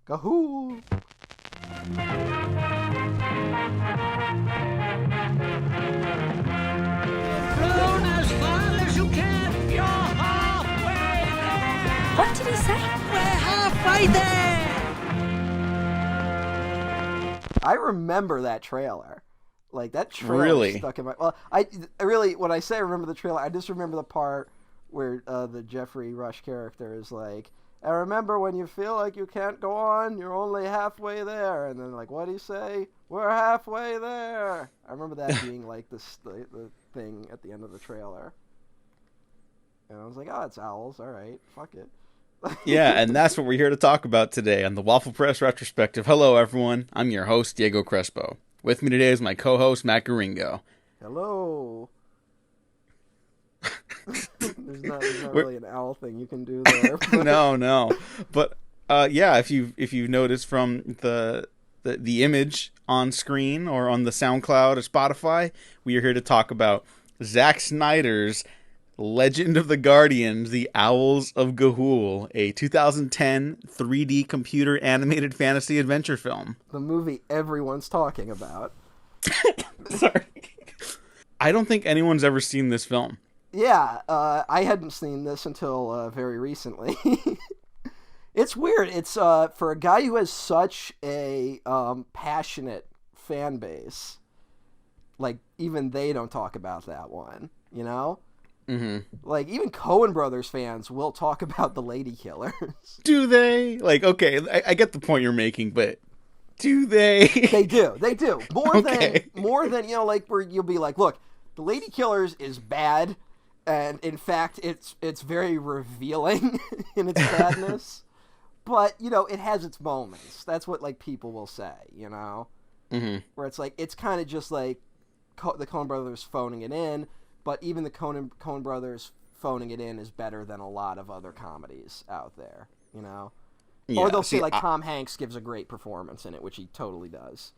Gahoo! Blown as far as you can. You're halfway there. What did he say? We're halfway there. I remember that trailer. Like, that trailer Really? stuck in my... Well, I really, when I say I remember the trailer, I just remember the part where the Jeffrey Rush character is like, I remember when you feel like you can't go on, you're only halfway there. And then, like, what do you say? We're halfway there. I remember that being, like, the thing at the end of the trailer. And I was like, oh, it's owls. All right. Fuck it. Yeah, and that's what we're here to talk about today on the Waffle Press Retrospective. Hello, everyone. I'm your host, Diego Crespo. With me today is my co-host, Matt Garingo. Hello. There's not really an owl thing you can do there. But... No. But, yeah, if you've noticed from the image on screen or on the SoundCloud or Spotify, we are here to talk about Zack Snyder's Legend of the Guardians, The Owls of Ga'Hoole, a 2010 3D computer animated fantasy adventure film. The movie everyone's talking about. Sorry. I don't think anyone's ever seen this film. Yeah, I hadn't seen this until very recently. It's weird. It's for a guy who has such a passionate fan base, like, even they don't talk about that one, you know? Mm-hmm. Like, even Coen Brothers fans will talk about the Lady Killers. Do they? Like, okay, I get the point you're making, but do they? They do. More Okay. than, you know, like, where you'll be like, look, the Lady Killers is bad, and in fact, it's very revealing in its badness. But, you know, it has its moments. That's what, like, people will say, you know? Mm-hmm. Where it's like, it's kind of just like the Coen Brothers phoning it in, but even the Coen Brothers phoning it in is better than a lot of other comedies out there, you know? Yeah, Or they'll say, like, Tom Hanks gives a great performance in it, which he totally does.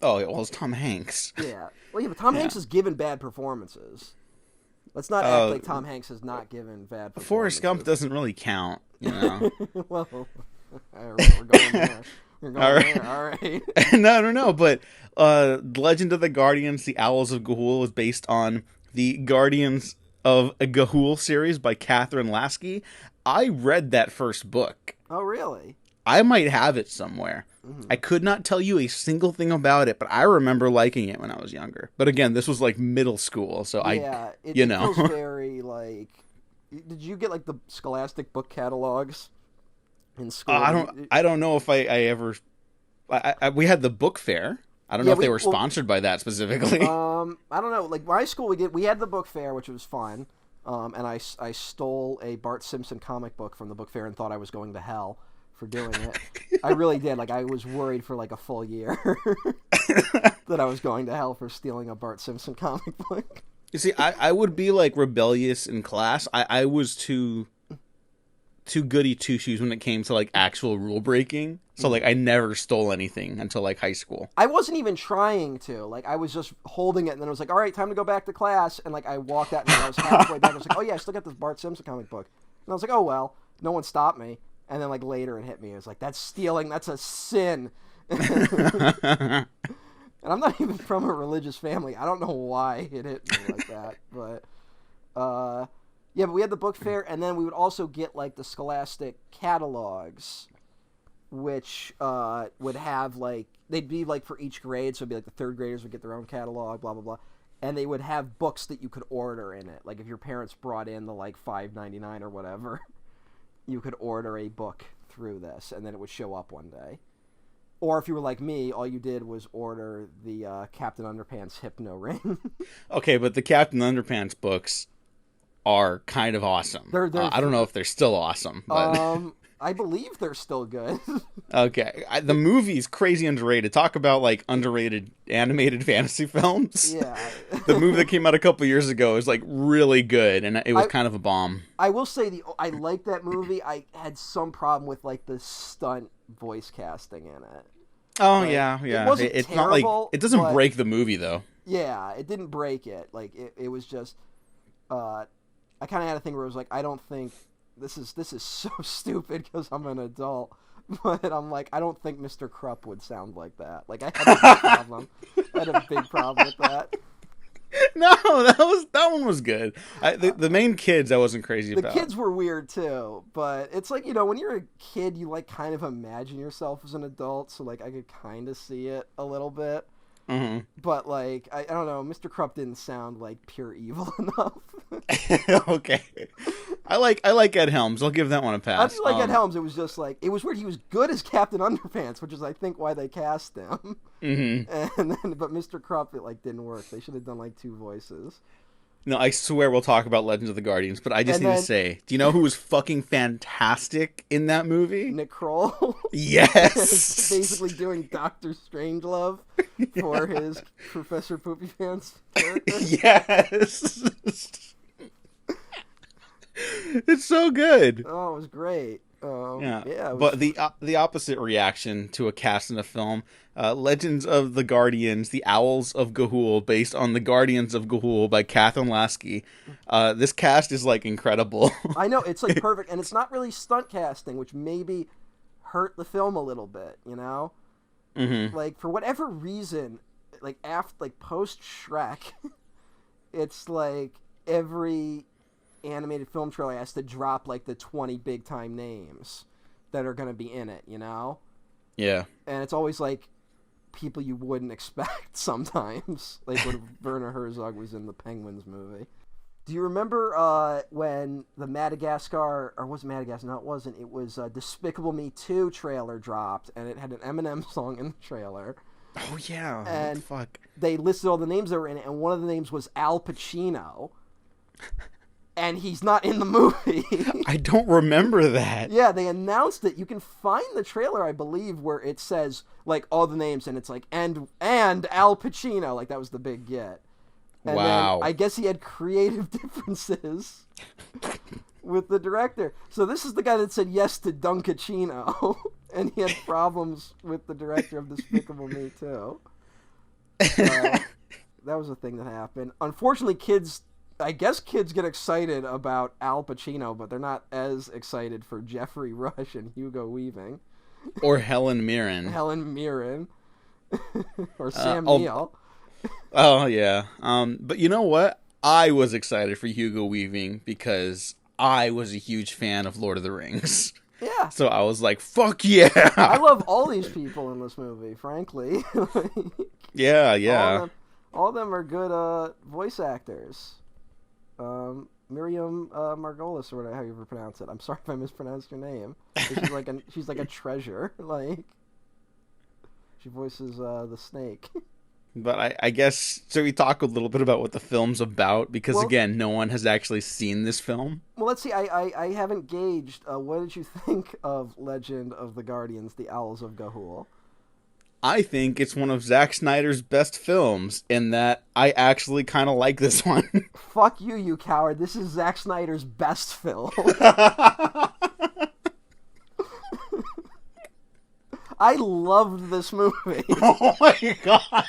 Oh, well, it's Tom Hanks. Yeah. Well, yeah, but Tom Hanks has given bad performances. Let's not act like Tom Hanks has not given bad performances. Forrest Gump doesn't really count, you know? Well, we're going there. We're going All right. there. All right. No, but Legend of the Guardians, The Owls of Ga'Hoole is based on the Guardians of Ga'Hoole series by Catherine Lasky. I read that first book. Oh, really? I might have it somewhere. Mm-hmm. I could not tell you a single thing about it, but I remember liking it when I was younger. But again, this was like middle school, so it feels very like... Did you get, like, the Scholastic book catalogs in school? I don't know if I ever... we had the book fair. I don't know if they were sponsored by that specifically. I don't know. Like, my school, we had the book fair, which was fun. And I stole a Bart Simpson comic book from the book fair and thought I was going to hell for doing it. I really did. Like, I was worried for like a full year that I was going to hell for stealing a Bart Simpson comic book. You see, I would be like rebellious in class. I was too goody two shoes when it came to like actual rule breaking. So like I never stole anything until like high school. I wasn't even trying to. Like, I was just holding it, and then I was like, all right, time to go back to class. And like I walked out, and I was halfway back. I was like, oh yeah, I still got this Bart Simpson comic book. And I was like, oh well, no one stopped me. And then like later it hit me. It was like, that's stealing. That's a sin. And I'm not even from a religious family. I don't know why it hit me like that, but yeah, but we had the book fair, and then we would also get like the Scholastic catalogs, which would have like, they'd be like for each grade, so it'd be like the third graders would get their own catalog, blah blah blah, and they would have books that you could order in it. Like if your parents brought in the like $5.99 or whatever, you could order a book through this, and then it would show up one day. Or if you were like me, all you did was order the Captain Underpants Hypno Ring. Okay, but the Captain Underpants books are kind of awesome. I don't know if they're still awesome, but I believe they're still good. Okay, the movie's crazy underrated. Talk about like underrated animated fantasy films. Yeah. The movie that came out a couple years ago is like really good, and it was kind of a bomb. I will say I like that movie. I had some problem with like the stunt voice casting in it. Oh like, yeah. It's not like it doesn't break the movie though. Yeah, it didn't break it. Like it was just I kind of had a thing where it was like, I don't think this is so stupid because I'm an adult. But I'm like, I don't think Mr. Krupp would sound like that. Like, I had a big problem. I had a big problem with that. No, that one was good. The main kids I wasn't crazy The about. kids were weird too, but it's like, when you're a kid, you like kind of imagine yourself as an adult, so like I could kind of see it a little bit. Mm-hmm. But like, I don't know, Mr. Krupp didn't sound like pure evil enough. Okay. I like Ed Helms. I'll give that one a pass. I just like Ed Helms. It was just like, it was weird. He was good as Captain Underpants, which is I think why they cast him. Mm-hmm. And then, but Mr. Krupp, it like didn't work. They should have done like 2 voices. No, I swear we'll talk about Legends of the Guardians, but I just need to say, do you know who was fucking fantastic in that movie? Nick Kroll. Yes. Basically doing Dr. Strangelove for his Professor Poopy Pants character. Yes. It's so good. Oh, it was great. Yeah, it was... But the opposite reaction to a cast in a film, Legends of the Guardians, The Owls of Ga'Hoole, based on The Guardians of Ga'Hoole by Catherine Lasky. This cast is like incredible. I know, it's like perfect, and it's not really stunt casting, which maybe hurt the film a little bit, Mm-hmm. Like, for whatever reason, like post Shrek, it's like every animated film trailer has to drop like the 20 big time names that are going to be in it, Yeah. And it's always like people you wouldn't expect sometimes, like when Werner Herzog was in the Penguins movie. Do you remember when the Madagascar, or was it Madagascar? No, it wasn't. It was Despicable Me 2 trailer dropped, and it had an Eminem song in the trailer. Oh yeah. And fuck. They listed all the names that were in it, and one of the names was Al Pacino. And he's not in the movie. I don't remember that. Yeah, they announced it. You can find the trailer, I believe, where it says like all the names, and it's like and Al Pacino, like that was the big get. And wow. Then I guess he had creative differences with the director. So this is the guy that said yes to Dunkachino, and he had problems with the director of Despicable Me too. That was a thing that happened. Unfortunately, I guess kids get excited about Al Pacino, but they're not as excited for Jeffrey Rush and Hugo Weaving. Or Helen Mirren. Or Sam Neill. Oh, yeah. But you know what? I was excited for Hugo Weaving because I was a huge fan of Lord of the Rings. Yeah. So I was like, fuck yeah! I love all these people in this movie, frankly. Yeah. All of them are good voice actors. Miriam Margolis, or whatever, how you ever pronounce it. I'm sorry if I mispronounced your name. She's like a treasure. Like, she voices the snake. But I guess, so we talk a little bit about what the film's about, because again, no one has actually seen this film. Well, let's see. I haven't gauged. What did you think of Legend of the Guardians, The Owls of Ga'Hoole? I think it's one of Zack Snyder's best films, in that I actually kind of like this one. Fuck you, you coward. This is Zack Snyder's best film. I loved this movie. Oh my god.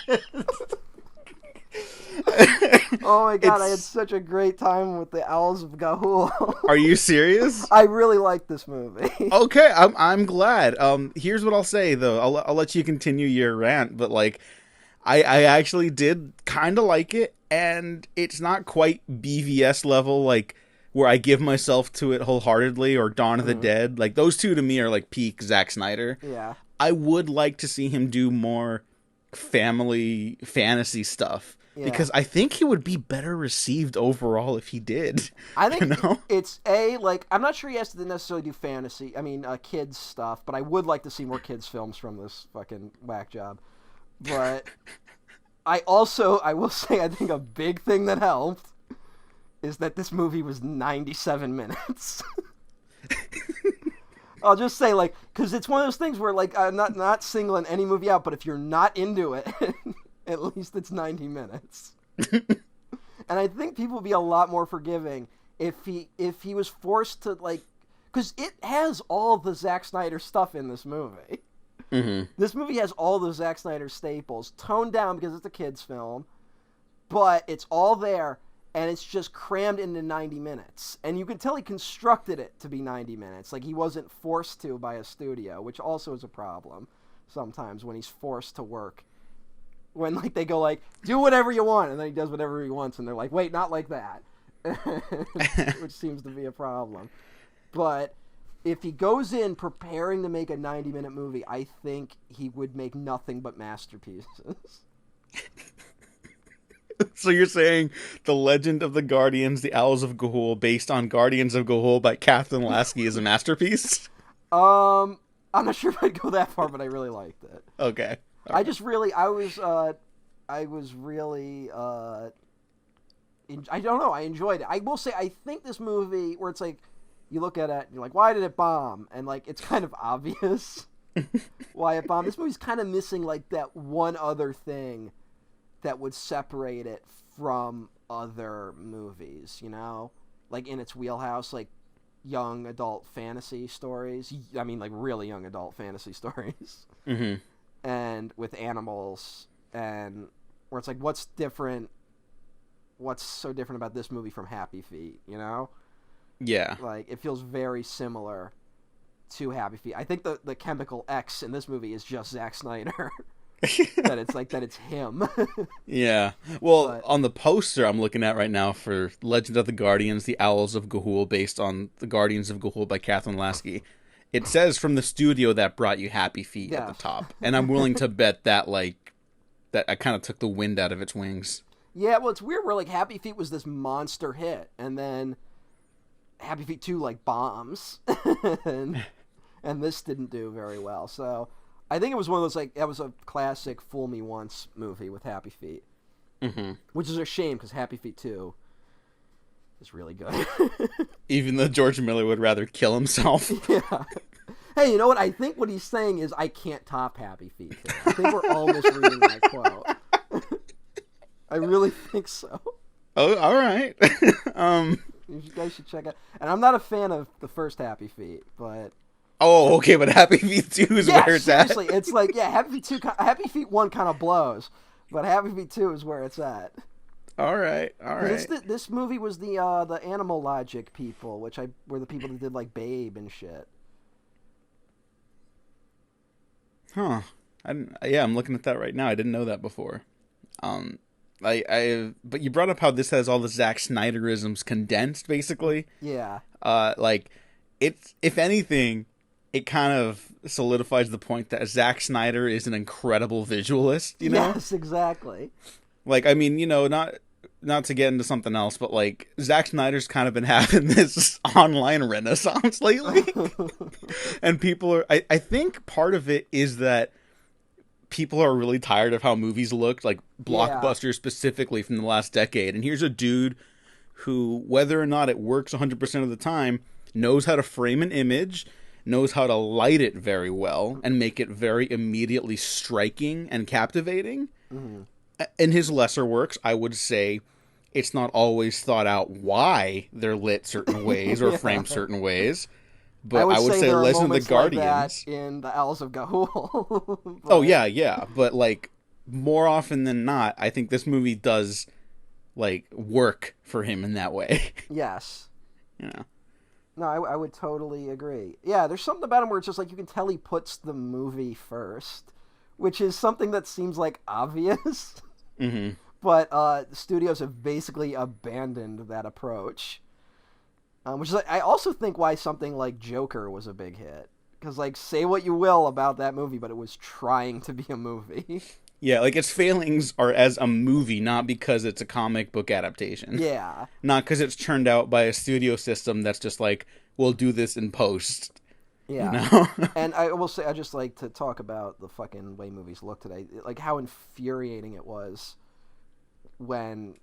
Oh my god, I had such a great time with The Owls of Ga'Hoole. Are you serious? I really liked this movie. Okay, I'm glad. Here's what I'll say though. I'll let you continue your rant, but like, I actually did kind of like it, and it's not quite BVS level, like where I give myself to it wholeheartedly, or Dawn of the Dead. Like, those two to me are like peak Zack Snyder. Yeah. I would like to see him do more family fantasy stuff. Yeah. Because I think he would be better received overall if he did. I think it's like, I'm not sure he has to necessarily do fantasy. I mean, kids stuff, but I would like to see more kids films from this fucking whack job. But I will say, I think a big thing that helped is that this movie was 97 minutes. I'll just say, like, because it's one of those things where, like, I'm not singling any movie out, but if you're not into it, at least it's 90 minutes. And I think people would be a lot more forgiving if he was forced to, like, because it has all the Zack Snyder stuff in this movie. Mm-hmm. This movie has all the Zack Snyder staples, toned down because it's a kid's film, but it's all there. and it's just crammed into 90 minutes. And you can tell he constructed it to be 90 minutes. Like, he wasn't forced to by a studio, which also is a problem sometimes when he's forced to work. When, like, they go, like, do whatever you want, and then he does whatever he wants, and they're like, wait, not like that. Which seems to be a problem. But if he goes in preparing to make a 90-minute movie, I think he would make nothing but masterpieces. So you're saying The Legend of the Guardians, The Owls of Ga'Hoole, based on Guardians of Ga'Hoole by Catherine Lasky, is a masterpiece? I'm not sure if I'd go that far, but I really liked it. Okay. I was really, I don't know, I enjoyed it. I will say, I think this movie, where it's like, you look at it, and you're like, why did it bomb? And, like, it's kind of obvious why it bombed. This movie's kind of missing, like, that one other thing that would separate it from other movies, you know? Like, in its wheelhouse, like, young adult fantasy stories. I mean, like, really young adult fantasy stories. Mm-hmm. And with animals, and where it's like, what's different? What's so different about this movie from Happy Feet, you know? Yeah. Like, it feels very similar to Happy Feet. I think the chemical X in this movie is just Zack Snyder. that it's him. Yeah. Well, on the poster I'm looking at right now for Legend of the Guardians, The Owls of Ga'Hoole, based on The Guardians of Ga'Hoole by Catherine Lasky, it says from the studio that brought you Happy Feet at the top. And I'm willing to bet that, like, that I kind of took the wind out of its wings. Yeah, well, it's weird where, like, Happy Feet was this monster hit, and then Happy Feet 2, like, bombs. and this didn't do very well. So I think it was one of those, like, that was a classic Fool Me Once movie with Happy Feet. Mm-hmm. Which is a shame, because Happy Feet 2 is really good. Even though George Miller would rather kill himself. Yeah. Hey, you know what? I think what he's saying is, I can't top Happy Feet 2. I think we're all misreading that quote. I really think so. Oh, all right. You guys should check out. And I'm not a fan of the first Happy Feet, but... Oh, okay, but Happy Feet 2 is where it's seriously, at. it's like, yeah, Happy Feet 1 kind of blows, but Happy Feet 2 is where it's at. All right. This movie was the Animal Logic people, which were the people that did, like, Babe and shit. Huh. I'm looking at that right now. I didn't know that before. But you brought up how this has all the Zack Snyderisms condensed, basically. Yeah. Like, it's, if anything, it kind of solidifies the point that Zack Snyder is an incredible visualist, you know? Yes, exactly. Like, I mean, you know, not to get into something else, but, like, Zack Snyder's kind of been having this online renaissance lately. And people are, I think part of it is that people are really tired of how movies looked, like blockbusters specifically from the last decade. And here's a dude who, whether or not it works 100% of the time, knows how to frame an image, knows how to light it very well, and make it very immediately striking and captivating. Mm-hmm. In his lesser works, I would say it's not always thought out why they're lit certain ways or framed certain ways. But I would say Legend of the Guardians, like that in The Owls of Ga'Hoole. But... Oh yeah. But, like, more often than not, I think this movie does, like, work for him in that way. Yes. You know. No, I would totally agree. Yeah, there's something about him where it's just like you can tell he puts the movie first, which is something that seems like obvious. Mm-hmm. But the studios have basically abandoned that approach. Which is, like, I also think why something like Joker was a big hit. Because, like, say what you will about that movie, but it was trying to be a movie. Yeah, like, its failings are as a movie, not because it's a comic book adaptation. Yeah. Not because it's churned out by a studio system that's just like, we'll do this in post. Yeah. You know? And I will say, I just like to talk about the fucking way movies look today. Like, how infuriating it was when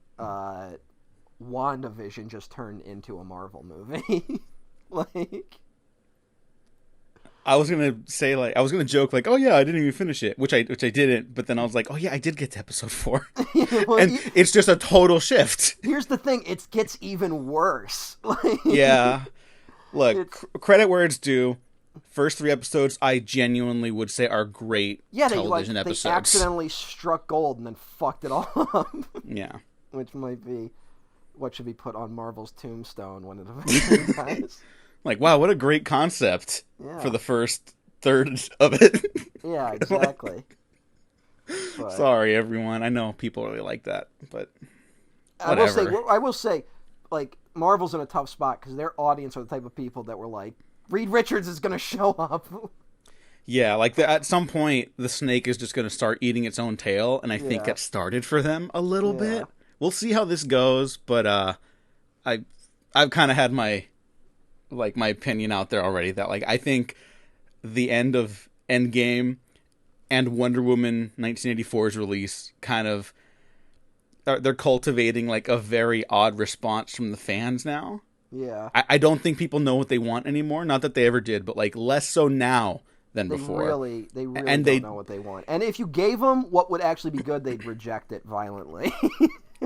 WandaVision just turned into a Marvel movie. Like... I was gonna joke, like, oh yeah, I didn't even finish it, which I didn't, but then I was like, oh yeah, I did get to episode 4. Well, and it's just a total shift. Here's the thing, it gets even worse. Like, yeah. Look, credit where it's due. First 3 episodes, I genuinely would say are great television episodes. They accidentally struck gold and then fucked it all up. Yeah. Which might be what should be put on Marvel's tombstone when it eventually dies. Like, wow, what a great concept Yeah. for the first third of it. Yeah, exactly. But Sorry, everyone. I know people really like that, but I whatever. will say, like, Marvel's in a tough spot because their audience are the type of people that were like, Reed Richards is going to show up. Yeah, like at some point, the snake is just going to start eating its own tail, and I think Yeah. it started for them a little Yeah. bit. We'll see how this goes, but I've kind of had my opinion out there already that like I think the end of Endgame and Wonder Woman 1984's release kind of they're cultivating like a very odd response from the fans now. Yeah. I don't think people know what they want anymore. Not that they ever did, but like less so now than before. They really And don't know what they want. And if you gave them what would actually be good, they'd reject it violently.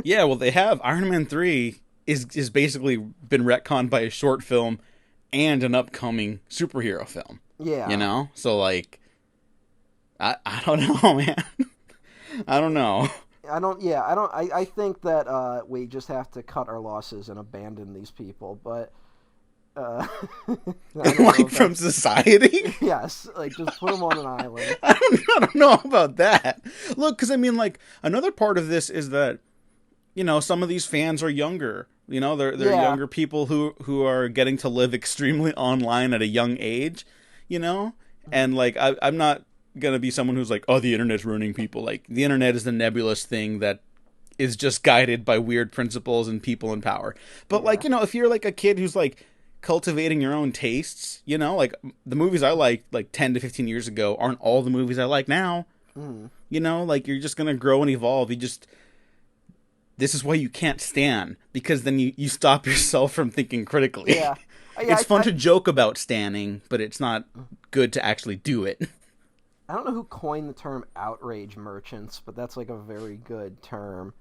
Yeah, well, they have. Iron Man 3 is basically been retconned by a short film and an upcoming superhero film. Yeah. You know? So, like, I don't know, man. I don't know. I think that we just have to cut our losses and abandon these people, but I don't know Like, if from that's- society? yes, like just put them on an island. I don't know about that. Look, because, I mean, like, another part of this is that, you know, some of these fans are younger. You know, they're Yeah. younger people who are getting to live extremely online at a young age, you know? And, like, I'm not going to be someone who's like, oh, the internet's ruining people. Like, the internet is the nebulous thing that is just guided by weird principles and people in power. But, like, you know, if you're, like, a kid who's, like, cultivating your own tastes, you know? Like, the movies I liked, like, 10 to 15 years ago aren't all the movies I like now. You know? Like, you're just going to grow and evolve. This is why you can't stan, because then you stop yourself from thinking critically. Yeah. It's fun to joke about standing, but it's not good to actually do it. I don't know who coined the term outrage merchants, but that's like a very good term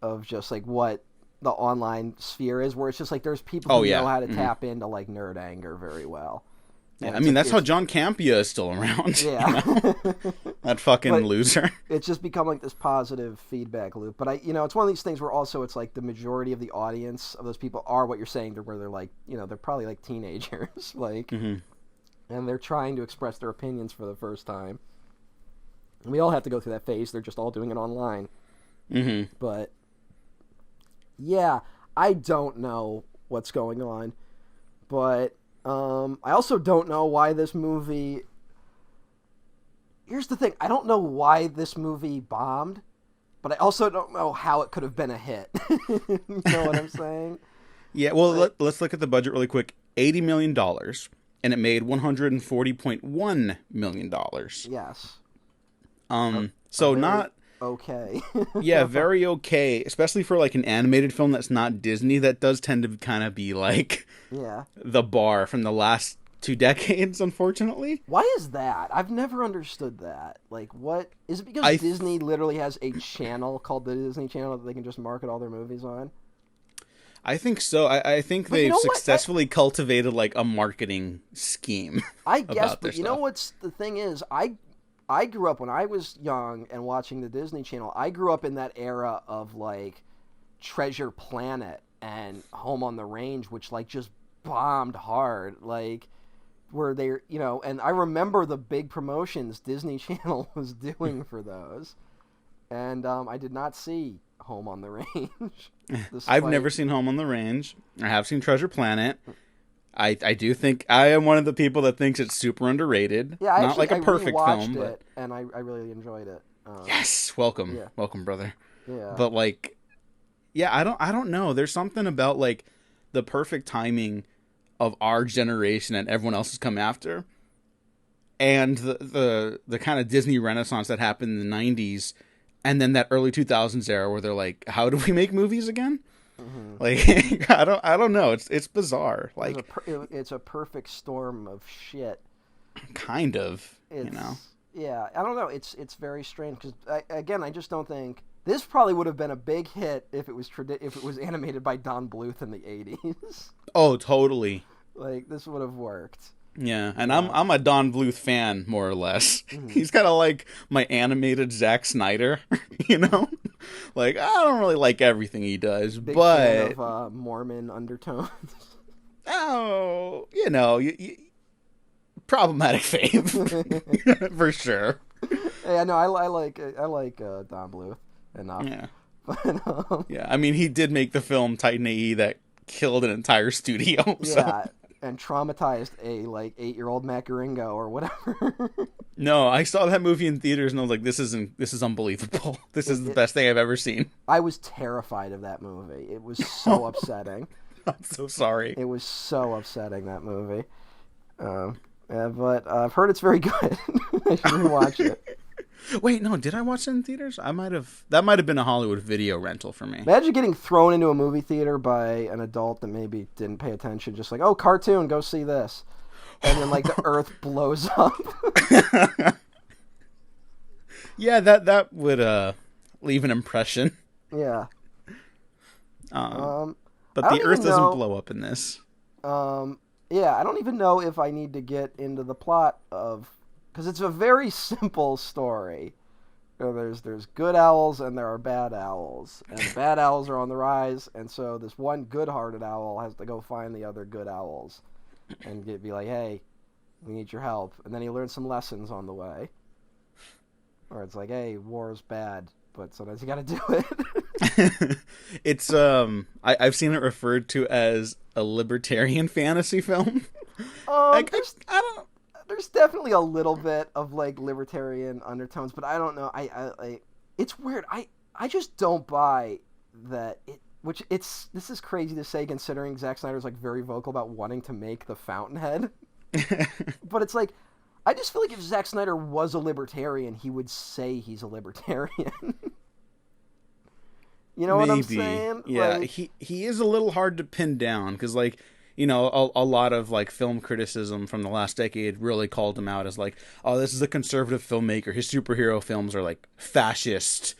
of just like what the online sphere is, where it's just like there's people who know how to tap into like nerd anger very well. Yeah, And I mean, it's that's how John Campia is still around. Yeah. You know? That fucking loser. It's just become like this positive feedback loop. But it's one of these things where also it's like the majority of the audience of those people are what you're saying, where they're like, they're probably like teenagers, like, and they're trying to express their opinions for the first time. And we all have to go through that phase. They're just all doing it online. But yeah, I don't know what's going on, but I also don't know why this movie. Here's the thing: I don't know why this movie bombed, but I also don't know how it could have been a hit. You know what I'm saying? Yeah. Well, let's look at the budget really quick. $80 million, and it made $140.1 million. Yes. So not okay. yeah, very okay, especially for like an animated film that's not Disney. That does tend to kind of be like the bar from the last 2 decades, unfortunately. Why is that? I've never understood that. Like, what is it? Because Disney literally has a channel called the Disney Channel that they can just market all their movies on? I think so. I think they've successfully cultivated like a marketing scheme. I guess, about but you know what's the thing is, I grew up when I was young and watching the Disney Channel. I grew up in that era of like Treasure Planet and Home on the Range, which like just bombed hard. Like where they, and I remember the big promotions Disney Channel was doing for those. And I did not see Home on the Range. I've never seen Home on the Range. I have seen Treasure Planet. I do think I am one of the people that thinks it's super underrated. Yeah, not like a perfect film, but and I really enjoyed it. Yes, welcome, brother. Yeah, but like, yeah, I don't know. There's something about like the perfect timing of our generation and everyone else has come after, and the kind of Disney Renaissance that happened in the '90s, and then that early 2000s era where they're like, how do we make movies again? Like I don't know. It's bizarre. Like it's a perfect storm of shit. Kind of. Yeah, I don't know. It's very strange because I just don't think this probably would have been a big hit if it was animated by Don Bluth in the '80s. Oh, totally. Like this would have worked. Yeah, and I'm a Don Bluth fan, more or less. He's kind of like my animated Zack Snyder, you know? Like, I don't really like everything he does, Big but fan of Mormon undertones. oh, problematic fave for sure. Yeah, no, I like Don Bluth enough. Yeah, But yeah. I mean, he did make the film Titan AE that killed an entire studio. So. yeah, and traumatized a like 8-year-old Macaringo or whatever. No, I saw that movie in theaters and I was like, this is unbelievable. This is the best thing I've ever seen. I was terrified of that movie. It was so upsetting. I'm so sorry. It was so upsetting, that movie. Yeah, but I've heard it's very good. I should rewatch it. Wait, no, did I watch it in theaters? That might have been a Hollywood video rental for me. Imagine getting thrown into a movie theater by an adult that maybe didn't pay attention, just like, oh, cartoon, go see this. And then, like, the earth blows up. Yeah, that would leave an impression. Yeah. But the earth doesn't blow up in this. Yeah, I don't even know if I need to get into the plot of... Because it's a very simple story. There's good owls and there are bad owls. And the bad owls are on the rise, and so this one good-hearted owl has to go find the other good owls. And be like, hey, we need your help. And then he learns some lessons on the way. Or it's like, hey, war is bad, but sometimes you gotta do it. It's I've seen it referred to as a libertarian fantasy film. Like, I don't. There's definitely a little bit of like libertarian undertones, but I don't know. I it's weird. I just don't buy that it. This is crazy to say considering Zack Snyder's like very vocal about wanting to make the Fountainhead. But it's like, I just feel like if Zack Snyder was a libertarian, he would say he's a libertarian. You know what I'm saying? Yeah, like, he is a little hard to pin down because, like, you know, a lot of like film criticism from the last decade really called him out as like, oh, this is a conservative filmmaker. His superhero films are like fascist,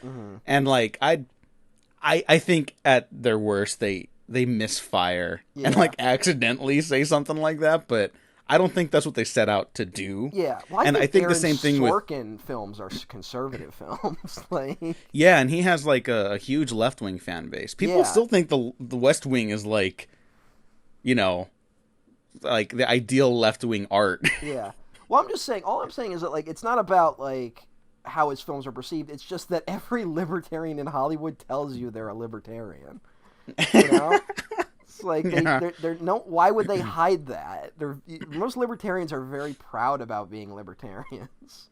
and like I think at their worst they misfire and like accidentally say something like that, but I don't think that's what they set out to do. Yeah, well, I think Aaron the same thing Sorkin films are conservative films. Like, yeah, and he has like a huge left wing fan base. People still think the West Wing is like, you know, like the ideal left wing art. Yeah. Well, I'm just saying. All I'm saying is that like it's not about like how his films are perceived. It's just that every libertarian in Hollywood tells you they're a libertarian. You know. It's like they're no. Why would they hide that? Most libertarians are very proud about being libertarians,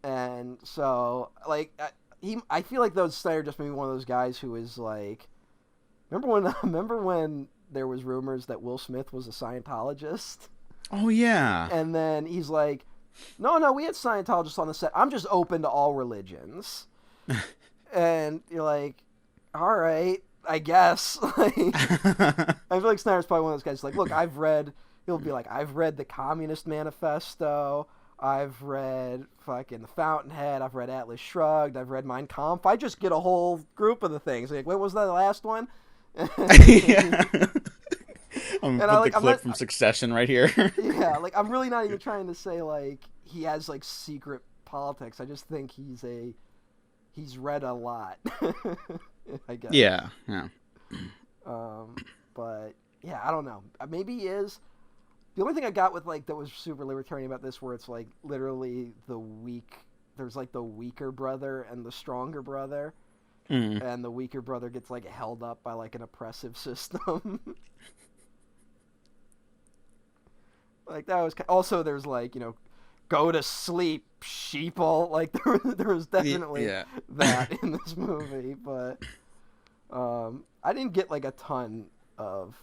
and so like I feel like those Snyder just maybe one of those guys who is like, remember when there was rumors that Will Smith was a Scientologist? Oh yeah, and then he's like, no, we had Scientologists on the set. I'm just open to all religions, and you're like, all right. I guess. Like, I feel like Snyder's probably one of those guys. Like, look, he'll be like, I've read the Communist Manifesto. I've read fucking The Fountainhead. I've read Atlas Shrugged. I've read Mein Kampf. I just get a whole group of the things. Like, what was that last one? Yeah. I'm gonna put the clip from Succession right here. Yeah, like I'm really not even trying to say like he has like secret politics. I just think he's read a lot. I guess. Yeah. But yeah, I don't know. Maybe he is. The only thing I got with like that was super libertarian about this, where it's like literally there's like the weaker brother and the stronger brother, and the weaker brother gets like held up by like an oppressive system. Like that was also there's like, you know, go to sleep, sheeple. Like there was definitely that in this movie, but I didn't get like a ton of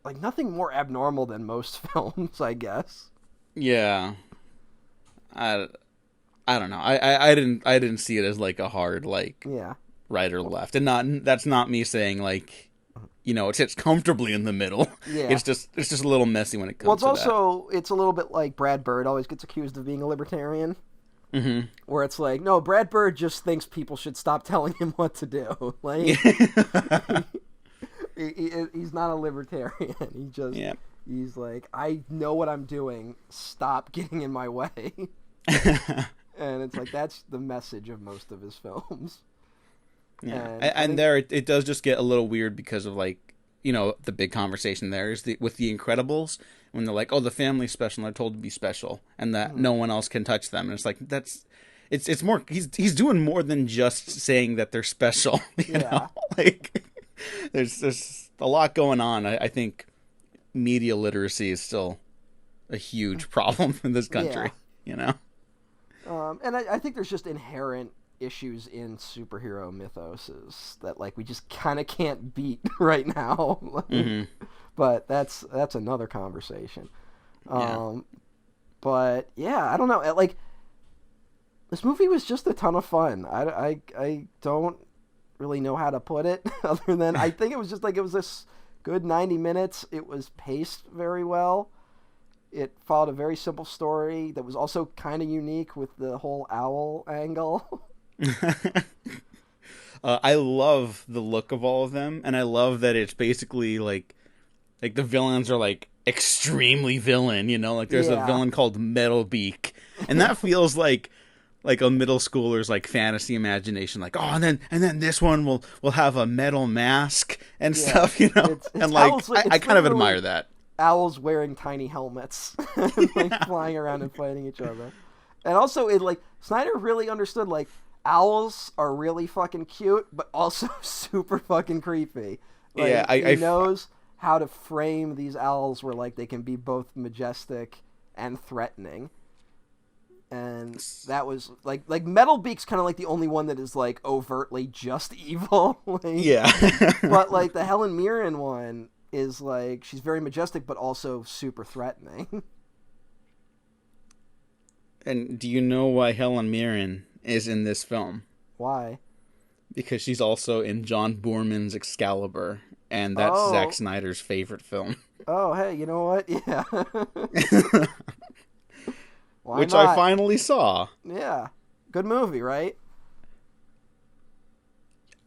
like nothing more abnormal than most films, I guess. Yeah, I don't know. I didn't see it as like a hard like right or left, and that's not me saying like, you know, it sits comfortably in the middle. Yeah. It's just a little messy when it comes to that. It's a little bit like Brad Bird always gets accused of being a libertarian. Mm-hmm. Where it's like, no, Brad Bird just thinks people should stop telling him what to do. Like, he's not a libertarian. He's like, I know what I'm doing. Stop getting in my way. And it's like that's the message of most of his films. Yeah, And and there it does just get a little weird because of like, you know, the big conversation there is with the Incredibles when they're like, oh, the family's special and they're told to be special and that no one else can touch them, and it's like it's more he's doing more than just saying that they're special. You know, like there's a lot going on. I think media literacy is still a huge problem in this country. You know, and I think there's just inherent issues in superhero mythoses that like we just kind of can't beat right now. But that's another conversation. But yeah, I don't know. Like this movie was just a ton of fun. I don't really know how to put it other than I think it was just like it was this good 90 minutes. It was paced very well. It followed a very simple story that was also kind of unique with the whole owl angle. I love the look of all of them, and I love that it's basically like the villains are like extremely villain, you know, like there's a villain called Metalbeak, and that feels like a middle schooler's like fantasy imagination, like, oh, and then this one will have a metal mask and stuff, you know. It's and like owls, I kind of admire that. Owls wearing tiny helmets and like flying around and fighting each other. And also it like Snyder really understood like owls are really fucking cute but also super fucking creepy. Like, he knows how to frame these owls where like they can be both majestic and threatening. And that was like Metalbeak's kind of like the only one that is like overtly just evil. Like, but like the Helen Mirren one is like she's very majestic but also super threatening. And do you know why Helen Mirren is in this film? Why? Because she's also in John Boorman's Excalibur, and that's Zack Snyder's favorite film. Oh, hey, you know what? Yeah. Which not? I finally saw. Yeah. Good movie, right?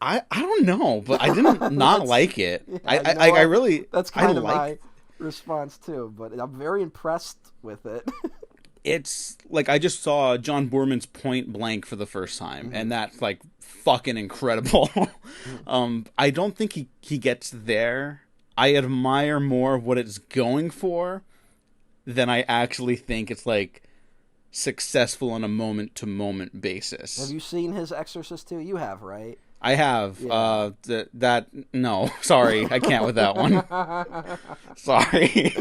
I don't know, but I didn't not like it. Yeah, I really... That's kind of my response, too, but I'm very impressed with it. It's like I just saw John Boorman's Point Blank for the first time, and that's like fucking incredible. I don't think he gets there. I admire more of what it's going for than I actually think it's like successful on a moment-to-moment basis. Have you seen his Exorcist 2? You have, right? I have. Yeah. No, sorry, I can't with that one. Sorry.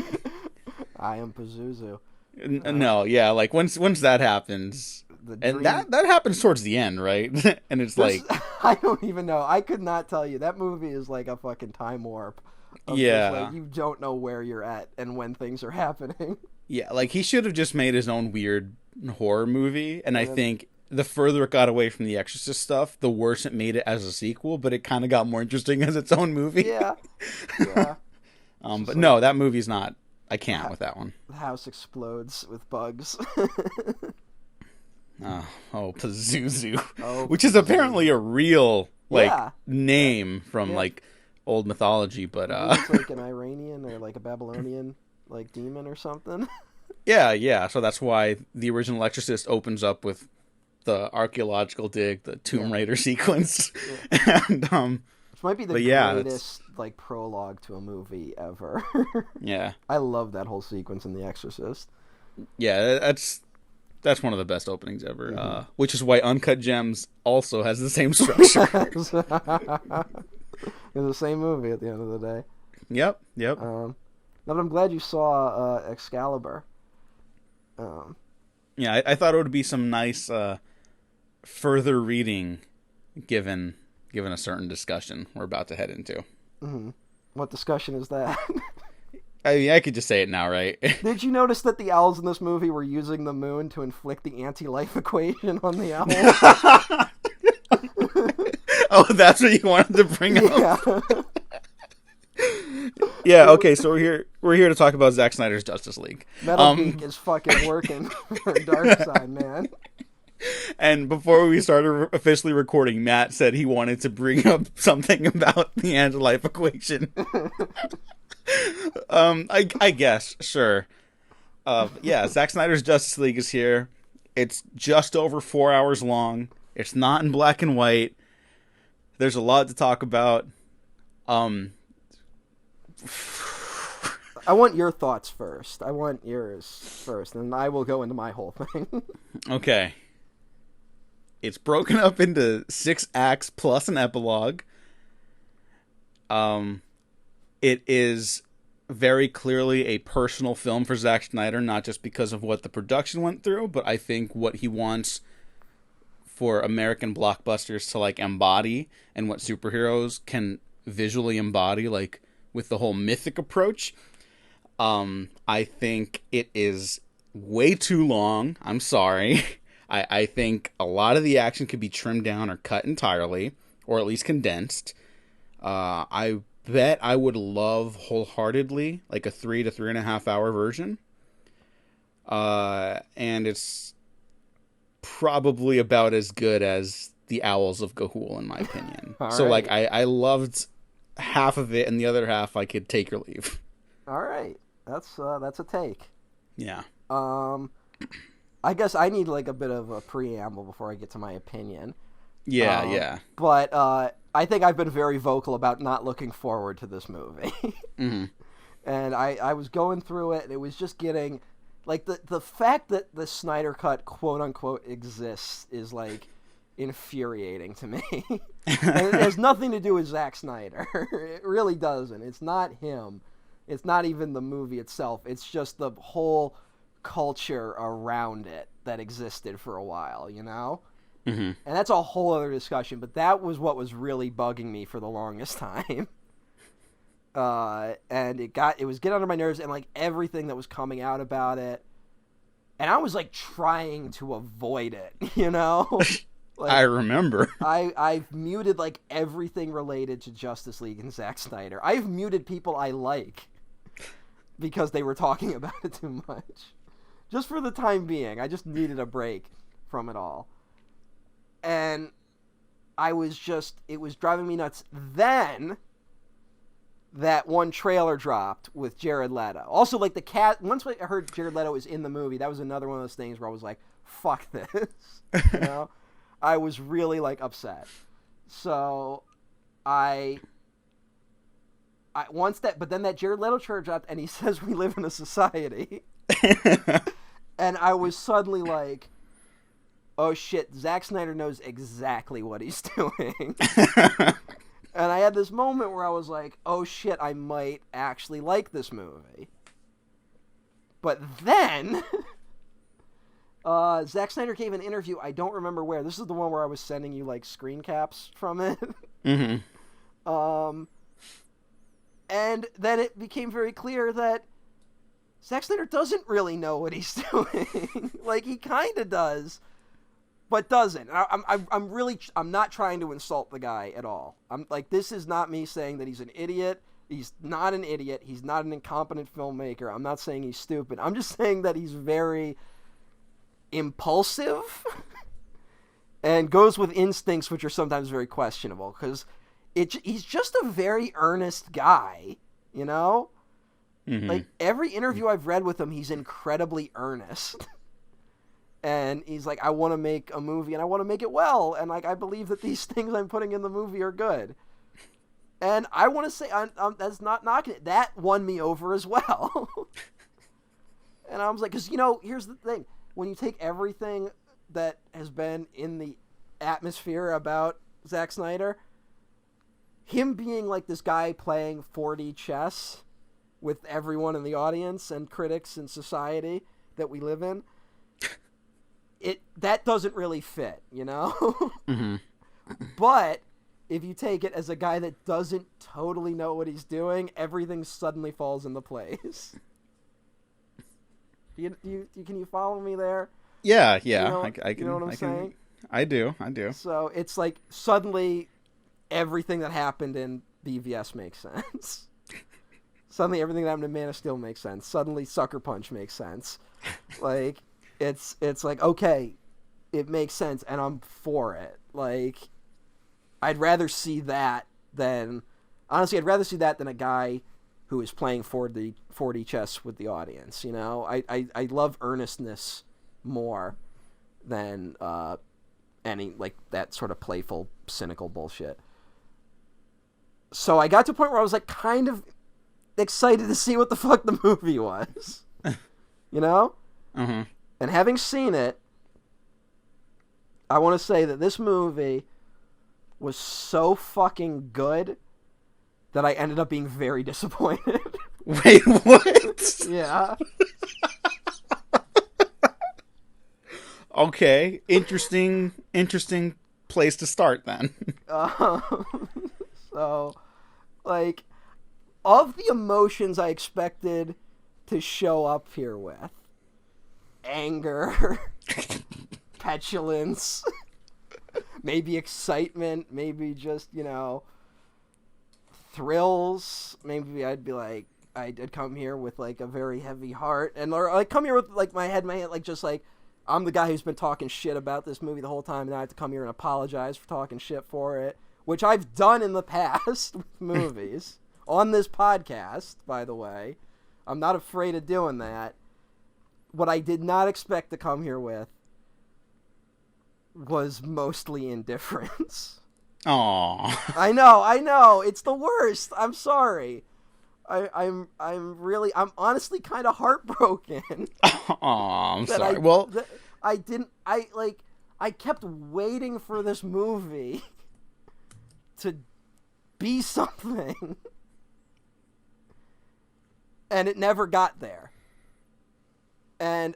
I am Pazuzu. No, yeah, like once that happens, and that happens towards the end, right? And it's like I don't even know. I could not tell you. That movie is like a fucking time warp. Like, you don't know where you're at and when things are happening. Yeah, like he should have just made his own weird horror movie, and I think the further it got away from the Exorcist stuff, the worse it made it as a sequel, but it kind of got more interesting as its own movie. Yeah. But no, that movie's not. I can't with that one. The house explodes with bugs. Pazuzu. Which is apparently a real name from like old mythology, but it's like an Iranian or like a Babylonian like demon or something. Yeah. So that's why the original Exorcist opens up with the archaeological dig, the Tomb Raider sequence. And which might be the greatest like prologue to a movie ever. Yeah. I love that whole sequence in The Exorcist. Yeah, that's one of the best openings ever. Which is why Uncut Gems also has the same structure. It's the same movie at the end of the day. Yep. But I'm glad you saw Excalibur. Yeah, I thought it would be some nice further reading given a certain discussion we're about to head into. Mm-hmm. What discussion is that? I mean, I could just say it now, right? Did you notice that the owls in this movie were using the moon to inflict the anti-life equation on the owls? Oh, that's what you wanted to bring up? Yeah, okay, so we're here to talk about Zack Snyder's Justice League. Metalbeak is fucking working for Darkseid, man. And before we started officially recording, Matt said he wanted to bring up something about the anti-life equation. I guess, sure. Yeah, Zack Snyder's Justice League is here. It's just over 4 hours long. It's not in black and white. There's a lot to talk about. I want your thoughts first. I want yours first, and I will go into my whole thing. Okay. It's broken up into 6 acts plus an epilogue. It is very clearly a personal film for Zack Snyder, not just because of what the production went through, but I think what he wants for American blockbusters to like embody, and what superheroes can visually embody, like with the whole mythic approach. I think it is way too long. I'm sorry. I think a lot of the action could be trimmed down or cut entirely, or at least condensed. I bet I would love wholeheartedly like a 3 to 3.5 hour version. And it's probably about as good as The Owls of Ga'Hoole, in my opinion. So right. like I loved half of it, and the other half I could take or leave. All right, that's a take. Yeah. I guess I need like a bit of a preamble before I get to my opinion. Yeah, yeah. But I think I've been very vocal about not looking forward to this movie. Mm-hmm. And I was going through it, and it was just getting like the fact that the Snyder Cut quote unquote exists is like infuriating to me. And it has nothing to do with Zack Snyder. It really doesn't. It's not him. It's not even the movie itself. It's just the whole culture around it that existed for a while, you know? Mm-hmm. And that's a whole other discussion, but that was what was really bugging me for the longest time. And it was getting under my nerves, and like everything that was coming out about it. And I was like trying to avoid it, you know? Like, I remember. I've muted like everything related to Justice League and Zack Snyder. I've muted people I like because they were talking about it too much. Just for the time being. I just needed a break from it all. And it was driving me nuts. Then that one trailer dropped with Jared Leto. Also, like once I heard Jared Leto was in the movie, that was another one of those things where I was like, fuck this. You know? I was really like upset. So but then that Jared Leto trailer dropped, and he says we live in a society. And I was suddenly like, oh shit, Zack Snyder knows exactly what he's doing. And I had this moment where I was like, oh shit, I might actually like this movie. But then Zack Snyder gave an interview, I don't remember where. This is the one where I was sending you like screen caps from it. Mm-hmm. And then it became very clear that Zack Snyder doesn't really know what he's doing. Like, he kind of does, but doesn't. I'm not trying to insult the guy at all. I'm like, this is not me saying that he's an idiot. He's not an idiot. He's not an incompetent filmmaker. I'm not saying he's stupid. I'm just saying that he's very impulsive and goes with instincts which are sometimes very questionable, because he's just a very earnest guy, you know? Mm-hmm. Like, every interview I've read with him, he's incredibly earnest. And he's like, I want to make a movie, and I want to make it well, and like I believe that these things I'm putting in the movie are good. And I want to say, that's not knocking it. That won me over as well. And I was like, because, you know, here's the thing. When you take everything that has been in the atmosphere about Zack Snyder, him being like this guy playing 4D chess with everyone in the audience and critics and society that we live in, that doesn't really fit, you know? Mm-hmm. But if you take it as a guy that doesn't totally know what he's doing, everything suddenly falls into place. Can you follow me there? Yeah. You know, I can. you know what I'm saying? I do. So it's like suddenly everything that happened in BVS makes sense. Suddenly everything that happened in Man of Steel makes sense. Suddenly Sucker Punch makes sense. Like, it's like, okay, it makes sense, and I'm for it. Like, I'd rather see that than... Honestly, I'd rather see that than a guy who is playing 4D chess with the audience, you know? I love earnestness more than any like that sort of playful, cynical bullshit. So I got to a point where I was like kind of excited to see what the fuck the movie was, you know? Mm-hmm. And having seen it, I want to say that this movie was so fucking good that I ended up being very disappointed. Wait, what? Yeah. Okay, interesting place to start then. So, like, of the emotions I expected to show up here with, anger, petulance, maybe excitement, maybe just, you know, thrills. Maybe I'd be like, I did come here with like a very heavy heart, and or like come here with like my head like just like I'm the guy who's been talking shit about this movie the whole time, and I have to come here and apologize for talking shit for it, which I've done in the past with movies on this podcast, by the way. I'm not afraid of doing that. What I did not expect to come here with was mostly indifference. Aww. I know, it's the worst. I'm sorry. I'm honestly kind of heartbroken. Aw, I'm sorry. I kept waiting for this movie to be something, and it never got there. And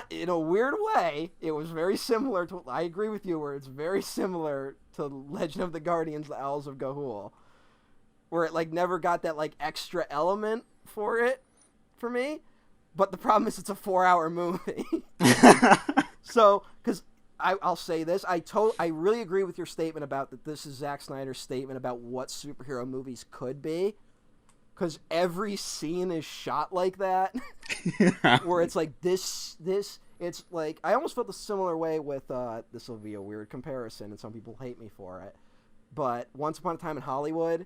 in a weird way, it was very similar to. I agree with you, where it's very similar to Legend of the Guardians: The Owls of Ga'Hoole, where it like never got that like extra element for me. But the problem is it's a 4-hour movie. So, because I'll say this, I really agree with your statement about that. This is Zack Snyder's statement about what superhero movies could be. Because every scene is shot like that, where it's like this. It's like I almost felt a similar way with. This will be a weird comparison, and some people hate me for it. But Once Upon a Time in Hollywood,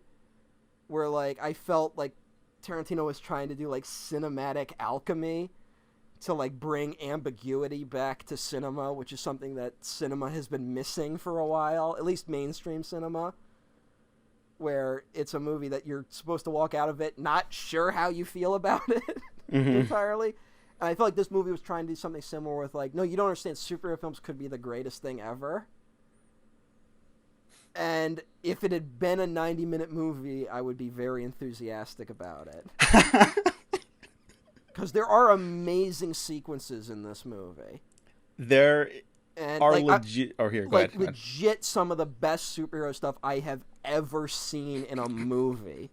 where like I felt like Tarantino was trying to do like cinematic alchemy to like bring ambiguity back to cinema, which is something that cinema has been missing for a while, at least mainstream cinema. Where it's a movie that you're supposed to walk out of it not sure how you feel about it entirely. And I feel like this movie was trying to do something similar with like, no, you don't understand, superhero films could be the greatest thing ever. And if it had been a 90-minute movie, I would be very enthusiastic about it. Because there are amazing sequences in this movie. There and are like, legit... Oh, here, go ahead. Legit some of the best superhero stuff I have ever seen in a movie.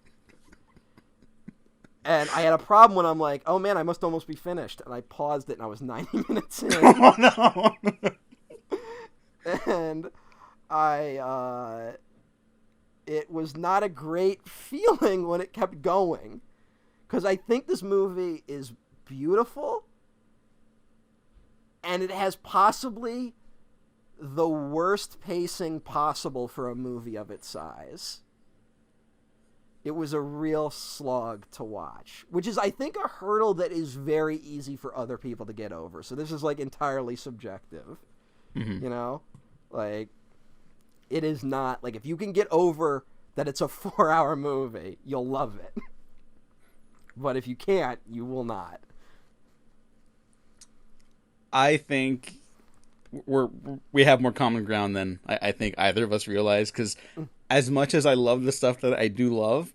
And I had a problem when I'm like, oh man, I must almost be finished. And I paused it and I was 90 minutes in. Oh no! And it was not a great feeling when it kept going. Because I think this movie is beautiful. And it has possibly the worst pacing possible for a movie of its size. It was a real slog to watch, which is, I think, a hurdle that is very easy for other people to get over. So this is, like, entirely subjective, you know? Like, it is not, like, if you can get over that it's a 4-hour movie, you'll love it. But if you can't, you will not. I think we have more common ground than I think either of us realize, because as much as I love the stuff that I do love,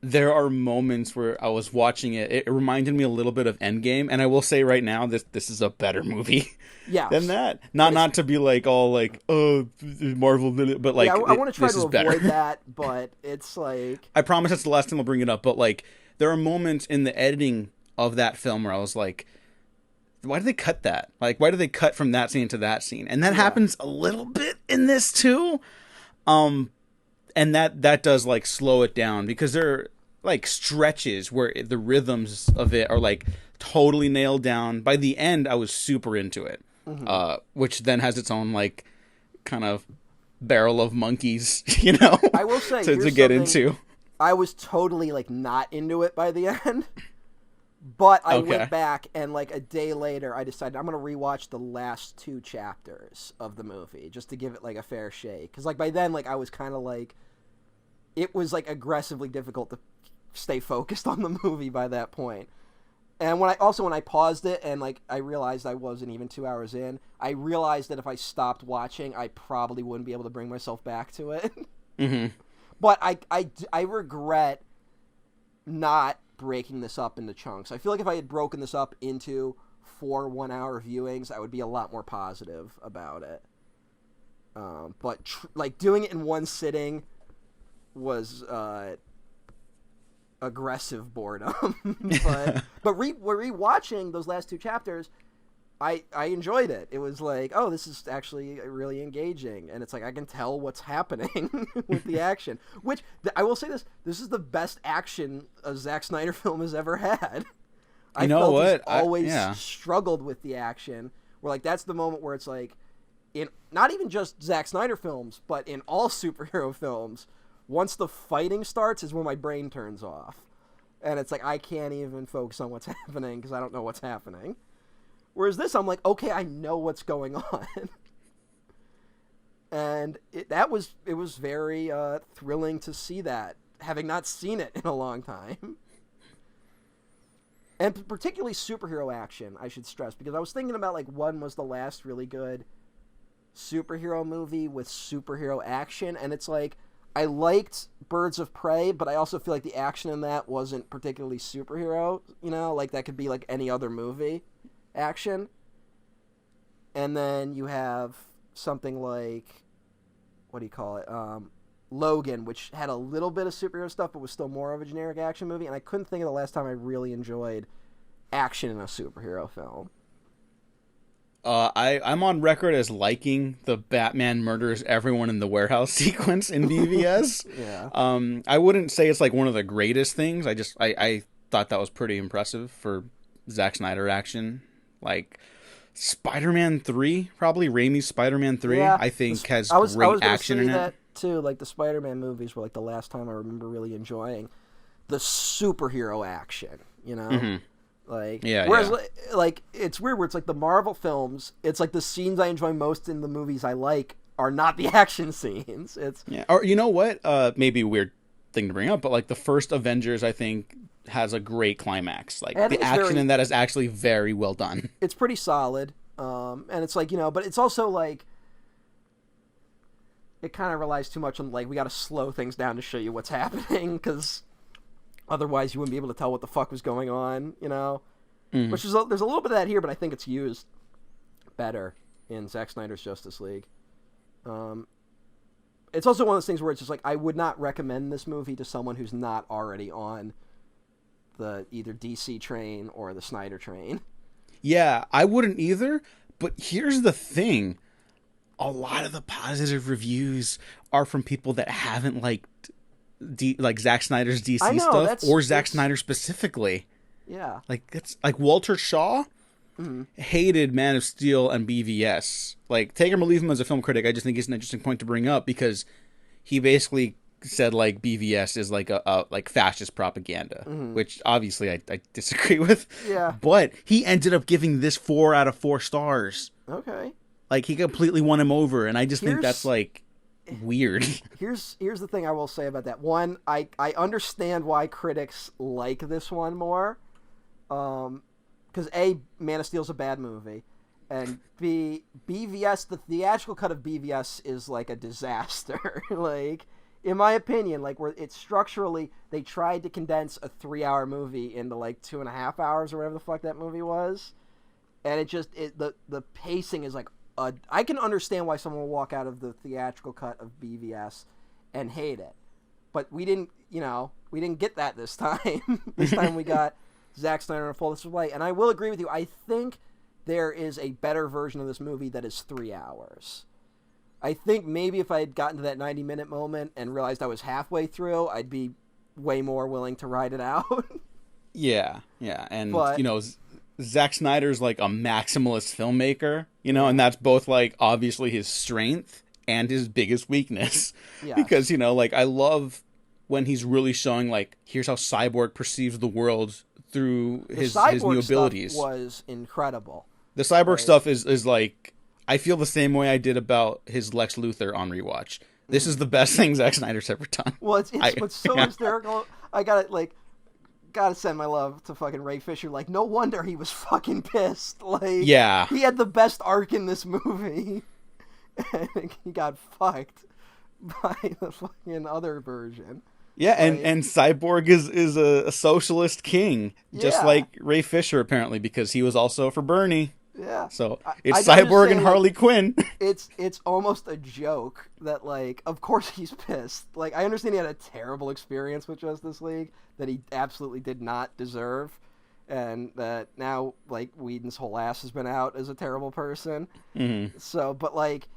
there are moments where I was watching it reminded me a little bit of Endgame, and I will say right now this is a better movie than that. Not to be like all like, oh, Marvel did it, but like, I want to try to avoid better. that, but it's like, I promise that's the last time I'll bring it up, but like there are moments in the editing of that film where I was like, why did they cut that? Like, why did they cut from that scene to that scene? And that happens a little bit in this too. And that does like slow it down, because there are like stretches where the rhythms of it are like totally nailed down. By the end, I was super into it, which then has its own like kind of barrel of monkeys, you know, I will say, to get into. I was totally like not into it by the end. But I Okay. went back, and like a day later, I decided I'm gonna rewatch the last 2 chapters of the movie just to give it like a fair shake. Because like by then, like I was kind of like, it was like aggressively difficult to stay focused on the movie by that point. And when I paused it and like I realized I wasn't even 2 hours in, I realized that if I stopped watching, I probably wouldn't be able to bring myself back to it. Mm-hmm. But I regret not breaking this up into chunks. I feel like if I had broken this up into 4 1-hour viewings, I would be a lot more positive about it. But like doing it in one sitting was aggressive boredom. but rewatching those last 2 chapters, I enjoyed it. It was like, oh, this is actually really engaging, and it's like I can tell what's happening with the action. Which I will say, this is the best action a Zack Snyder film has ever had. I know felt what? he's always Yeah. struggled with the action. Where like that's the moment where it's like, in not even just Zack Snyder films, but in all superhero films, once the fighting starts is when my brain turns off, and it's like I can't even focus on what's happening because I don't know what's happening. Whereas this, I'm like, okay, I know what's going on. And it was very thrilling to see that, having not seen it in a long time. And particularly superhero action, I should stress, because I was thinking about, like, when was the last really good superhero movie with superhero action, and it's like, I liked Birds of Prey, but I also feel like the action in that wasn't particularly superhero, you know? Like, that could be, like, any other movie action. And then you have something like, what do you call it, Logan, which had a little bit of superhero stuff but was still more of a generic action movie, and I couldn't think of the last time I really enjoyed action in a superhero film. I'm on record as liking the Batman murders everyone in the warehouse sequence in BVS. Yeah. I wouldn't say it's like one of the greatest things. I thought that was pretty impressive for Zack Snyder action. Like Spider-Man 3, probably Raimi's Spider-Man 3, Yeah, I think has I was great gonna action say in that it. too. Like the Spider-Man movies were like the last time I remember really enjoying the superhero action. You know, like Yeah, Whereas yeah. like it's weird where it's like the Marvel films. It's like the scenes I enjoy most in the movies I like are not the action scenes. It's Yeah. Or you know what? Maybe a weird thing to bring up, but like the first Avengers, I think has a great climax. Like I the think it's action very in that is actually very well done. it's pretty solid. And it's like, you know, but it's also like it kind of relies too much on like we got to slow things down to show you what's happening because otherwise you wouldn't be able to tell what the fuck was going on, you know. Which is there's a little bit of that here, but I think it's used better in Zack Snyder's Justice League. It's also one of those things where it's just like I would not recommend this movie to someone who's not already on the either DC train or the Snyder train. Yeah, I wouldn't either. But here's the thing: a lot of the positive reviews are from people that haven't liked like Zack Snyder's DC I know, stuff or Zack that's- Snyder specifically. Yeah. Like it's like Walter Shaw hated Man of Steel and BVS. Like take him or leave him as a film critic. I just think it's an interesting point to bring up because he basically said like BVS is like a like fascist propaganda, which obviously I disagree with. Yeah. But he ended up giving this 4 out of 4 stars. Okay. Like he completely won him over, and I just think Here's- that's like weird. Here's the thing I will say about that. One, I understand why critics like this one more. Because A, Man of Steel's a bad movie, and B, BVS, the theatrical cut of BVS is like a disaster. Like, in my opinion, like where it's structurally, they tried to condense a 3-hour movie into like 2.5 hours or whatever the fuck that movie was, and the pacing is like I can understand why someone will walk out of the theatrical cut of BVS and hate it, but we didn't get that this time. This time we got Zack Snyder in a full display, and I will agree with you. I think there is a better version of this movie that is 3 hours. I think maybe if I had gotten to that 90-minute moment and realized I was halfway through, I'd be way more willing to ride it out. Yeah, and But- Zack Snyder's like a maximalist filmmaker, and that's both like obviously his strength and his biggest weakness. Yes. Because like I love when he's really showing like here's how Cyborg perceives the world through The his cyborg new abilities. stuff was incredible. The cyborg Like- stuff is like, I feel the same way I did about his Lex Luthor on rewatch. This is the best thing Zack Snyder's ever done. Well, it's what's so hysterical. I gotta send my love to fucking Ray Fisher. Like, no wonder he was fucking pissed. Like, Yeah. he had the best arc in this movie, and he got fucked by the fucking other version. Yeah, and Cyborg is a socialist king, just Yeah. like Ray Fisher apparently, because he was also for Bernie. Yeah. So I'm it's just Cyborg saying, and Harley Quinn. It's almost a joke that, like, of course he's pissed. Like, I understand he had a terrible experience with Justice League that he absolutely did not deserve, and that now, like, Whedon's whole ass has been out as a terrible person. Mm-hmm. So, but, like,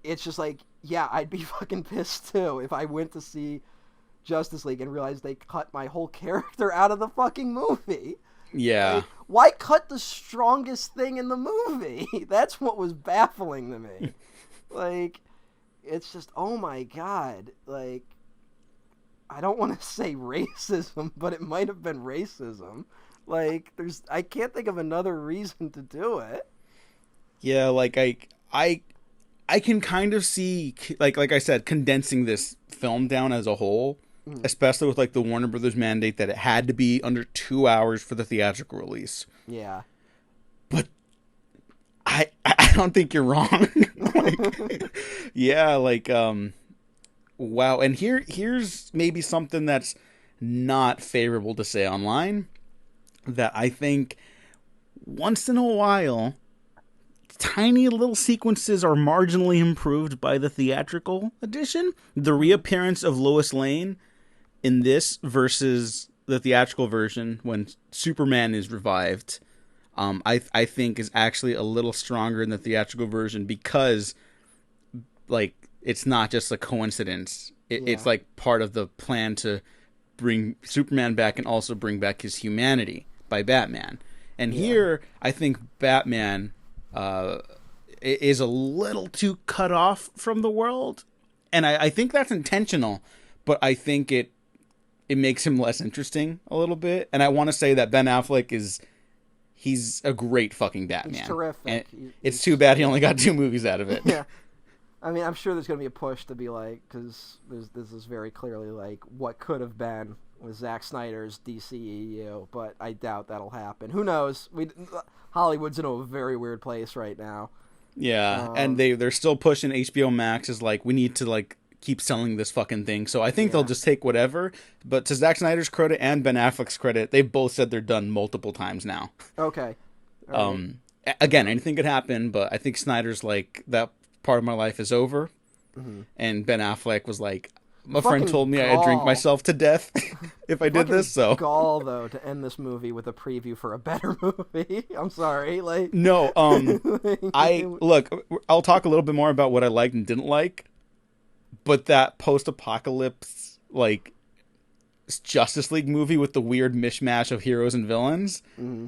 it's just like, yeah, I'd be fucking pissed too if I went to see Justice League and realized they cut my whole character out of the fucking movie. Yeah. Like, why cut the strongest thing in the movie? That's what was baffling to me. Like, it's just, oh my god. Like, I don't want to say racism, but it might have been racism. Like, I can't think of another reason to do it. Yeah, like I can kind of see, like I said, condensing this film down as a whole, especially with like the Warner Brothers mandate that it had to be under 2 hours for the theatrical release. Yeah. But I don't think you're wrong. Like, yeah, like wow. And here's maybe something that's not favorable to say online, that I think once in a while tiny little sequences are marginally improved by the theatrical edition. The reappearance of Lois Lane in this versus the theatrical version when Superman is revived, I think is actually a little stronger in the theatrical version because, like, it's not just a coincidence. It's like part of the plan to bring Superman back and also bring back his humanity by Batman. And here, I think Batman is a little too cut off from the world, and I think that's intentional, but I think it makes him less interesting a little bit. And I want to say that Ben Affleck he's a great fucking Batman. He's terrific. And it's too bad he only got 2 movies out of it. Yeah. I mean, I'm sure there's going to be a push to be like, because this is very clearly like what could have been with Zack Snyder's DCEU, but I doubt that'll happen. Who knows? Hollywood's in a very weird place right now. Yeah, and they're still pushing HBO Max is like, we need to like keep selling this fucking thing. So I think they'll just take whatever. But to Zack Snyder's credit and Ben Affleck's credit, they both said they're done multiple times now. Okay. All right. Again, anything could happen, but I think Snyder's like, that part of my life is over. Mm-hmm. And Ben Affleck was like, my friend told me I'd drink myself to death if I did this. So gall though to end this movie with a preview for a better movie. I'm sorry, like no. I'll talk a little bit more about what I liked and didn't like, but that post-apocalypse like Justice League movie with the weird mishmash of heroes and villains. Mm-hmm.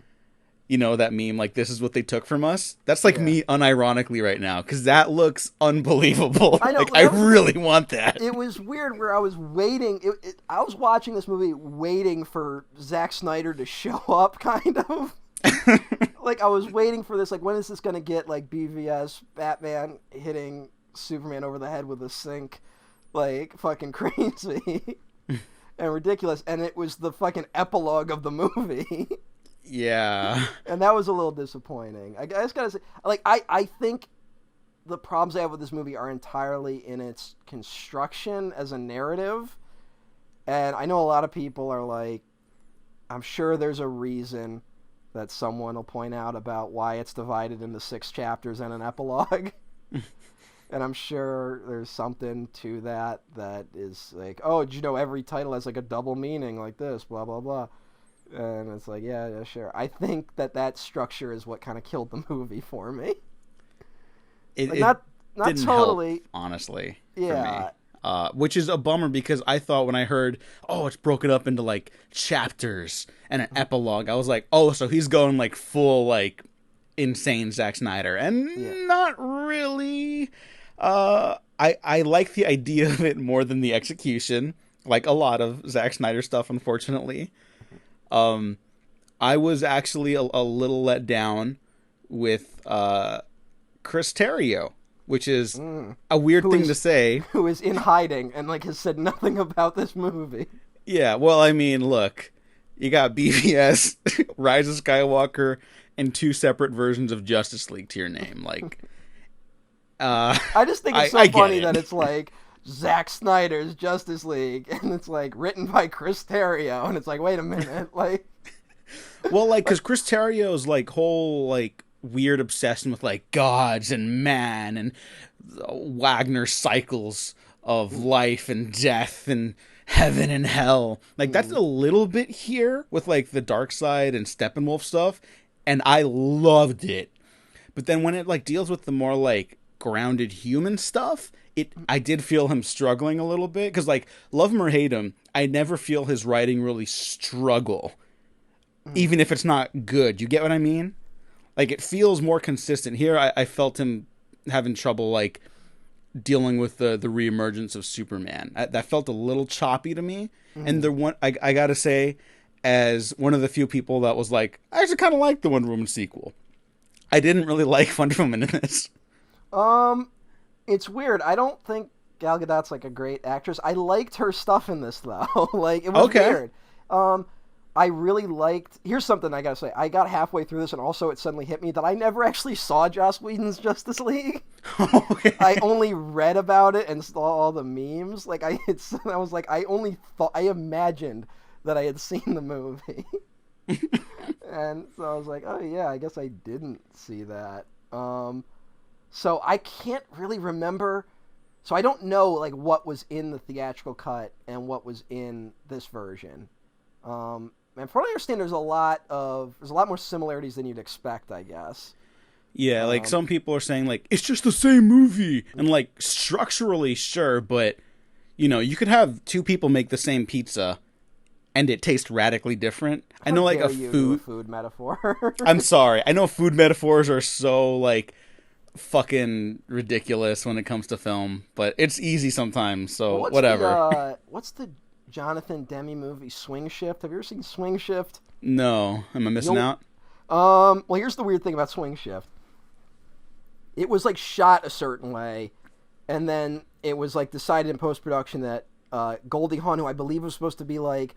You know, that meme, like, this is what they took from us? That's, like, me unironically right now, because that looks unbelievable. I know, like, I really want that. It was weird where I was waiting. I was watching this movie waiting for Zack Snyder to show up, kind of. Like, I was waiting for this, like, when is this going to get, like, BVS, Batman hitting Superman over the head with a sink, like, fucking crazy and ridiculous. And it was the fucking epilogue of the movie. Yeah. And that was a little disappointing. I just gotta say, like, I think the problems I have with this movie are entirely in its construction as a narrative. And I know a lot of people are like, I'm sure there's a reason that someone will point out about why it's divided into 6 chapters and an epilogue. And I'm sure there's something to that is like, oh, did you know every title has like a double meaning like this, blah, blah, blah. And it's like, yeah, sure. I think that structure is what kind of killed the movie for me. It not didn't totally, help, honestly. Yeah. For me. Which is a bummer because I thought when I heard, oh, it's broken up into like chapters and an epilogue, I was like, oh, so he's going like full like insane Zack Snyder, and not really. I like the idea of it more than the execution, like a lot of Zack Snyder stuff, unfortunately. I was actually a little let down with Chris Terrio, which is a weird Who thing is- to say. Who is in hiding and like has said nothing about this movie. Yeah, well, I mean, look, you got BVS, Rise of Skywalker, and 2 separate versions of Justice League to your name. Like, I just think it's so I get funny it. that it's like Zack Snyder's Justice League, and it's like written by Chris Terrio, and it's like, wait a minute, like, Well, like, because Chris Terrio's like whole like weird obsession with like gods and man and Wagner cycles of life and death and heaven and hell. Like that's a little bit here with like the dark side and Steppenwolf stuff, and I loved it. But then when it like deals with the more like grounded human stuff, I did feel him struggling a little bit because like love him or hate him, I never feel his writing really struggle, even if it's not good. You get what I mean? Like it feels more consistent here. I felt him having trouble like dealing with the reemergence of Superman. That felt a little choppy to me. And the one I gotta say, as one of the few people that was like, I actually kind of like the Wonder Woman sequel. I didn't really like Wonder Woman in this. it's weird. I don't think Gal Gadot's like a great actress. I liked her stuff in this though. Like it was Okay. weird. I really liked. Here's something I gotta say. I got halfway through this, and also it suddenly hit me that I never actually saw Joss Whedon's Justice League. Okay. I only read about it and saw all the memes. Like I was like, I only thought, I imagined that I had seen the movie, and so I was like, oh yeah, I guess I didn't see that. So I can't really remember. So I don't know like what was in the theatrical cut and what was in this version. And from what I understand, there's a lot more similarities than you'd expect, I guess. Yeah, like some people are saying like it's just the same movie, and like structurally sure, but you know you could have 2 people make the same pizza, and it tastes radically different. I know like How a dare you do a food. food metaphor. I'm sorry. I know food metaphors are so like fucking ridiculous when it comes to film, but it's easy sometimes. So whatever. What's the Jonathan Demme movie Swing Shift? Have you ever seen Swing Shift? No, am I missing out? Well, here's the weird thing about Swing Shift. It was like shot a certain way, and then it was like decided in post production that Goldie Hawn, who I believe was supposed to be like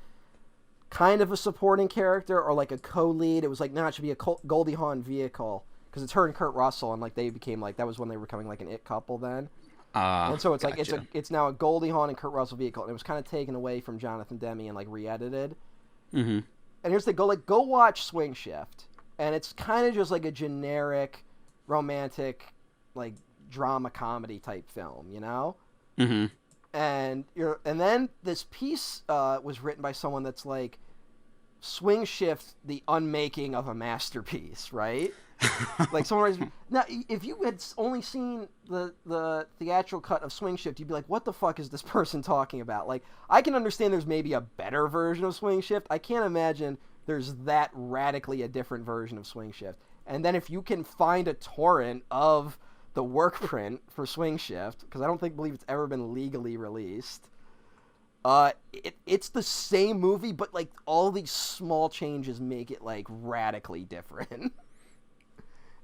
kind of a supporting character or like a co-lead, it was like, no, it should be a Goldie Hawn vehicle because it's her and Kurt Russell, and like they became like, that was when they were becoming like an it couple then. And so it's gotcha. like it's now a Goldie Hawn and Kurt Russell vehicle, and it was kind of taken away from Jonathan Demme and like re-edited. Mm-hmm. And here's the go watch Swing Shift, and it's kind of just like a generic romantic like drama comedy type film, you know. Mm-hmm. And then this piece was written by someone that's like, Swing Shift, the unmaking of a masterpiece, right? Like someone writes, now if you had only seen the theatrical cut of Swing Shift, you'd be like, what the fuck is this person talking about? Like I can understand there's maybe a better version of Swing Shift. I can't imagine there's that radically a different version of Swing Shift. And then if you can find a torrent of the work print for Swing Shift, because I don't believe it's ever been legally released, it's the same movie, but like all these small changes make it like radically different.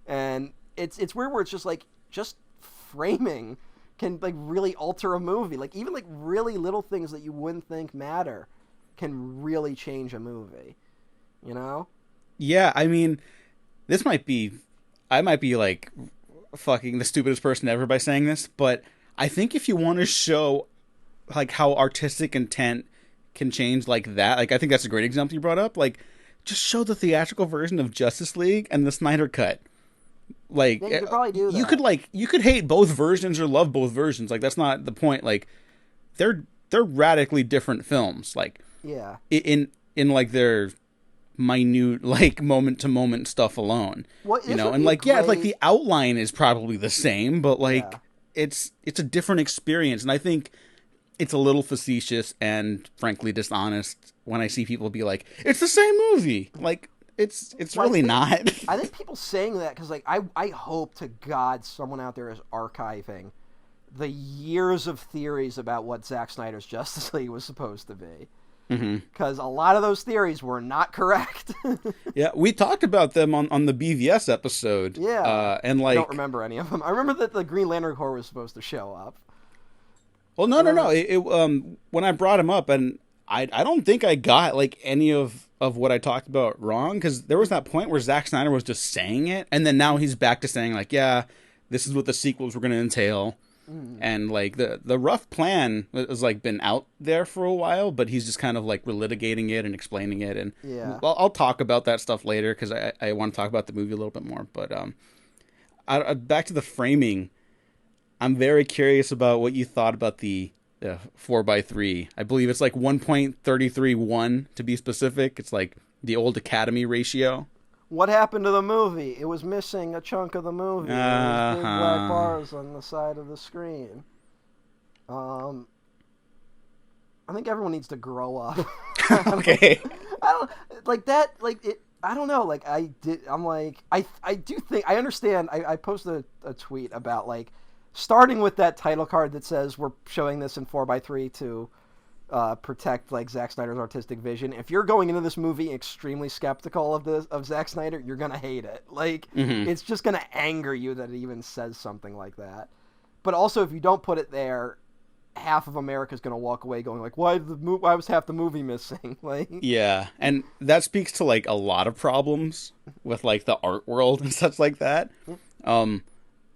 And it's weird where it's just like, just framing can like really alter a movie. Like even like really little things that you wouldn't think matter can really change a movie, you know? Yeah, I mean, I might be like fucking the stupidest person ever by saying this, but I think if you want to show like how artistic intent can change like that, like I think that's a great example you brought up. Like, just show the theatrical version of Justice League and the Snyder cut. Like, Yeah, you could probably do that. You could hate both versions or love both versions. Like, that's not the point. Like, they're radically different films. Like, Yeah. in like their minute like moment to moment stuff alone. Well, you this know, would and be a like yeah, like great- the outline is probably the same, but like Yeah. it's a different experience, and I think it's a little facetious and frankly dishonest when I see people be like, it's the same movie. Like it's Well, really not. I think people saying that because, like, I hope to God someone out there is archiving the years of theories about what Zack Snyder's Justice League was supposed to be. because a lot of those theories were not correct. Yeah, we talked about them on the BVS episode. Yeah, and I like, don't remember any of them. I remember that the Green Lantern Corps was supposed to show up. well, no. When I brought him up, and I don't think I got like any of what I talked about wrong, because there was that point where Zack Snyder was just saying it, and then now he's back to saying like, yeah, this is what the sequels were going to entail. And like the rough plan has like been out there for a while, but he's just kind of like relitigating it and explaining it. And Yeah. I'll talk about that stuff later, because I want to talk about the movie a little bit more. But back to the framing, I'm very curious about what you thought about the 4:3. I believe it's like 1.331 to be specific. It's like the old Academy ratio. What happened to the movie? It was missing a chunk of the movie. There was big black bars on the side of the screen. I think everyone needs to grow up. Okay. I don't like that. Like it. I don't know. Like I did. I'm like I do think I understand. I posted a tweet about like starting with that title card that says we're showing this in 4:3 to protect like Zack Snyder's artistic vision. If you're going into this movie extremely skeptical of Zack Snyder, you're gonna hate it. Like it's just gonna anger you that it even says something like that. But also, if you don't put it there, half of America's gonna walk away going like, why was half the movie missing? Like, Yeah, and that speaks to like a lot of problems with like the art world and such like that.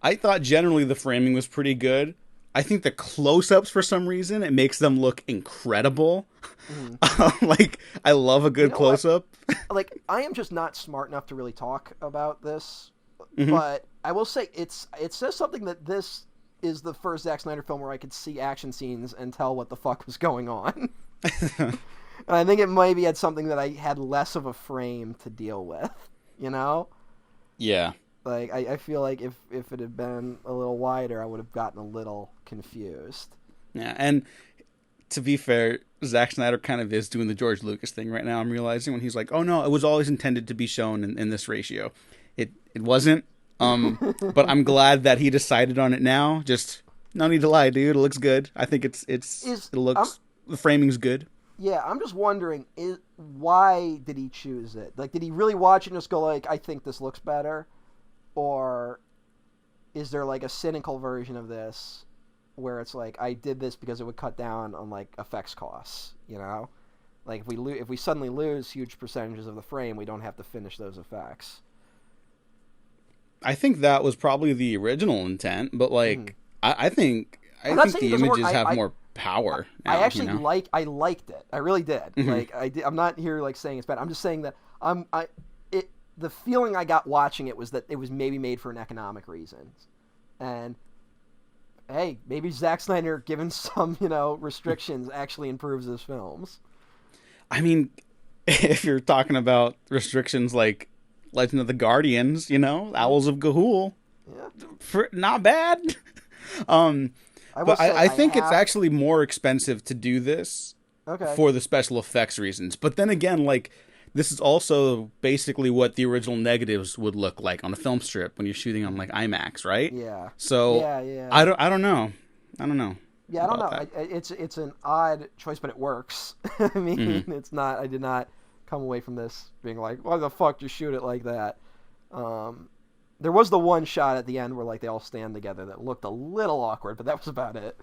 I thought generally the framing was pretty good. I think the close-ups, for some reason, it makes them look incredible. Like, I love a good close-up. Like, I am just not smart enough to really talk about this, but I will say it says something that this is the first Zack Snyder film where I could see action scenes and tell what the fuck was going on. And I think it maybe had something that I had less of a frame to deal with, you know? Yeah. Like, I feel like if it had been a little wider, I would have gotten a little confused. Yeah, and to be fair, Zack Snyder kind of is doing the George Lucas thing right now, I'm realizing, when he's like, oh no, it was always intended to be shown in this ratio. It wasn't, but I'm glad that he decided on it now. Just, no need to lie, dude, it looks good. I think the framing's good. Yeah, I'm just wondering, why did he choose it? Like, did he really watch it and just go like, I think this looks better? Or is there like a cynical version of this where it's like, I did this because it would cut down on like effects costs, you know? Like if we suddenly lose huge percentages of the frame, we don't have to finish those effects. I think that was probably the original intent, but like I think the images have more power now, I actually you know? I liked it. I really did. Like I'm not here like saying it's bad. I'm just saying that the feeling I got watching it was that it was maybe made for an economic reason. And hey, maybe Zack Snyder, given some, restrictions, actually improves his films. I mean, if you're talking about restrictions like Legend of the Guardians, Owls of Ga'Hoole, not bad. I think it's actually more expensive to do this for the special effects reasons. But then again, like, this is also basically what the original negatives would look like on a film strip when you're shooting on like IMAX, right? Yeah. So yeah. I don't know. Yeah, I don't know. It's an odd choice, but it works. I mean, it's not. I did not come away from this being like, why the fuck you shoot it like that? There was the one shot at the end where like they all stand together that looked a little awkward, but that was about it.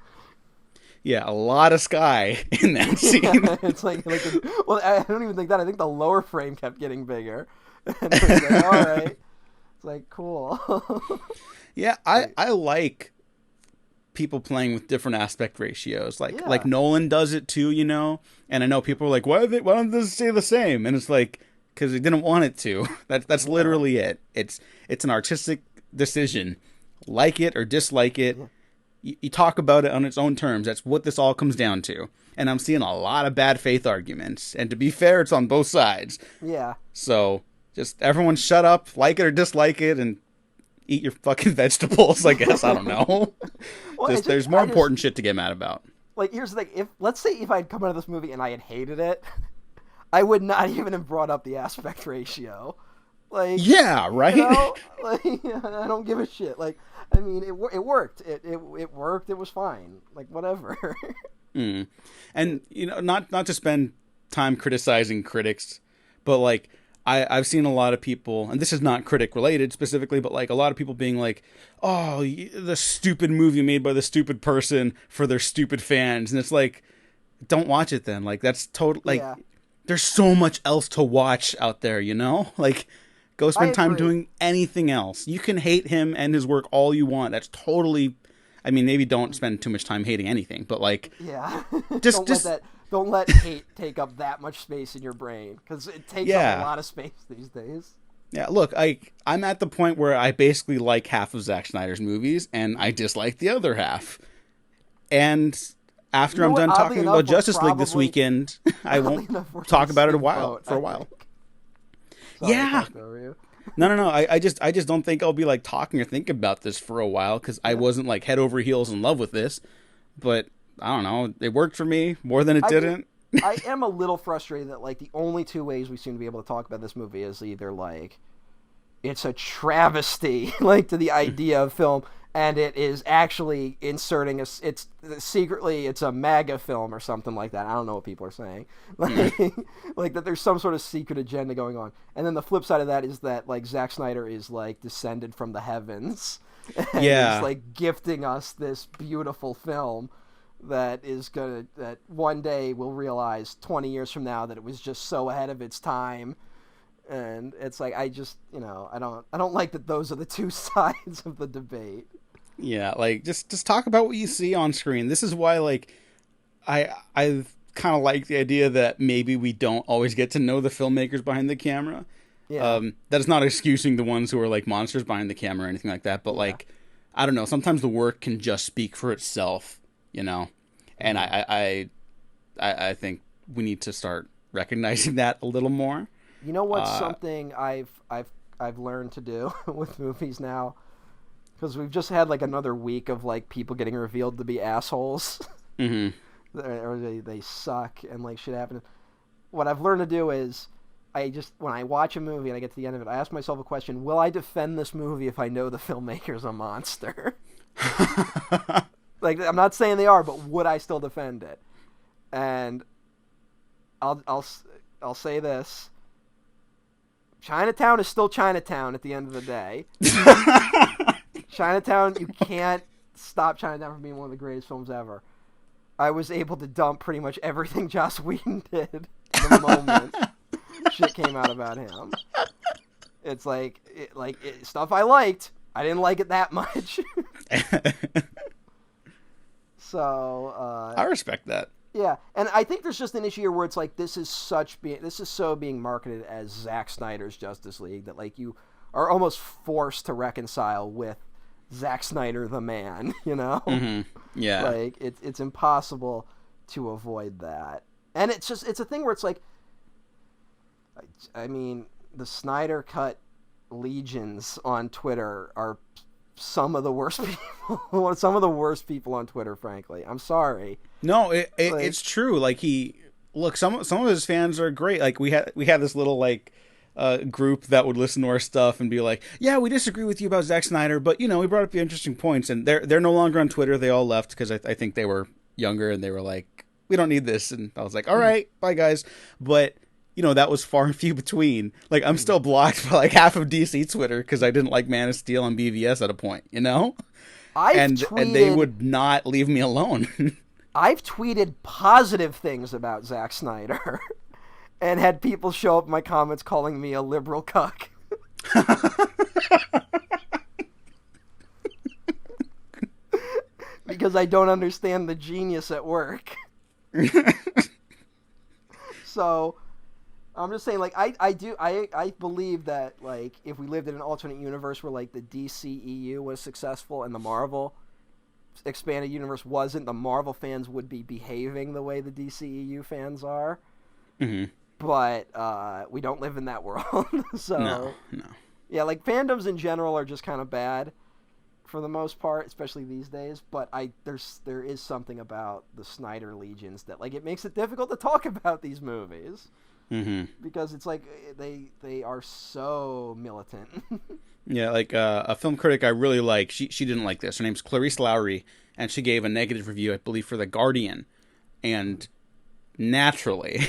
Yeah, a lot of sky in that scene. It's like well, I don't even think that. I think the lower frame kept getting bigger. And it was like, all right. It's like, cool. Yeah, I like people playing with different aspect ratios. Like Nolan does it too, And I know people are like, why don't they stay the same? And it's like, because he didn't want it to. That's literally it. It's an artistic decision. Like it or dislike it. You talk about it on its own terms. That's what this all comes down to. And I'm seeing a lot of bad faith arguments. And to be fair, it's on both sides. Yeah. So just everyone shut up, like it or dislike it, and eat your fucking vegetables, I guess. I don't know. Well, there's more important shit to get mad about. Like, here's the thing. Let's say if I'd come out of this movie and I had hated it, I would not even have brought up the aspect ratio. Like, yeah, right? Like, I don't give a shit. Like, I mean, it worked. It worked. It was fine. Like, whatever. And, not to spend time criticizing critics, but like I've seen a lot of people, and this is not critic related specifically, but like a lot of people being like, "Oh, the stupid movie made by the stupid person for their stupid fans," and it's like, don't watch it then. Like that's total. Like Yeah. there's so much else to watch out there, you know? Like go spend time agree. doing anything else. You can hate him and his work all you want. That's totally. I mean, maybe don't spend too much time hating anything, but like, Yeah. just don't let hate take up that much space in your brain, because it takes up a lot of space these days. Yeah, look, I'm at the point where I basically like half of Zack Snyder's movies, and I dislike the other half. And after I'm done talking about Justice League this weekend, I won't talk about it for a while. Sorry, yeah. No. I just don't think I'll be like talking or thinking about this for a while, because I wasn't like head over heels in love with this. But I don't know, it worked for me more than it didn't. I am a little frustrated that like the only two ways we seem to be able to talk about this movie is either like it's a travesty like to the idea of film, and it is actually inserting it's secretly it's a MAGA film or something like that. I don't know what people are saying. Like that there's some sort of secret agenda going on. And then the flip side of that is that like Zack Snyder is like descended from the heavens and is like gifting us this beautiful film that one day we'll realize 20 years from now that it was just so ahead of its time. And it's like, I just, I don't like that those are the two sides of the debate. Yeah, like just talk about what you see on screen. This is why like I kind of like the idea that maybe we don't always get to know the filmmakers behind the camera. Yeah. That is not excusing the ones who are like monsters behind the camera or anything like that, but like I don't know, sometimes the work can just speak for itself, And I think we need to start recognizing that a little more. You know what's something I've learned to do with movies now? Because we've just had like another week of like people getting revealed to be assholes. Mm-hmm. Or they suck and like shit happens. What I've learned to do is when I watch a movie and I get to the end of it, I ask myself a question: will I defend this movie if I know the filmmaker's a monster? Like, I'm not saying they are, but would I still defend it? And I'll say this: Chinatown is still Chinatown at the end of the day. Chinatown, you can't stop Chinatown from being one of the greatest films ever. I was able to dump pretty much everything Joss Whedon did the moment shit came out about him. It's like stuff I liked. I didn't like it that much. So I respect that. Yeah, and I think there's just an issue here where it's like this is so being marketed as Zack Snyder's Justice League that like you are almost forced to reconcile with Zack Snyder the man, Mm-hmm. Yeah. Like it's impossible to avoid that. And it's a thing where it's like, I mean, the Snyder Cut legions on Twitter are some of the worst people. Some of the worst people on Twitter, frankly. I'm sorry. No, it's true. Like some of his fans are great. Like we had this little like group that would listen to our stuff and be like, yeah, we disagree with you about Zack Snyder, but we brought up the interesting points. And they're no longer on Twitter. They all left because I think they were younger and they were like, we don't need this. And I was like, all right, bye guys. But that was far and few between. Like, I'm still blocked by like half of DC Twitter because I didn't like Man of Steel and BVS at a point, and they would not leave me alone. I've tweeted positive things about Zack Snyder and had people show up in my comments calling me a liberal cuck. Because I don't understand the genius at work. So I'm just saying, like, I believe that, like, if we lived in an alternate universe where, like, the DCEU was successful and the Marvel expanded universe wasn't, the Marvel fans would be behaving the way the DCEU fans are. Mm-hmm. But we don't live in that world. So, no. Yeah, like, fandoms in general are just kind of bad for the most part, especially these days. But there is something about the Snyder legions that, like, it makes it difficult to talk about these movies. Mm-hmm. Because it's like they are so militant. Yeah, like a film critic I really like, she didn't like this. Her name's Clarice Lowry, and she gave a negative review, I believe, for The Guardian. And naturally,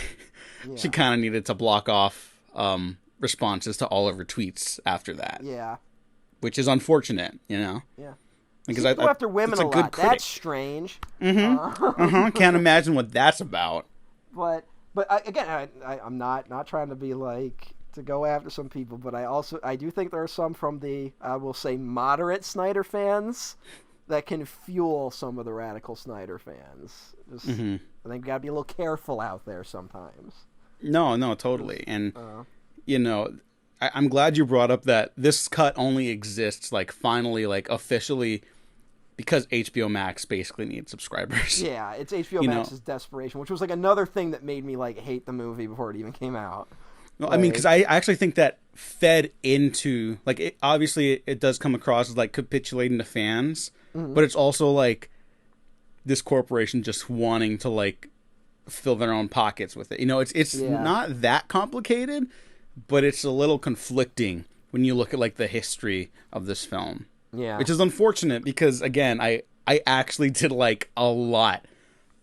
she kind of needed to block off responses to all of her tweets after that. Yeah. Which is unfortunate, you know? Yeah. Because I go after women it's a good lot. critic. That's strange. Can't imagine what that's about. But I'm not trying to be like to go after some people, but I do think there are some from the I will say moderate Snyder fans that can fuel some of the radical Snyder fans. I think you gotta be a little careful out there sometimes. No, totally. And you know, I'm glad you brought up that this cut only exists like finally, like officially, because HBO Max basically needs subscribers. Yeah, it's HBO Max's desperation, which was like another thing that made me like hate the movie before it even came out. No, I mean, because I actually think that fed into like obviously it does come across as like capitulating to fans, but it's also like this corporation just wanting to like fill their own pockets with it. You know, it's not that complicated, but it's a little conflicting when you look at like the history of this film. Yeah. Which is unfortunate because again, I actually did like a lot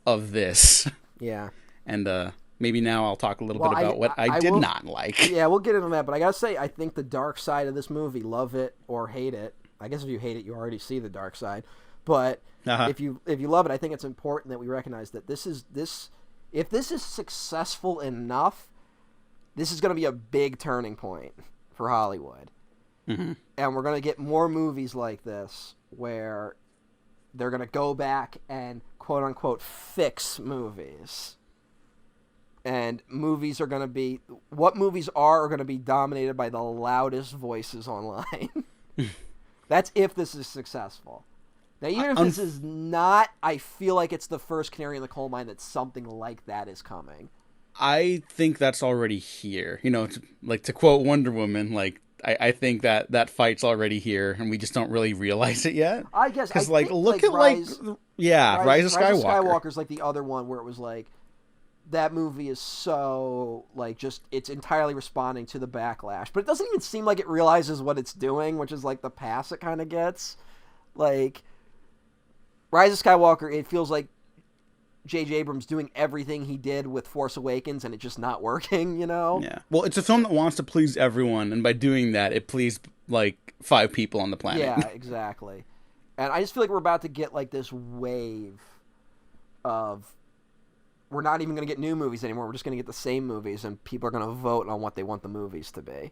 of this. Yeah. And maybe now I'll talk a little bit about what I did not like. Yeah, we'll get into that, but I gotta say, I think the dark side of this movie, love it or hate it. I guess if you hate it, you already see the dark side. But if you love it, I think it's important that we recognize that if this is successful enough, this is going to be a big turning point for Hollywood. And we're going to get more movies like this where they're going to go back and quote-unquote fix movies. And movies are going to be... What movies are going to be dominated by the loudest voices online. That's if this is successful. Now, even if this is not, I feel like it's the first canary in the coal mine that something like that is coming. I think that's already here. You know, to quote Wonder Woman, like, I think that fight's already here, and we just don't really realize it yet. I guess. Because, like, look at, Rise of Skywalker. Rise of Skywalker's like the other one where it was like, that movie is so, like, just, it's entirely responding to the backlash. But it doesn't even seem like it realizes what it's doing, which is, like, the pass it kind of gets. Like, Rise of Skywalker, it feels like J.J. Abrams doing everything he did with Force Awakens, and it just not working, you know? Yeah. Well, it's a film that wants to please everyone, and by doing that, it pleased, like, 5 people on the planet. Yeah, exactly. And I just feel like we're about to get, like, this wave of... We're not even going to get new movies anymore. We're just going to get the same movies, and people are going to vote on what they want the movies to be.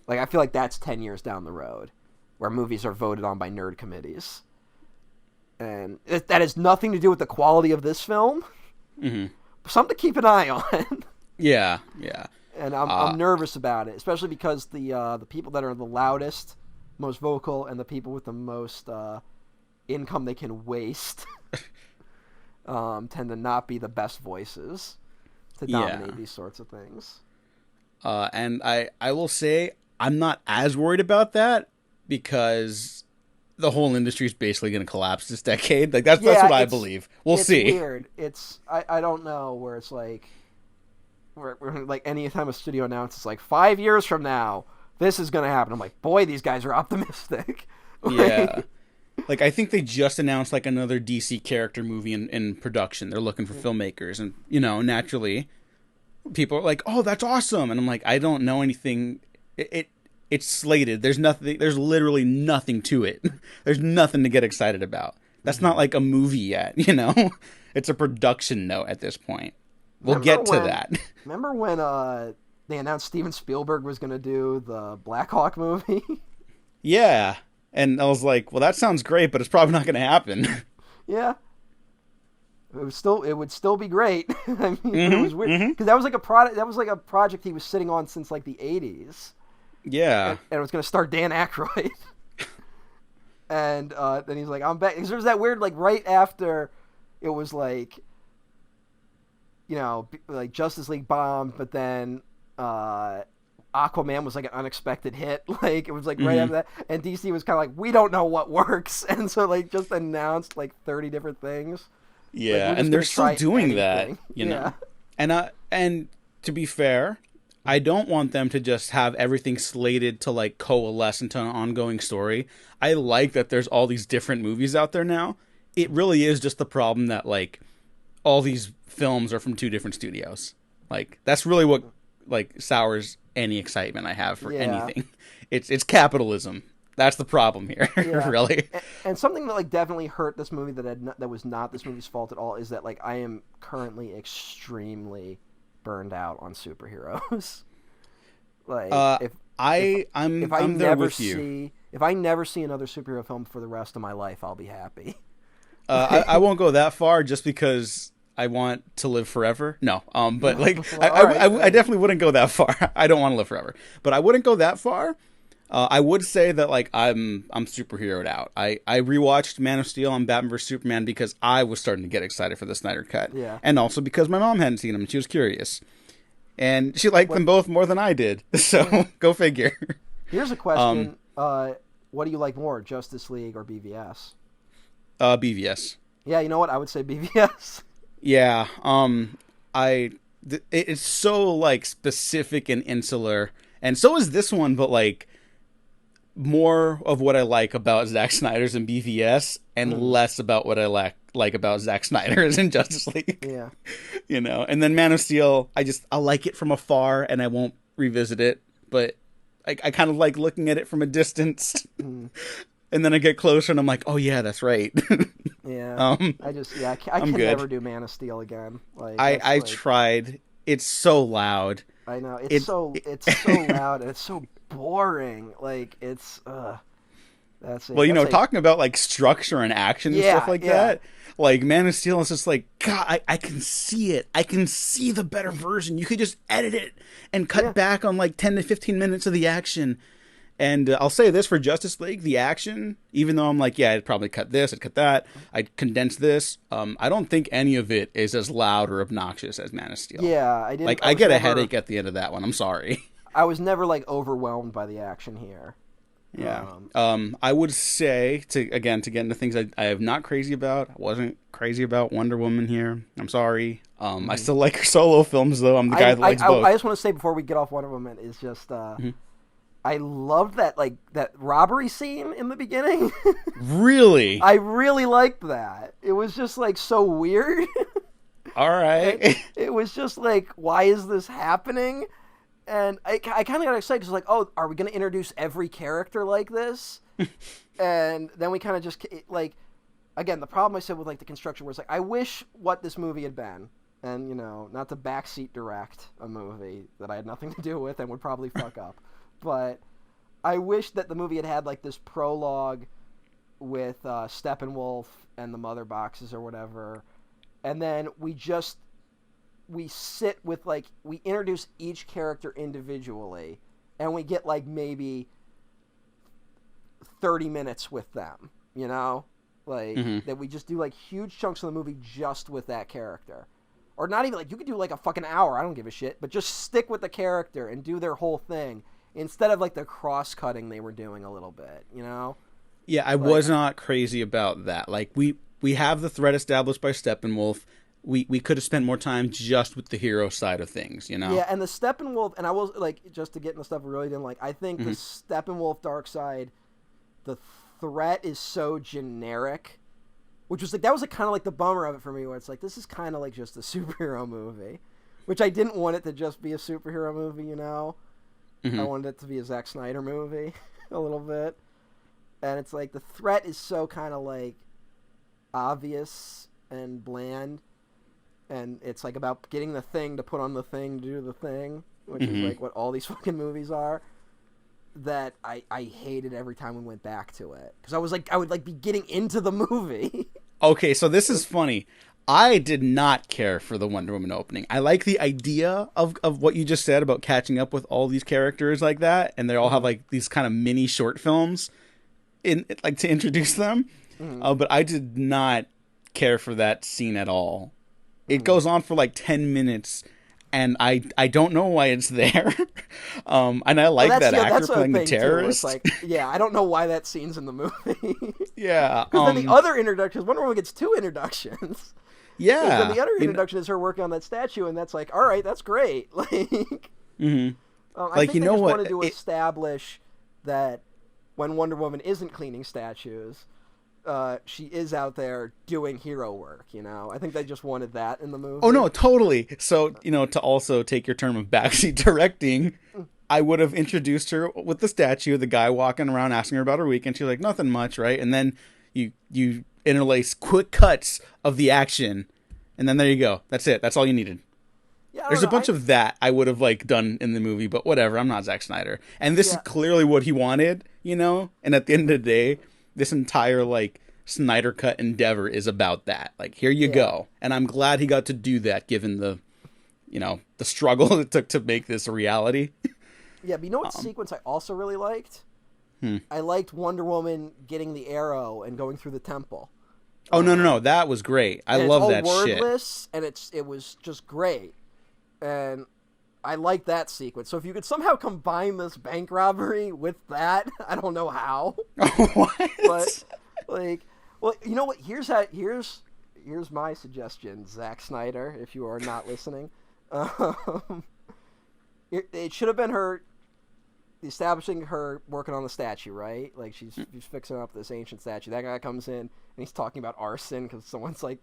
Like, I feel like that's 10 years down the road, where movies are voted on by nerd committees. And that has nothing to do with the quality of this film. Something to keep an eye on. Yeah. And I'm nervous about it, especially because the people that are the loudest, most vocal, and the people with the most income they can waste tend to not be the best voices to dominate these sorts of things. And I will say I'm not as worried about that because the whole industry is basically going to collapse this decade. Like that's what I believe. We'll see. It's weird. I don't know where it's like where like any time a studio announces like 5 years from now this is going to happen. I'm like, boy, these guys are optimistic. Yeah. Like I think they just announced like another DC character movie in production. They're looking for filmmakers, and you know, naturally, people are like, "Oh, that's awesome!" And I'm like, I don't know anything. It's slated. There's nothing. There's literally nothing to it. There's nothing to get excited about. That's not like a movie yet, you know. It's a production note at this point. We'll get to that. Remember when they announced Steven Spielberg was going to do the Black Hawk movie? Yeah, and I was like, well, that sounds great, but it's probably not going to happen. Yeah. It would still be great. I mean, it was weird because that was like a product. That was like a project he was sitting on since like the 80s. Yeah, and it was going to star Dan Aykroyd. And then he's like, I'm back. Because there was that weird, like, right after it was like, you know, like Justice League bombed, but then Aquaman was like an unexpected hit. Like, it was like right after that. And DC was kind of like, we don't know what works. And so, like, just announced like 30 different things. Yeah, like, and they're still doing anything. that, you know. And to be fair, I don't want them to just have everything slated to like coalesce into an ongoing story. I like that there's all these different movies out there now. It really is just the problem that like all these films are from 2 different studios. Like that's really what like sours any excitement I have for Yeah. anything. It's capitalism. That's the problem here, Yeah. really. And something that like definitely hurt this movie that was not this movie's fault at all is that like I am currently extremely burned out on superheroes. Like if I'm I there never with you. see if I never see another superhero film for the rest of my life, I'll be happy. I won't go that far just because I want to live forever. No, but like Well, all right. I definitely wouldn't go that far. I don't want to live forever, but I wouldn't go that far. I would say that like I'm superheroed out. I rewatched Man of Steel and Batman vs Superman because I was starting to get excited for the Snyder Cut, Yeah. and also because my mom hadn't seen them and she was curious, and she liked them both more than I did. So go figure. Here's a question: what do you like more, Justice League or BVS? BVS. Yeah, you know what? I would say BVS. Yeah. It's so like specific and insular, and so is this one, but like more of what I like about Zack Snyder's in BVS and less about what I like about Zack Snyder's in Justice League. Yeah. You know, and then Man of Steel, I like it from afar and I won't revisit it, but I kind of like looking at it from a distance. And then I get closer and I'm like, oh yeah, that's right. Yeah. I can good. never do Man of Steel again. Like I tried. It's so loud. I know it's so loud and it's so boring. Like it's that's it. Well, That's talking about like structure and action and stuff like that. Like Man of Steel is just like, God, I can see it. I can see the better version. You could just edit it and cut back on like 10 to 15 minutes of the action. And I'll say this for Justice League, the action, even though I'm like, yeah, I'd probably cut this, I'd cut that, I'd condense this. I don't think any of it is as loud or obnoxious as Man of Steel. Yeah, I didn't. Like, I get a headache at the end of that one. I'm sorry. I was never like overwhelmed by the action here. Yeah. I would say to get into things I am not crazy about. I wasn't crazy about Wonder Woman here. I'm sorry. I still like her solo films though. I'm the guy that likes both. I just want to say before we get off Wonder Woman is just I loved that robbery scene in the beginning. Really? I really liked that. It was just like so weird. All right. It was just like, why is this happening? And I kind of got excited because like, oh, are we going to introduce every character like this? And then we kind of just like, again, the problem I said with like the construction was like, I wish what this movie had been, and not to backseat direct a movie that I had nothing to do with and would probably fuck up, but I wish that the movie had had like this prologue with Steppenwolf and the mother boxes or whatever, and then we sit with like we introduce each character individually and we get like maybe 30 minutes with them, like that we just do like huge chunks of the movie just with that character, or not even like you could do like a fucking hour, I don't give a shit, but just stick with the character and do their whole thing instead of like the cross-cutting they were doing a little bit, Yeah, I was not crazy about that. Like we have the threat established by Steppenwolf. We could have spent more time just with the hero side of things, Yeah, and the Steppenwolf, and I will, like, just to get into stuff we really didn't like, I think the Steppenwolf Darkseid, the threat is so generic, which was, like, that was kind of, like, the bummer of it for me, where it's, like, this is kind of, like, just a superhero movie, which I didn't want it to just be a superhero movie, I wanted it to be a Zack Snyder movie, a little bit, and it's, like, the threat is so kind of, like, obvious and bland. And it's like about getting the thing to put on the thing to do the thing, which is like what all these fucking movies are. That I hated every time we went back to it because I would like be getting into the movie. Okay, so this is funny. I did not care for the Wonder Woman opening. I like the idea of what you just said about catching up with all these characters like that, and they all have like these kind of mini short films in like to introduce them. But I did not care for that scene at all. It goes on for like 10 minutes, and I don't know why it's there. And I like that actor playing the terrorist. Like, yeah, I don't know why that scene's in the movie. Yeah. Because then the other introductions, Wonder Woman gets 2 introductions. Yeah. Then the other introduction is her working on that statue, and that's like, all right, that's great. Like, I think they just wanted to establish that when Wonder Woman isn't cleaning statues, she is out there doing hero work. I think they just wanted that in the movie. Oh no, totally. So to also take your term of backseat directing, I would have introduced her with the statue, the guy walking around asking her about her week, and she's like, nothing much, right? And then you interlace quick cuts of the action, and then there you go. That's it. That's all you needed. Yeah, There's a bunch of that I would have done in the movie, but whatever. I'm not Zack Snyder, and this is clearly what he wanted, And at the end of the day, this entire Snyder Cut endeavor is about that. Here you go, and I'm glad he got to do that, given the struggle it took to make this a reality. Yeah, but you know what sequence I also really liked? I liked Wonder Woman getting the arrow and going through the temple. Oh no, that was great. I love that shit. It's all wordless, and it was just great, and I like that sequence. So if you could somehow combine this bank robbery with that, I don't know how. What? But well, you know what? Here's my suggestion, Zack Snyder. If you are not listening, it should have been her establishing her working on the statue, right? She's fixing up this ancient statue. That guy comes in and he's talking about arson because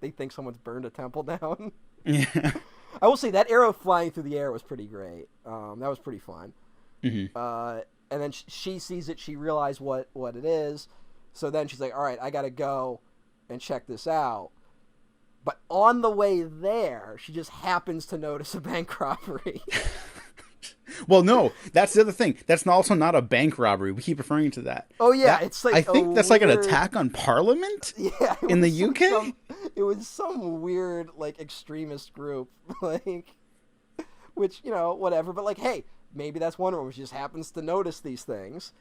they think someone's burned a temple down. Yeah. I will say that arrow flying through the air was pretty great. That was pretty fun. Mm-hmm. And then she sees it. She realized what it is. So then she's like, all right, I got to go and check this out. But on the way there, she just happens to notice a bank robbery. Well, no, that's the other thing. That's also not a bank robbery. We keep referring to that. Oh, yeah. It's I think that's an attack on Parliament in the UK? It was some weird, extremist group. Which, whatever. But, hey, maybe that's Wonder Woman. She just happens to notice these things.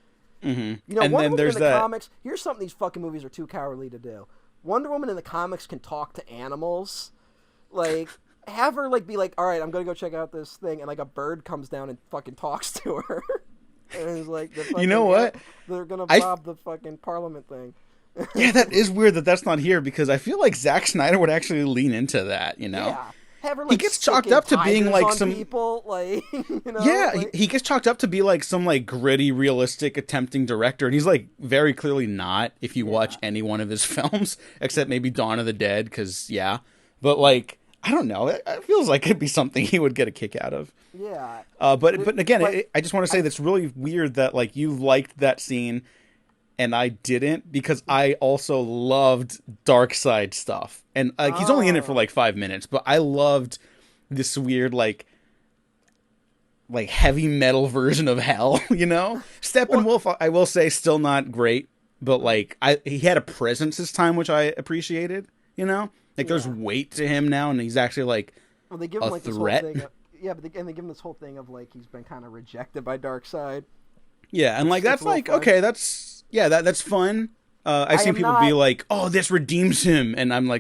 Mm-hmm. And Wonder Woman in the comics, here's something these fucking movies are too cowardly to do. Wonder Woman in the comics can talk to animals. Have her be all right, I'm gonna go check out this thing, and a bird comes down and fucking talks to her. And it's you know what? They're gonna rob the fucking Parliament thing. Yeah, that is weird that's not here, because I feel like Zack Snyder would actually lean into that. Yeah. Have her, he gets chalked up to being some people, he gets chalked up to be some gritty, realistic, attempting director, and he's very clearly not. If you watch any one of his films, except maybe Dawn of the Dead, because but I don't know. It feels like it'd be something he would get a kick out of. Yeah. But again, I just want to say that's really weird that you liked that scene and I didn't, because I also loved Darkseid stuff. And he's only in it for 5 minutes, but I loved this weird heavy metal version of hell, Steppenwolf, I will say, still not great, but he had a presence this time, which I appreciated, there's weight to him now, and he's actually they give him a this threat. Whole thing of, they give him this whole thing of he's been kind of rejected by Darkseid. Yeah, and that's okay, that's fun. I've seen people be oh, this redeems him, and I'm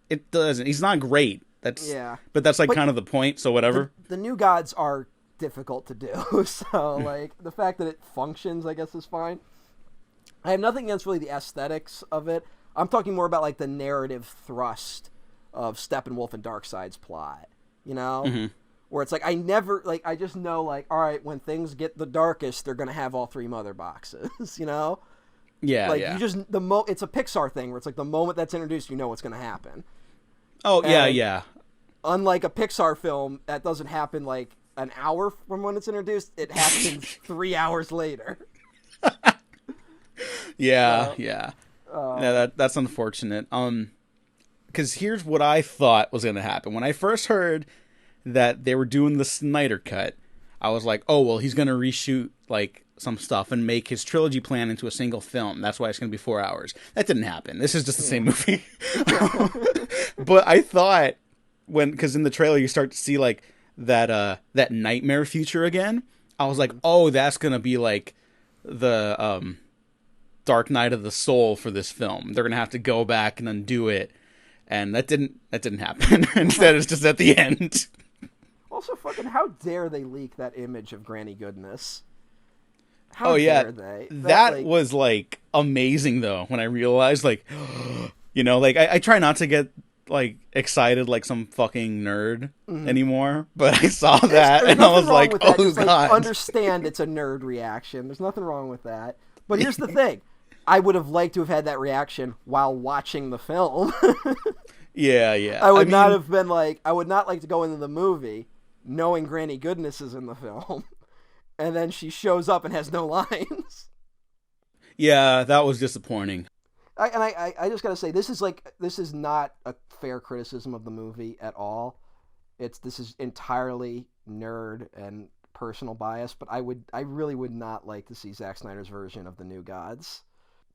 it doesn't. He's not great. But that's kind of the point. So whatever. The new gods are difficult to do, so the fact that it functions, I guess, is fine. I have nothing against really the aesthetics of it. I'm talking more about the narrative thrust of Steppenwolf and Darkseid's plot, Mm-hmm. Where it's I never, I just know, all right, when things get the darkest, they're going to have all three mother boxes, Yeah, you just, it's a Pixar thing where it's the moment that's introduced, you know what's going to happen. Oh, and yeah. Unlike a Pixar film, that doesn't happen, an hour from when it's introduced, it happens 3 hours later. Yeah. That's unfortunate. Because here's what I thought was going to happen. When I first heard that they were doing the Snyder Cut, I was like, oh, well, he's going to reshoot, some stuff and make his trilogy plan into a single film. That's why it's going to be 4 hours. That didn't happen. This is just the same movie. But I thought, because in the trailer you start to see, that nightmare future again, I was like, oh, that's going to be, the Dark Night of the Soul for this film. They're going to have to go back and undo it. And that didn't happen. Instead, it's just at the end. Also, fucking, how dare they leak that image of Granny Goodness? How dare they? That was, amazing, though, when I realized, I try not to get, excited like some fucking nerd anymore, but I saw that, and I was like, oh, God. Understand it's a nerd reaction. There's nothing wrong with that. But here's the thing. I would have liked to have had that reaction while watching the film. Yeah. I would not have been like, I would not like to go into the movie knowing Granny Goodness is in the film, and then she shows up and has no lines. Yeah, that was disappointing. I just gotta say, this is not a fair criticism of the movie at all. This is entirely nerd and personal bias, but I really would not like to see Zack Snyder's version of the New Gods.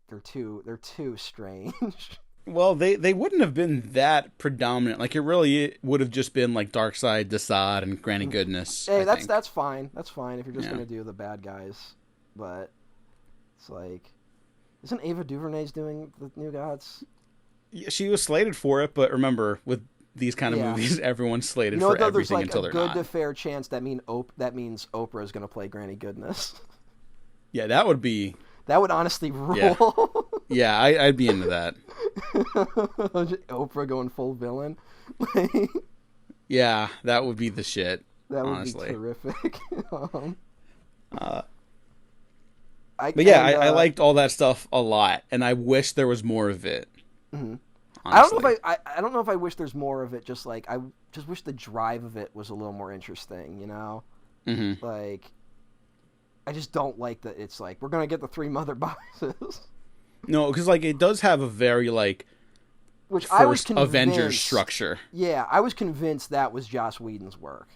They're too strange. Well, they wouldn't have been that predominant. Like, it really would have just been like Darkseid, Desaad, and Granny Goodness. Hey, I think. that's fine. That's fine if you're just gonna do the bad guys. But it's like, isn't Ava DuVernay's doing the New Gods? Yeah, she was slated for it, but remember, with these kind of movies, everyone's slated for everything until they're not. There's like a good to fair chance that means Oprah is gonna play Granny Goodness. Yeah, that would honestly rule. Yeah, I'd be into that. Oprah going full villain. Yeah, that would be the shit. That would honestly be terrific. I liked all that stuff a lot, and I wish there was more of it. Mm-hmm. I don't know if I wish there's more of it. Just like I just wish the drive of it was a little more interesting. You know, like I just don't like that. It's like we're gonna get the 3 mother boxes. No, because like it does have a very like which first I was convinced, Avengers structure. Yeah, I was convinced that was Joss Whedon's work.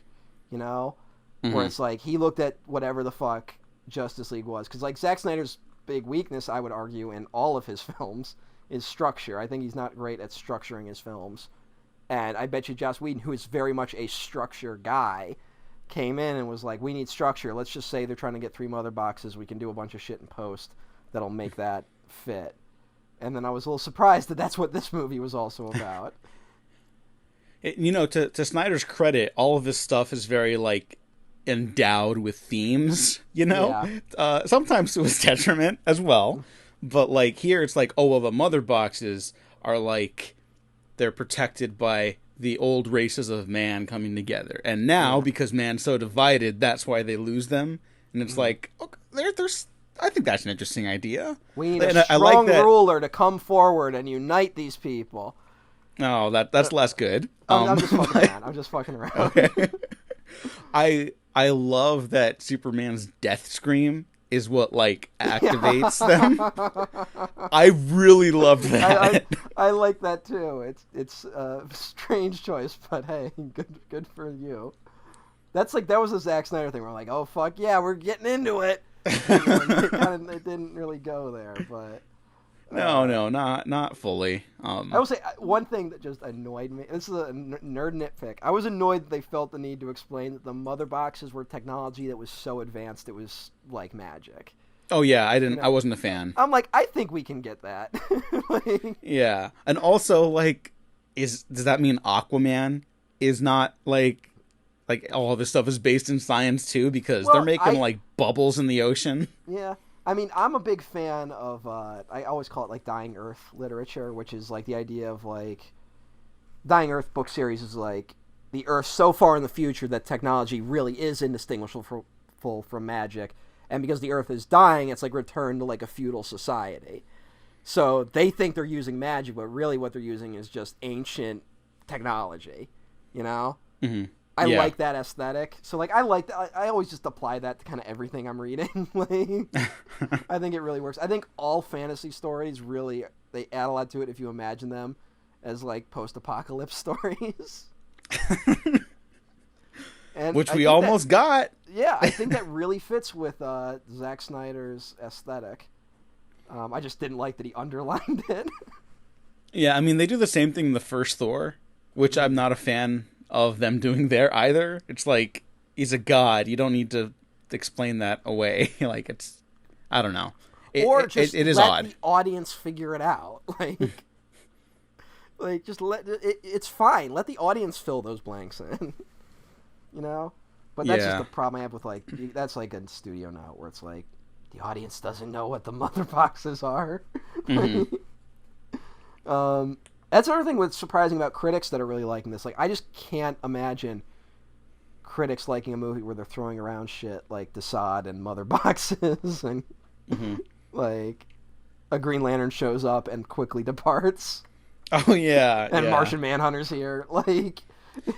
You know, where it's like he looked at whatever the fuck Justice League was, because like Zack Snyder's big weakness, I would argue, in all of his films is structure. I think he's not great at structuring his films, and I bet you Joss Whedon, who is very much a structure guy, came in and was like, we need structure. Let's just say they're trying to get 3 mother boxes. We can do a bunch of shit in post that'll make that fit. And then I was a little surprised that that's what this movie was also about. To Snyder's credit, all of his stuff is very like endowed with themes, sometimes to his detriment as well, but like here it's like, oh well, the mother boxes are like they're protected by the old races of man coming together, and now because man's so divided, that's why they lose them. And it's like, okay, there's I think that's an interesting idea. We need a strong ruler to come forward and unite these people. No, that's less good. I'm just fucking around. I'm just fucking around. Okay. I love that Superman's death scream is what like activates them. I really love that. I like that too. It's a strange choice, but hey, good for you. That was a Zack Snyder thing. We're like, oh fuck yeah, we're getting into it. It didn't really go there, but no, not fully. I will say one thing that just annoyed me. This is a nerd nitpick. I was annoyed that they felt the need to explain that the mother boxes were technology that was so advanced it was like magic. Oh yeah, I wasn't a fan. I'm like, I think we can get that. Yeah, and also like, does that mean Aquaman is not like all this stuff is based in science too, because they're making like bubbles in the ocean? Yeah. I mean, I'm a big fan of, I always call it like Dying Earth literature, which is like the idea of like, Dying Earth book series is like the Earth so far in the future that technology really is indistinguishable from magic. And because the Earth is dying, it's like returned to like a feudal society. So they think they're using magic, but really what they're using is just ancient technology, you know? Mm-hmm. I like that aesthetic. So, like, I like that. I always just apply that to kind of everything I'm reading. I think it really works. I think all fantasy stories really, they add a lot to it if you imagine them as, like, post-apocalypse stories. Which we almost got. Yeah, I think that really fits with Zack Snyder's aesthetic. I just didn't like that he underlined it. Yeah, I mean, they do the same thing in the first Thor, which I'm not a fan of them doing there either. It's like, he's a god. You don't need to explain that away. Like, it's, I don't know. It is odd. Let the audience figure it out. Like just let it's fine. Let the audience fill those blanks in. You know? But that's just the problem I have with like, that's like a studio note where it's like, the audience doesn't know what the mother boxes are. Mm-hmm. That's another thing that's surprising about critics that are really liking this. Like, I just can't imagine critics liking a movie where they're throwing around shit like Desaad and mother boxes and like, a Green Lantern shows up and quickly departs. Oh yeah, And yeah. Martian Manhunter's here. Like,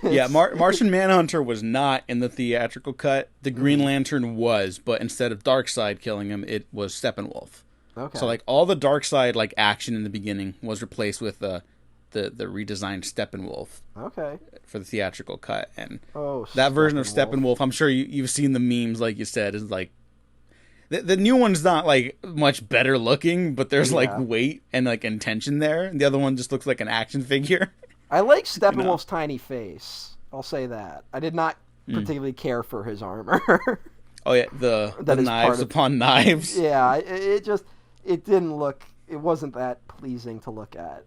Yeah, Martian Manhunter was not in the theatrical cut. The Green Lantern was, but instead of Darkseid killing him, it was Steppenwolf. okay. So like all the Darkseid like action in the beginning was replaced with the redesigned Steppenwolf Okay. for the theatrical cut, and Oh, that version of Steppenwolf. Steppenwolf, I'm sure you've seen the memes, like you said, is like the new one's not like much better looking, but there's like Yeah. weight and like intention there. And the other one just looks like an action figure. I like Steppenwolf's tiny face. I'll say that. I did not particularly care for his armor. Oh yeah, the That is knives part of- upon knives. Yeah, it didn't look. It wasn't that pleasing to look at.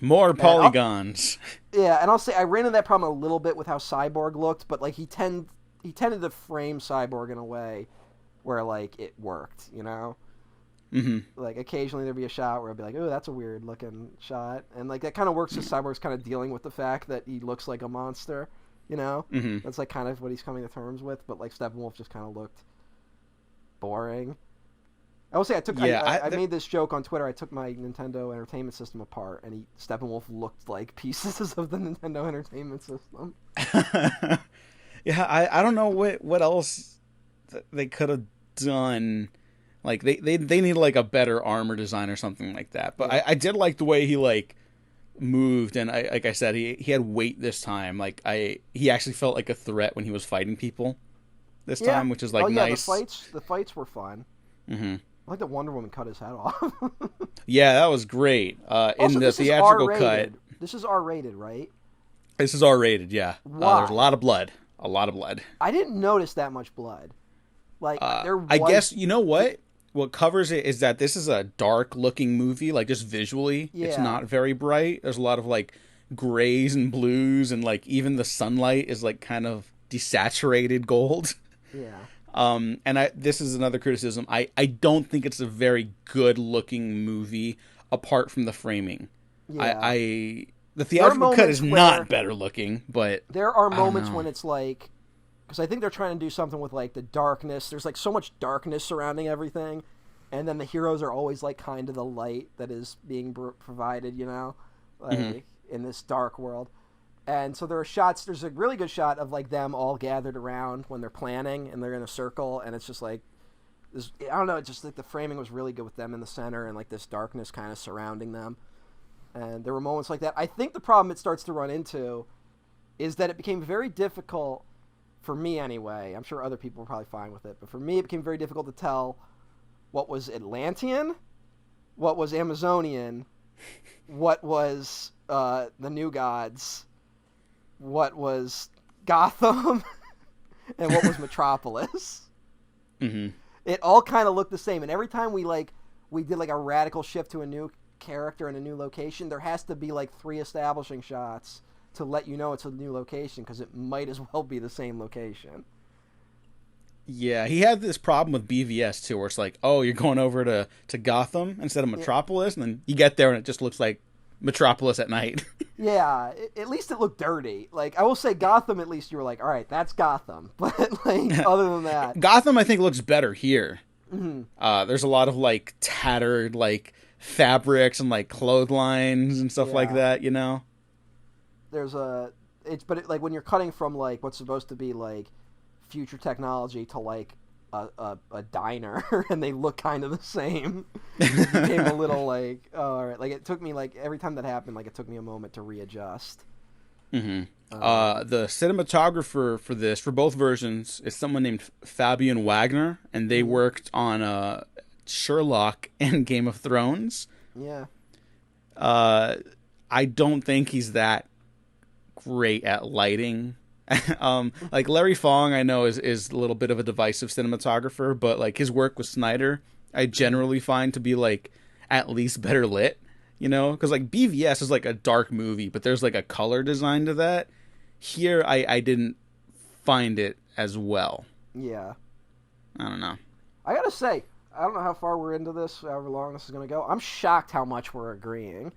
More polygons. Yeah, and I'll say I ran into that problem a little bit with how Cyborg looked, but like he tended to frame Cyborg in a way where like it worked, you know. Mm-hmm. Like occasionally there'd be a shot where I'd be like, "Oh, that's a weird looking shot," and like that kind of works because Cyborg's kind of dealing with the fact that he looks like a monster, you know. Mm-hmm. That's like kind of what he's coming to terms with. But like Steppenwolf just kind of looked boring. I will say I made this joke on Twitter. I took my Nintendo Entertainment System apart, and Steppenwolf looked like pieces of the Nintendo Entertainment System. Yeah, I don't know what else they could have done. Like they need like a better armor design or something like that. But Yeah. I did like the way he like moved, and like I said, he had weight this time. Like he actually felt like a threat when he was fighting people this time, which is like nice. The fights were fun. Mm-hmm. I like that Wonder Woman cut his head off. Yeah, that was great. Also, In the this is theatrical cut, R-rated. This is R-rated, right? this is R-rated. Yeah, Why? there's a lot of blood. A lot of blood. I didn't notice that much blood. Like there was. I guess you know what? What covers it is that this is a dark-looking movie. Like just visually, it's Yeah. not very bright. There's a lot of like grays and blues, and like even the sunlight is like kind of desaturated gold. Yeah. And this is another criticism. I don't think it's a very good-looking movie apart from the framing. Yeah. The theatrical cut is moments where- not better looking, but There are don't moments know. when it's like, because I think they're trying to do something with like the darkness. There's like so much darkness surrounding everything, and then the heroes are always like kind of the light that is being provided, you know, like in this dark world. And so there are shots. There's a really good shot of like them all gathered around when they're planning, and they're in a circle, and it's just like this. I don't know. It's just like the framing was really good with them in the center and like this darkness kind of surrounding them. And there were moments like that. I think the problem it starts to run into is that it became very difficult, for me anyway. I'm sure other people were probably fine with it, but for me it became very difficult to tell what was Atlantean, what was Amazonian, what was the New Gods, what was Gotham, and what was Metropolis. Mhm. It all kind of looked the same, and every time we did like a radical shift to a new character in a new location, there has to be like 3 establishing shots to let you know it's a new location, because it might as well be the same location. Yeah, he had this problem with BVS too, where it's like, oh, you're going over to Gotham instead of Metropolis, and then you get there and it just looks like Metropolis at night. Yeah, at least it looked dirty. Like, I will say Gotham, at least you were like, all right, that's Gotham. But like, other than that, Gotham, I think, looks better here. There's a lot of like tattered like fabrics and like clotheslines and stuff like Yeah. that, you know. like when you're cutting from like what's supposed to be like future technology to like a diner, and they look kind of the same. It became a little like, oh, all right. Like it took me like every time that happened, like it took me a moment to readjust. The cinematographer for both versions is someone named Fabian Wagner, and they worked on Sherlock and Game of Thrones. Yeah. I don't think he's that great at lighting. Like Larry Fong, I know is a little bit of a divisive cinematographer, but like his work with Snyder, I generally find to be like at least better lit, you know, because like BVS is like a dark movie, but there's like a color design to that. Here, I didn't find it as well. Yeah. I don't know. I gotta say, I don't know how far we're into this, however long this is gonna go. I'm shocked how much we're agreeing.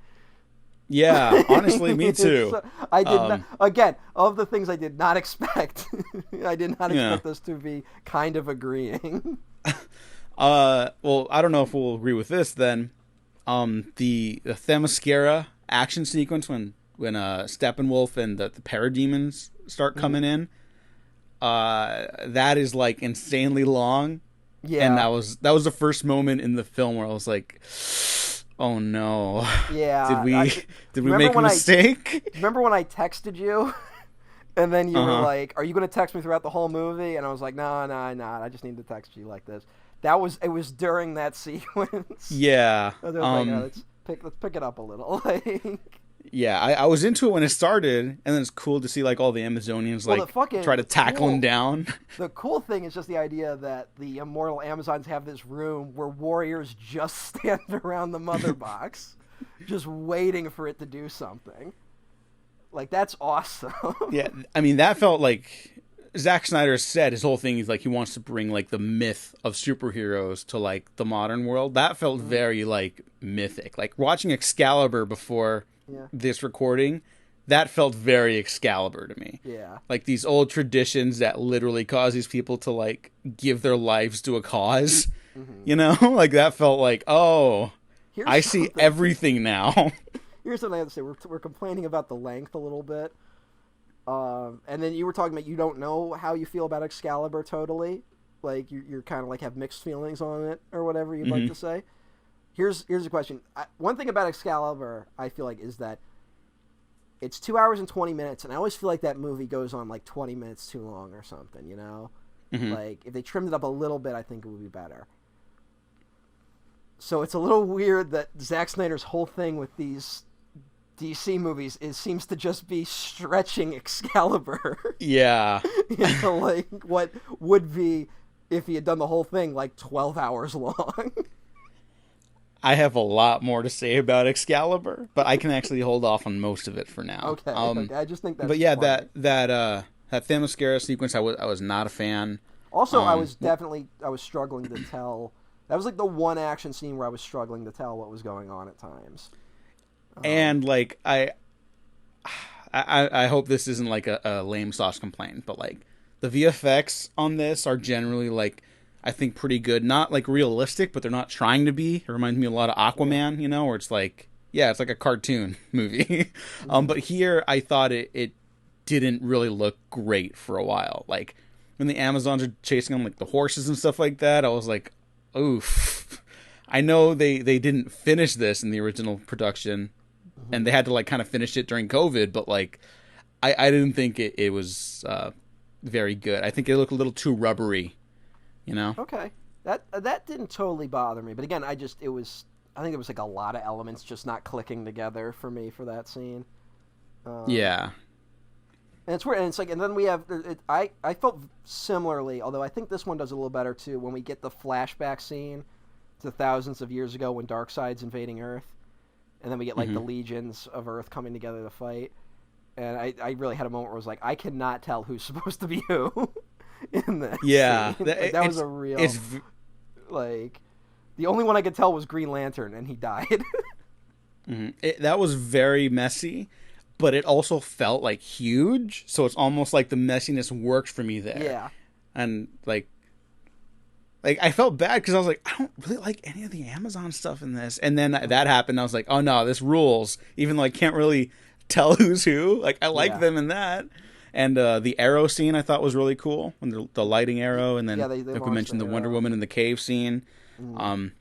Yeah, honestly, me too. So, I did not, again, of the things I did not expect, I did not Yeah. expect us to be kind of agreeing. Well, I don't know if we'll agree with this then. the Themyscira action sequence when Steppenwolf and the parademons start coming in, that is like insanely long. Yeah. And that was the first moment in the film where I was like, oh no. Yeah. Did we make a mistake? Remember when I texted you? And then you were Uh-huh. like, "Are you going to text me throughout the whole movie?" And I was like, "No, I just need to text you like this." It was during that sequence. Yeah. I was like, oh, let's pick it up a little. Like, Yeah, I was into it when it started, and then it's cool to see like all the Amazonians Well, like the fucking try to tackle him cool- down. the cool thing is just the idea that the immortal Amazons have this room where warriors just stand around the mother box, just waiting for it to do something. Like, that's awesome. Yeah, I mean that felt like Zack Snyder said his whole thing is like he wants to bring like the myth of superheroes to like the modern world. That felt very like mythic. Like watching Excalibur before Yeah. this recording, that felt very Excalibur to me. Yeah. Like these old traditions that literally cause these people to like give their lives to a cause. You know, like that felt like, oh, Here's I see something- everything now. Here's something I have to say. We're complaining about the length a little bit. And then you were talking about you don't know how you feel about Excalibur totally. Like, you're kind of like have mixed feelings on it or whatever you'd like to say. Here's a question. One thing about Excalibur, I feel like, is that it's 2 hours and 20 minutes, and I always feel like that movie goes on like 20 minutes too long or something, you know? Like, if they trimmed it up a little bit, I think it would be better. So it's a little weird that Zack Snyder's whole thing with these DC movies seems to just be stretching Excalibur. Yeah. You know, like what would be if he had done the whole thing like 12 hours long. I have a lot more to say about Excalibur, but I can actually hold off on most of it for now. Okay, okay. I just think that's But yeah, funny. that Themyscira sequence, I was not a fan. Also, I was struggling to tell. That was like the one action scene where I was struggling to tell what was going on at times. And like I hope this isn't like a lame sauce complaint, but like the VFX on this are generally like I think pretty good. Not like realistic, but they're not trying to be. It reminds me a lot of Aquaman, you know, where it's like it's like a cartoon movie. But here I thought it didn't really look great for a while. Like when the Amazons are chasing them like the horses and stuff like that, I was like, oof. I know they didn't finish this in the original production, and they had to like kind of finish it during COVID, but like I didn't think it was very good. I think it looked a little too rubbery, you know? Okay, that didn't totally bother me, but again, I think it was like a lot of elements just not clicking together for me for that scene. Yeah. And it's weird, and it's like, and then we have, I felt similarly, although I think this one does a little better too, when we get the flashback scene to thousands of years ago when Darkseid's invading Earth, and then we get like the legions of Earth coming together to fight, and I really had a moment where I was like, I cannot tell who's supposed to be who in this. Yeah. scene. Like, that was a real, like, the only one I could tell was Green Lantern, and he died. That was very messy, but it also felt like huge, so it's almost like the messiness worked for me there. Yeah. And like I felt bad because I was like, I don't really like any of the Amazon stuff in this. And then that happened. I was like, oh no, this rules. Even though I can't really tell who's who. Like I like them in that. And the arrow scene I thought was really cool. When the lighting arrow, and then they like we launched mentioned the the Wonder arrow. Woman in the cave scene. And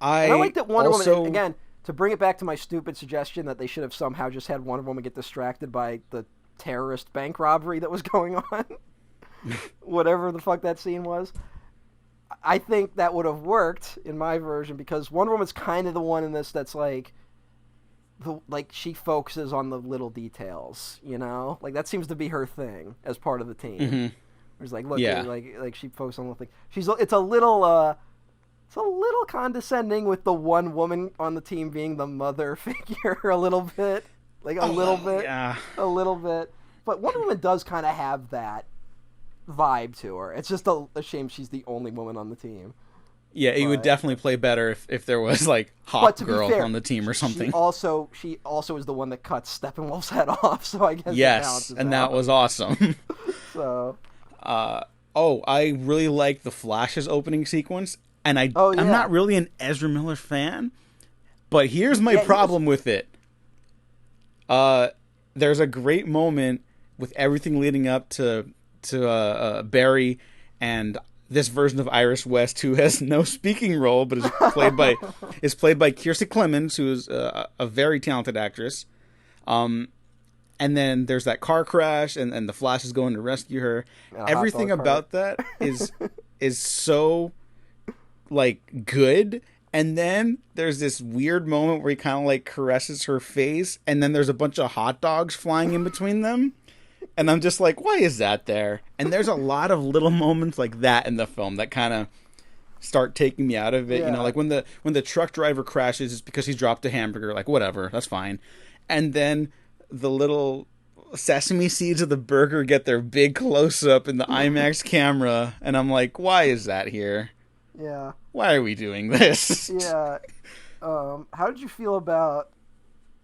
I like that Wonder also, Woman, again, to bring it back to my stupid suggestion that they should have somehow just had Wonder Woman get distracted by the terrorist bank robbery that was going on. Whatever the fuck that scene was. I think that would have worked in my version because Wonder Woman's kind of the one in this that's like, she focuses on the little details, you know? Like that seems to be her thing as part of the team. It's like, look, like she focuses on the thing. It's a little condescending with the one woman on the team being the mother figure a little bit. Like a little bit. Yeah. A little bit. But Wonder Woman does kind of have that vibe to her. It's just a shame she's the only woman on the team. Yeah, it would definitely play better if there was like Hawk Girl on the team or something. She also is the one that cuts Steppenwolf's head off, so I guess yes, and that was awesome. So I really like the Flash's opening sequence, and I'm not really an Ezra Miller fan, But here's my Yeah, problem with it. There's a great moment with everything leading up to Barry and this version of Iris West, who has no speaking role, but is played by Kiersey Clemons, who is a very talented actress. And then there's that car crash, and the Flash is going to rescue her. Everything about that is so like good. And then there's this weird moment where he kind of like caresses her face, and then there's a bunch of hot dogs flying in between them. And I'm just like, why is that there? And there's a lot of little moments like that in the film that kind of start taking me out of it. Yeah. You know, like when the truck driver crashes, it's because he dropped a hamburger. Like, whatever, that's fine. And then the little sesame seeds of the burger get their big close-up in the IMAX camera. And I'm like, why is that here? Yeah. Why are we doing this? Yeah. How did you feel about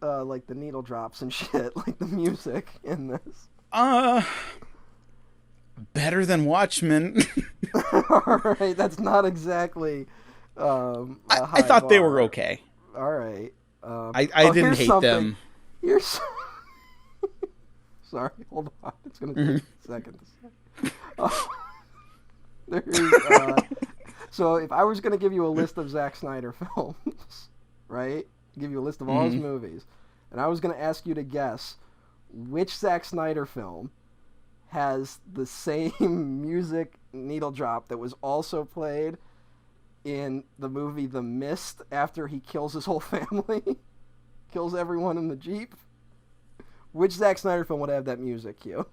like the needle drops and shit, like the music in this? Better than Watchmen. All right, that's not exactly. I thought they were okay. All right. I didn't hate them. Here's. Sorry, hold on. It's gonna take a second. So if I was gonna give you a list of Zack Snyder films, right? Give you a list of all his movies, and I was gonna ask you to guess which Zack Snyder film has the same music needle drop that was also played in the movie The Mist after he kills his whole family, kills everyone in the Jeep. Which Zack Snyder film would have that music cue?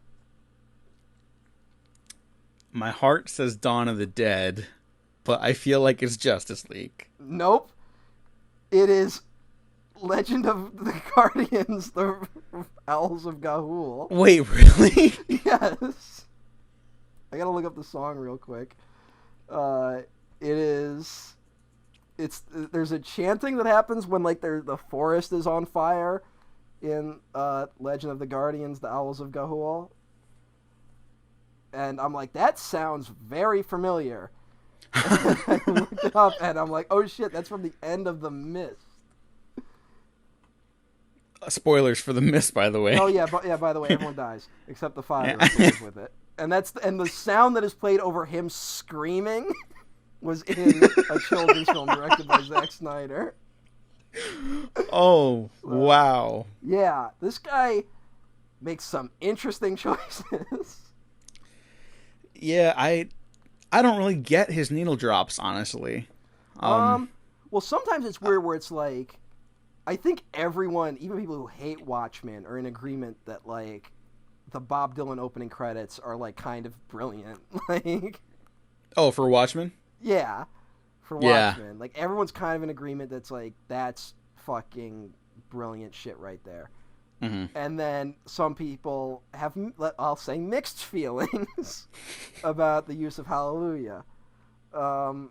My heart says Dawn of the Dead, but I feel like it's Justice League. Nope. It is Legend of the Guardians, the Owls of Ga'Hoole. Wait, really? Yes. I gotta look up the song real quick. There's a chanting that happens when like the forest is on fire in Legend of the Guardians, the Owls of Ga'Hoole. And I'm like, that sounds very familiar. And I looked it up and I'm like, oh shit, that's from the end of The Mist. Spoilers for The Mist, by the way. Oh yeah, by the way, everyone dies except the father who lives with it. And the sound that is played over him screaming was in a children's film directed by Zack Snyder. Oh, wow. Yeah, this guy makes some interesting choices. Yeah, I don't really get his needle drops, honestly. Well, sometimes it's weird where it's like, I think everyone, even people who hate Watchmen, are in agreement that like the Bob Dylan opening credits are like kind of brilliant. Like, oh, for Watchmen? yeah, for Watchmen, like everyone's kind of in agreement that's like that's fucking brilliant shit right there. Mm-hmm. And then some people have, I'll say, mixed feelings about the use of Hallelujah. But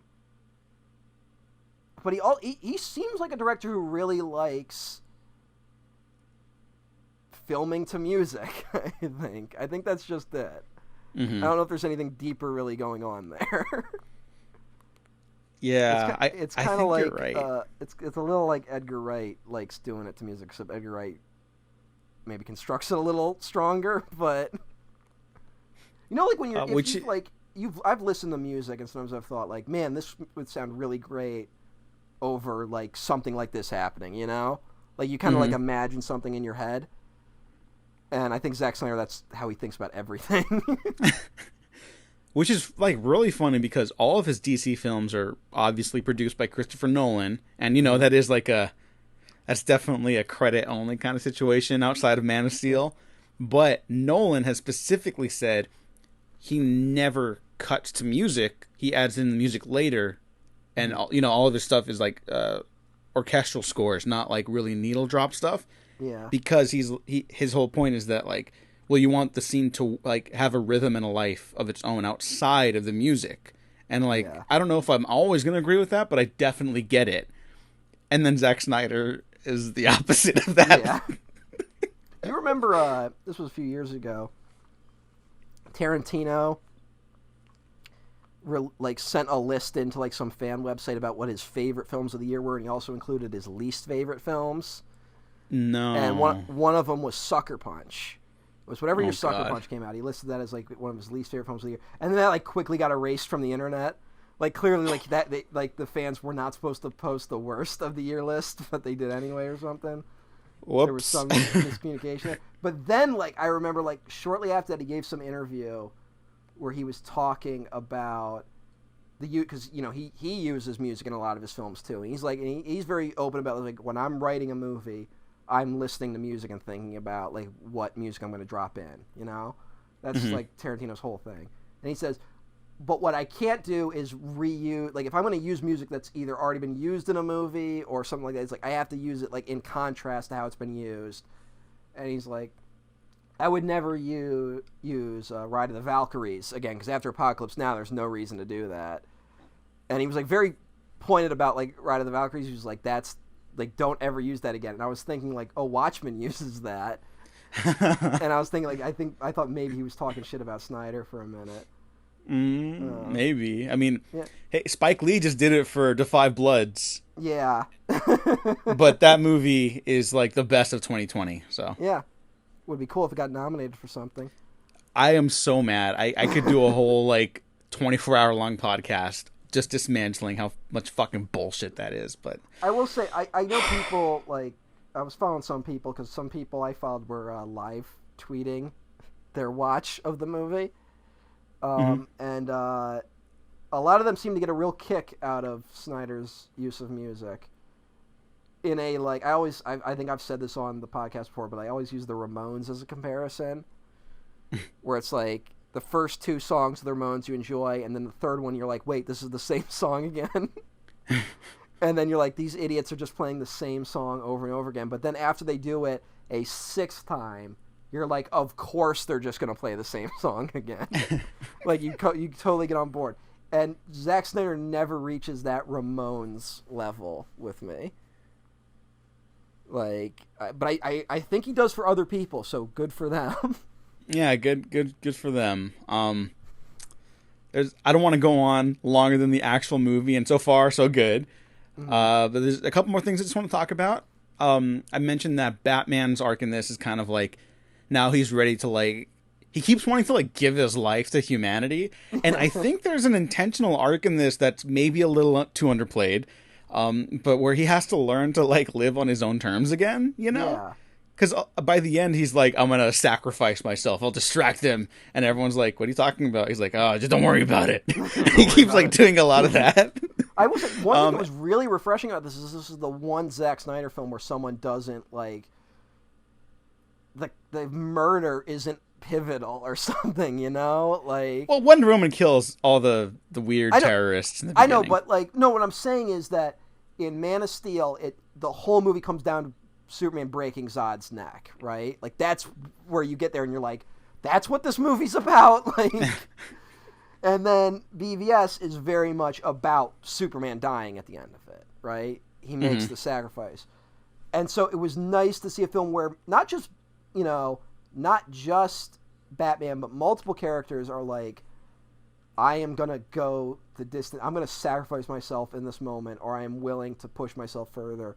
he seems like a director who really likes filming to music, I think that's just it. Mm-hmm. I don't know if there's anything deeper really going on there. Yeah, it's kind of think like you're right. it's a little like Edgar Wright likes doing it to music, except Edgar Wright maybe constructs it a little stronger. But you know, like when you're I've listened to music and sometimes I've thought like, man, this would sound really great over like something like this happening. You know, like you kind of like imagine something in your head. And I think Zack Snyder, that's how he thinks about everything. Which is like really funny because all of his DC films are obviously produced by Christopher Nolan, and you know that is like that's definitely a credit only kind of situation outside of Man of Steel. But Nolan has specifically said he never cuts to music; he adds in the music later, and all of his stuff is like orchestral scores, not like really needle drop stuff. Yeah, because his whole point is that like, well, you want the scene to like have a rhythm and a life of its own outside of the music. And like, I don't know if I'm always going to agree with that, but I definitely get it. And then Zack Snyder is the opposite of that. Yeah. You remember, this was a few years ago, Tarantino like sent a list into like some fan website about what his favorite films of the year were, and he also included his least favorite films. No. And one of them was Sucker Punch. It was whatever year Sucker God. Punch came out. He listed that as like one of his least favorite films of the year, and then that like quickly got erased from the internet. Like clearly, like like the fans were not supposed to post the worst of the year list, but they did anyway or something. Whoops. There was some miscommunication there. But then, like, I remember, like, shortly after that, he gave some interview where he was talking about because, you know, he uses music in a lot of his films, too. And he's, like, he's very open about, like, when I'm writing a movie, I'm listening to music and thinking about, like, what music I'm going to drop in, you know? That's, like, Tarantino's whole thing. And he says, but what I can't do is reuse, like, if I'm going to use music that's either already been used in a movie or something like that, it's like I have to use it, like, in contrast to how it's been used. And he's like, I would never use Ride of the Valkyries again, because after Apocalypse Now, there's no reason to do that. And he was, like, very pointed about, like, Ride of the Valkyries. He was like, that's, like, don't ever use that again. And I was thinking, like, oh, Watchmen uses that. And I was thinking, like, I thought maybe he was talking shit about Snyder for a minute. Maybe. I mean, yeah. Hey, Spike Lee just did it for Da 5 Bloods. Yeah. But that movie is like the best of 2020. So yeah, would be cool if it got nominated for something. I am so mad. I could do a whole like 24-hour long podcast just dismantling how much fucking bullshit that is. But I will say I know people, like, I was following some people because some people I followed were live tweeting their watch of the movie. And a lot of them seem to get a real kick out of Snyder's use of music. In a, like, I think I've said this on the podcast before, but I always use the Ramones as a comparison, where it's like the first two songs of the Ramones you enjoy, and then the third one you're like, wait, this is the same song again? And then you're like, these idiots are just playing the same song over and over again. But then after they do it a sixth time, you're like, of course they're just going to play the same song again. Like, you totally get on board. And Zack Snyder never reaches that Ramones level with me. Like, but I think he does for other people, so good for them. yeah, good for them. I don't want to go on longer than the actual movie, and so far, so good. But there's a couple more things I just want to talk about. I mentioned that Batman's arc in this is kind of like, now he's ready to, like, he keeps wanting to, like, give his life to humanity. And I think there's an intentional arc in this that's maybe a little too underplayed. But where he has to learn to, like, live on his own terms again, you know? Yeah. Because by the end, he's like, I'm going to sacrifice myself. I'll distract them. And everyone's like, what are you talking about? He's like, oh, just don't worry about it. He keeps, like, doing a lot of that. I will say, one thing that was really refreshing about this is the one Zack Snyder film where someone doesn't, like, the murder isn't pivotal or something, you know? Like, well, Wonder Woman kills all the weird terrorists in the beginning. I know, but, like, no, what I'm saying is that in Man of Steel, the whole movie comes down to Superman breaking Zod's neck, right? Like, that's where you get there and you're like, that's what this movie's about? Like, and then BVS is very much about Superman dying at the end of it, right? He makes the sacrifice. And so it was nice to see a film where not just Batman, but multiple characters are like, I am going to go the distance. I'm going to sacrifice myself in this moment, or I am willing to push myself further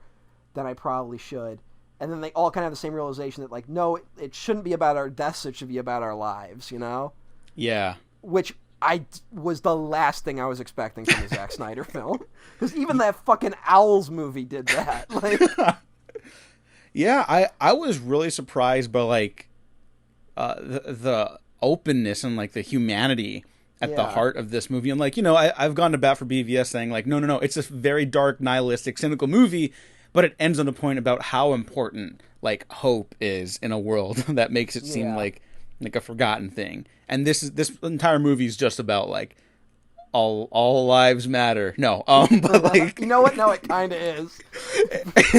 than I probably should. And then they all kind of have the same realization that, like, no, it shouldn't be about our deaths. It should be about our lives, you know? Yeah. Which was the last thing I was expecting from the Zack Snyder film. Because even that fucking Owls movie did that. Like, yeah, I was really surprised by, like, the openness and, like, the humanity at the heart of this movie. And, like, you know, I've gone to bat for BVS saying, like, no, it's a very dark, nihilistic, cynical movie, but it ends on a point about how important, like, hope is in a world that makes it seem like a forgotten thing. And this entire movie is just about, like, all lives matter. No, but, like, you know what? No, it kind of is.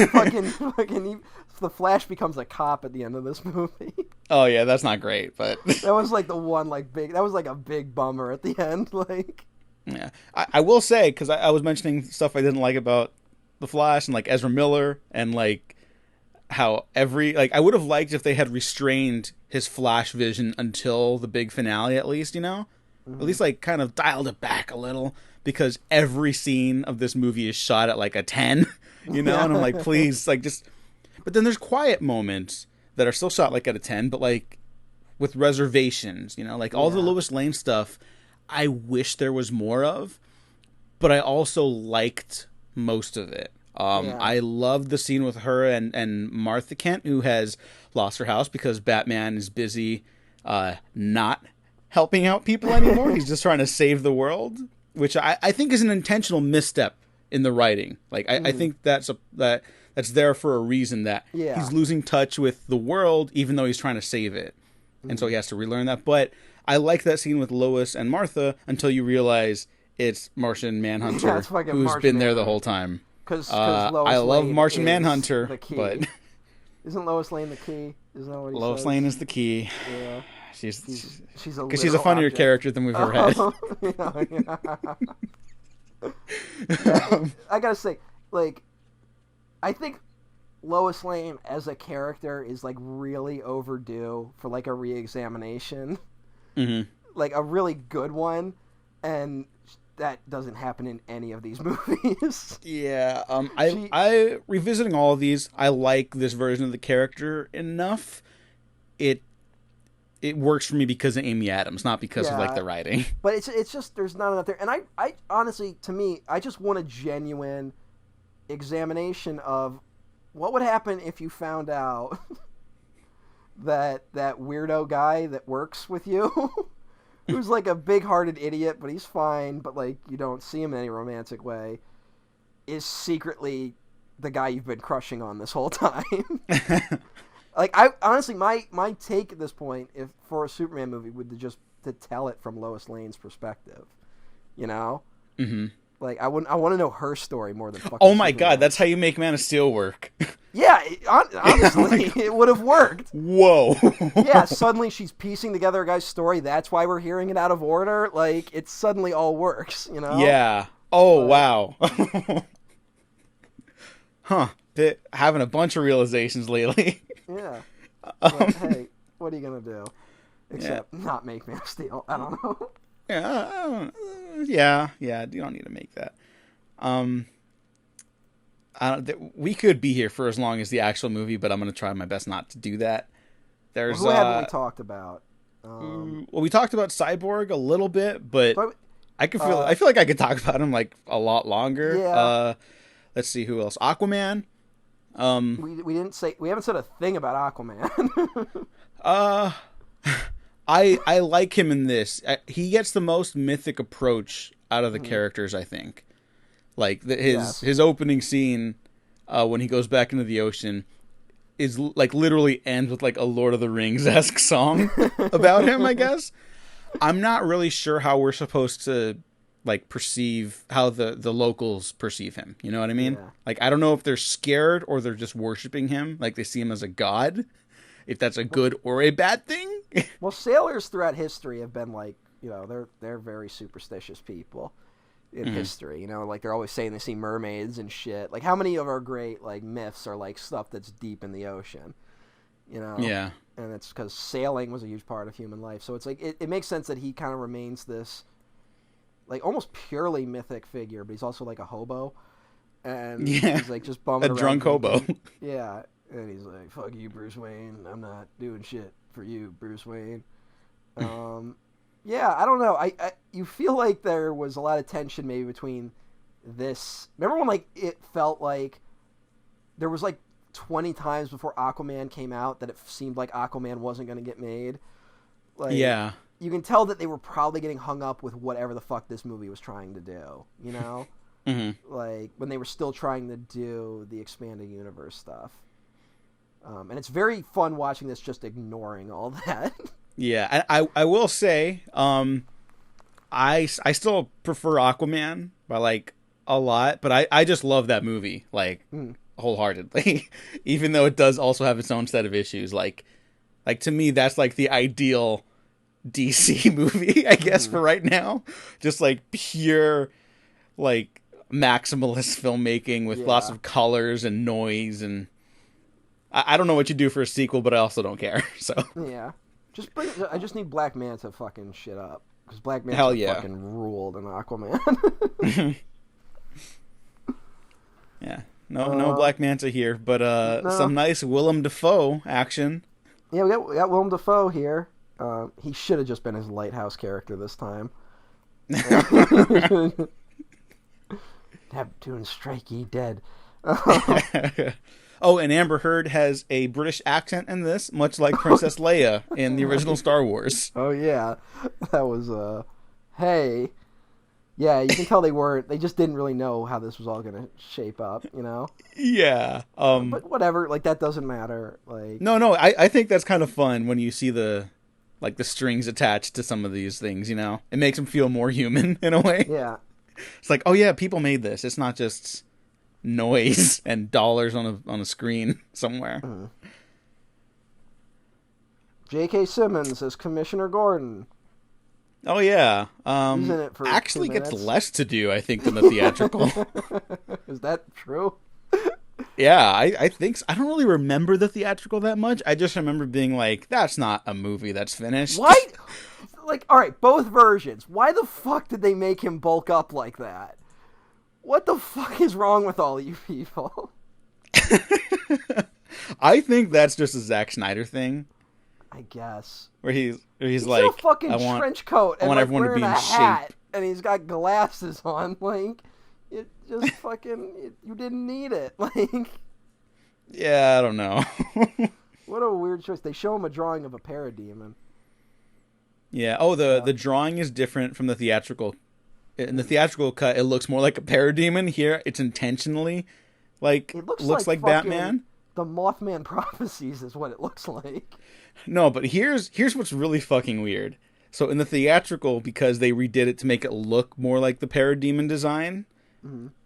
fucking the Flash becomes a cop at the end of this movie. Oh yeah, that's not great, but that was like the one, like, that was like a big bummer at the end. Like, yeah, I will say, because I was mentioning stuff I didn't like about the Flash and, like, Ezra Miller and, like, how I would have liked if they had restrained his Flash vision until the big finale, at least, you know? at least like kind of dialed it back a little, because every scene of this movie is shot at like a 10, and I'm like, please, like, just. But then there's quiet moments that are still shot like at a 10, but like with reservations, like all the Lois Lane stuff, I wish there was more of, but I also liked most of it. I loved the scene with her and Martha Kent, who has lost her house because Batman is busy not helping out people anymore. He's just trying to save the world, which I think is an intentional misstep in the writing. Like, I think that's there for a reason, that he's losing touch with the world even though he's trying to save it. And so he has to relearn that. But I like that scene with Lois and Martha until you realize it's Martian Manhunter who's been there the whole time. Because I love Martian Manhunter, but isn't Lois Lane the key? Isn't that what he Lois says? Lane is the key. Yeah, she's because she's a funnier character than we've ever had. I gotta say, like, I think Lois Lane as a character is like really overdue for like a re-examination, like a really good one, and that doesn't happen in any of these movies. Yeah, I revisiting all of these, I like this version of the character enough. It works for me because of Amy Adams, not because of like the writing. But it's just there's not enough there, and I honestly, to me, I just want a genuine examination of what would happen if you found out that weirdo guy that works with you. Who's like a big-hearted idiot, but he's fine, but like you don't see him in any romantic way, is secretly the guy you've been crushing on this whole time. Like, I honestly, my take at this point, if for a Superman movie, would be just to tell it from Lois Lane's perspective, Mm-hmm. Like, I want to know her story more than fucking. Oh my Superman. God, that's how you make Man of Steel work. Yeah, honestly, it would have worked. Whoa. Yeah, suddenly she's piecing together a guy's story. That's why we're hearing it out of order. Like, it suddenly all works, Yeah. Oh, wow. Huh. Been having a bunch of realizations lately. Yeah. But, hey, what are you going to do? Except not make Man of Steel. I don't know. Yeah, you don't need to make that. We could be here for as long as the actual movie, but I'm going to try my best not to do that. There's who haven't we talked about? Well, we talked about Cyborg a little bit, but I feel like I could talk about him like a lot longer. Yeah. Let's see who else. Aquaman. We haven't said a thing about Aquaman. I like him in this. He gets the most mythic approach out of the characters, I think. Like his opening scene when he goes back into the ocean is like literally ends with like a Lord of the Rings-esque song about him, I guess. I'm not really sure how we're supposed to like perceive how the locals perceive him. You know what I mean? Yeah. Like, I don't know if they're scared or they're just worshiping him. Like, they see him as a god. If that's a good or a bad thing. Well, sailors throughout history have been like, they're very superstitious people in history. Like they're always saying they see mermaids and shit. Like, how many of our great like myths are like stuff that's deep in the ocean? Yeah. And it's because sailing was a huge part of human life. So it's like it makes sense that he kind of remains this like almost purely mythic figure, but he's also like a hobo, and he's like just bumming around. A drunk hobo. Yeah. And he's like, "Fuck you, Bruce Wayne. I'm not doing shit for you, Bruce Wayne." Yeah, I don't know. I you feel like there was a lot of tension maybe between this. Remember when like it felt like there was like 20 times before Aquaman came out that it seemed like Aquaman wasn't going to get made. Like, yeah, you can tell that they were probably getting hung up with whatever the fuck this movie was trying to do. Like when they were still trying to do the expanding universe stuff. And it's very fun watching this, just ignoring all that. Yeah, I will say, I still prefer Aquaman by like a lot, but I just love that movie like wholeheartedly, even though it does also have its own set of issues. Like to me, that's like the ideal DC movie, I guess, for right now. Just like pure, like maximalist filmmaking with lots of colors and noise and. I don't know what you do for a sequel, but I also don't care. So yeah, I just need Black Manta fucking shit up. Because Black Manta Hell yeah. fucking ruled in Aquaman. Yeah. No Black Manta here, but no. some nice Willem Dafoe action. Yeah, we got Willem Dafoe here. He should have just been his lighthouse character this time. Neptune, strike ye dead. Oh, and Amber Heard has a British accent in this, much like Princess Leia in the original Star Wars. Oh yeah, that was hey, yeah. You can tell they just didn't really know how this was all gonna shape up, you know. Yeah. But whatever, like that doesn't matter. Like No, I think that's kind of fun when you see the strings attached to some of these things. You know, it makes them feel more human in a way. yeah, It's like, oh yeah, people made this. It's not just noise and dollars on a screen somewhere. Mm-hmm. J.K. Simmons as Commissioner Gordon. Oh yeah, He's in it for actually 2 gets minutes. less to do, I think, than the theatrical. Is that true? Yeah, I think so. I don't really remember the theatrical that much. I just remember being like, that's not a movie that's finished. Why? Like, all right, both versions. Why the fuck did they make him bulk up like that? What the fuck is wrong with all you people? I think that's just a Zack Snyder thing, I guess. where he's He's like, in a fucking I want trench coat and want like, everyone to wearing be in a hat, shape. and he's got glasses on. Like, it just fucking, you didn't need it. Like, Yeah, I don't know. what a weird choice. They show him a drawing of a parademon. Yeah. Oh, the drawing is different from the theatrical. In the theatrical cut, it looks more like a parademon. Here, it's intentionally It looks like fucking Batman. The Mothman Prophecies is what it looks like. No, but here's what's really fucking weird. So in the theatrical, because they redid it to make it look more like the parademon design,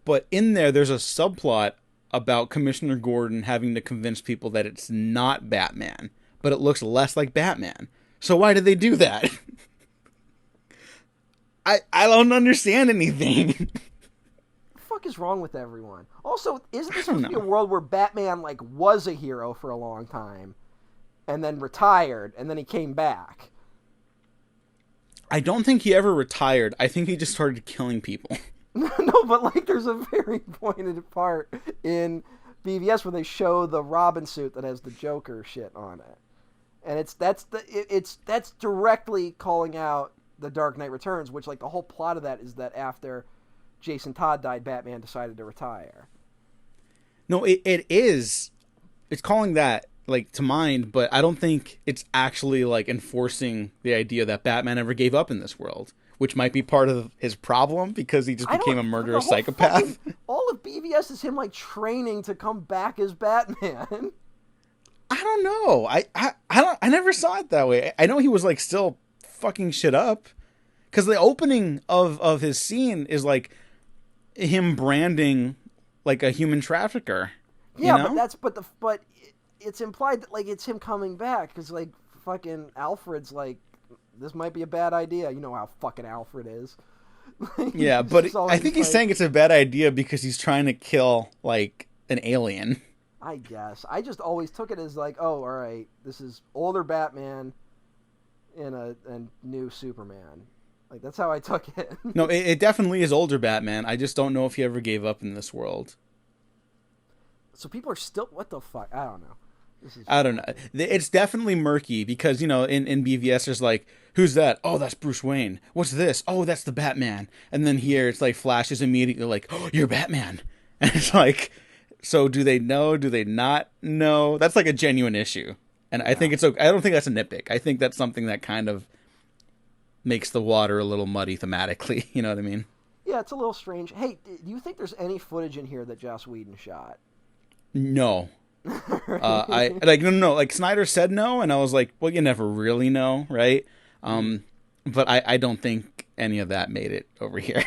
but in there's a subplot about Commissioner Gordon having to convince people that it's not Batman, but it looks less like Batman. So why did they do that? I don't understand anything. What the fuck is wrong with everyone? Also, isn't this supposed to be a world where Batman like was a hero for a long time, and then retired, and then he came back? I don't think he ever retired. I think he just started killing people. No, but like there's a very pointed part in BVS where they show the Robin suit that has the Joker shit on it, and that's directly calling out the Dark Knight Returns, which like the whole plot of that is that after Jason Todd died, Batman decided to retire. No, it is. It's calling that like to mind, but I don't think it's actually like enforcing the idea that Batman ever gave up in this world, which might be part of his problem because he just became a murderous psychopath. All of BVS is him like training to come back as Batman. I don't know. I never saw it that way. I know he was like still fucking shit up because the opening of his scene is like him branding like a human trafficker. Yeah, you know? but it's implied that like it's him coming back because like fucking Alfred's like, this might be a bad idea. You know how fucking Alfred is. Yeah, but I think he's like, saying it's a bad idea because he's trying to kill like an alien. I guess I just always took it as like, oh, all right, this is older Batman in a new Superman. Like that's how I took it. No, it definitely is older Batman. I just don't know if he ever gave up in this world. So people are still, what the fuck? I don't know. I don't know. It's definitely murky because, you know, in BVS there's like, who's that? Oh, that's Bruce Wayne. What's this? Oh, that's the Batman. And then here it's like flashes immediately like, oh, you're Batman. And it's like, so do they know? Do they not know? That's like a genuine issue. And I think it's okay. I don't think that's a nitpick. I think that's something that kind of makes the water a little muddy thematically. You know what I mean? Yeah, it's a little strange. Hey, do you think there's any footage in here that Joss Whedon shot? No. I like no. Like Snyder said no, and I was like, well, you never really know, right? But I don't think any of that made it over here.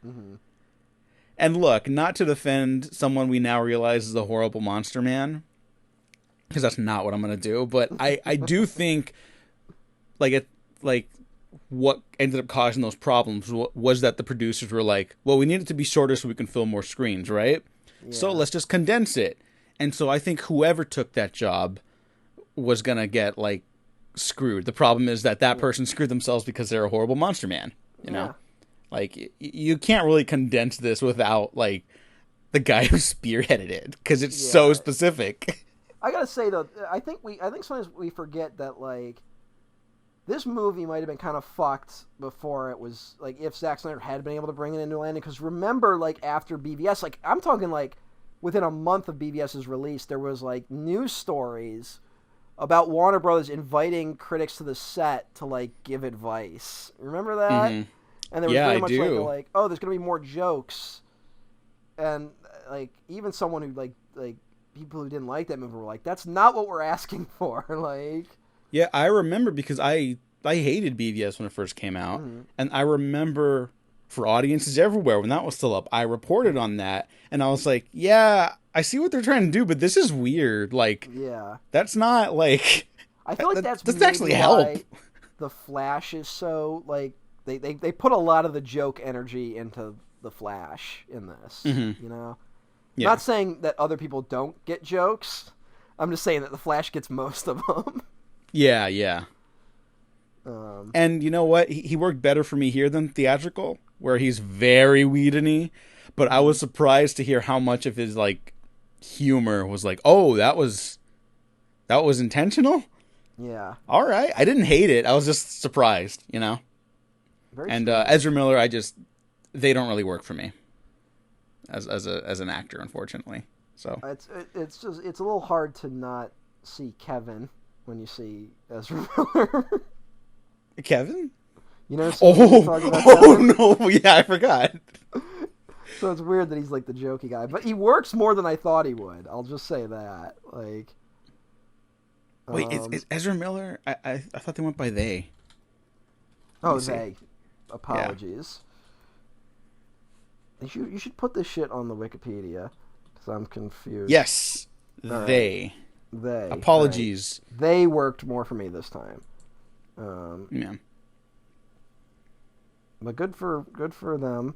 Mm-hmm. And look, not to defend someone we now realize is a horrible monster man, because that's not what I'm gonna do. But I do think like what ended up causing those problems was that the producers were like, well, we need it to be shorter so we can fill more screens, right? Yeah. So let's just condense it. And so I think whoever took that job was going to get, like, screwed. The problem is that person screwed themselves because they're a horrible monster man. You know, Yeah. like you can't really condense this without like the guy who spearheaded it because it's so specific. I gotta say though, I think sometimes we forget that like this movie might have been kind of fucked before it was like if Zack Snyder had been able to bring it into landing. Because remember, like after BVS, like I'm talking like within a month of BVS's release, there was like news stories about Warner Brothers inviting critics to the set to like give advice. Remember that? Mm-hmm. And there was Yeah, very I much do. like oh, there's gonna be more jokes, and like even someone who like people who didn't like that movie were like, that's not what we're asking for. Like, Yeah, I remember because I hated BVS when it first came out, and I remember for audiences everywhere when that was still up, I reported on that, and I was like, yeah, I see what they're trying to do, but this is weird. Like, yeah, that's not like. I feel like that's doesn't maybe actually help. why the Flash is so like they put a lot of the joke energy into the Flash in this. You know, Yeah. not saying that other people don't get jokes. I'm just saying that the Flash gets most of them. Yeah, yeah. And you know what? He worked better for me here than theatrical, where he's very Whedon-y. But I was surprised to hear how much of his like humor was like, oh, that was intentional. Yeah, All right, I didn't hate it. I was just surprised, you know. very And strange. Ezra Miller, they don't really work for me as an actor, unfortunately. So It's just it's a little hard to not see Kevin when you see Ezra Miller. Kevin. You know, talking about Kevin? No, yeah, I forgot. So it's weird that he's like the jokey guy, but he works more than I thought he would. I'll just say that. Like, Wait, is Ezra Miller? I thought they went by they. oh, see. they. Apologies. You should put this shit on the Wikipedia because I'm confused. Yes, All they. They. Apologies. Right. They worked more for me this time. Yeah. But good for them.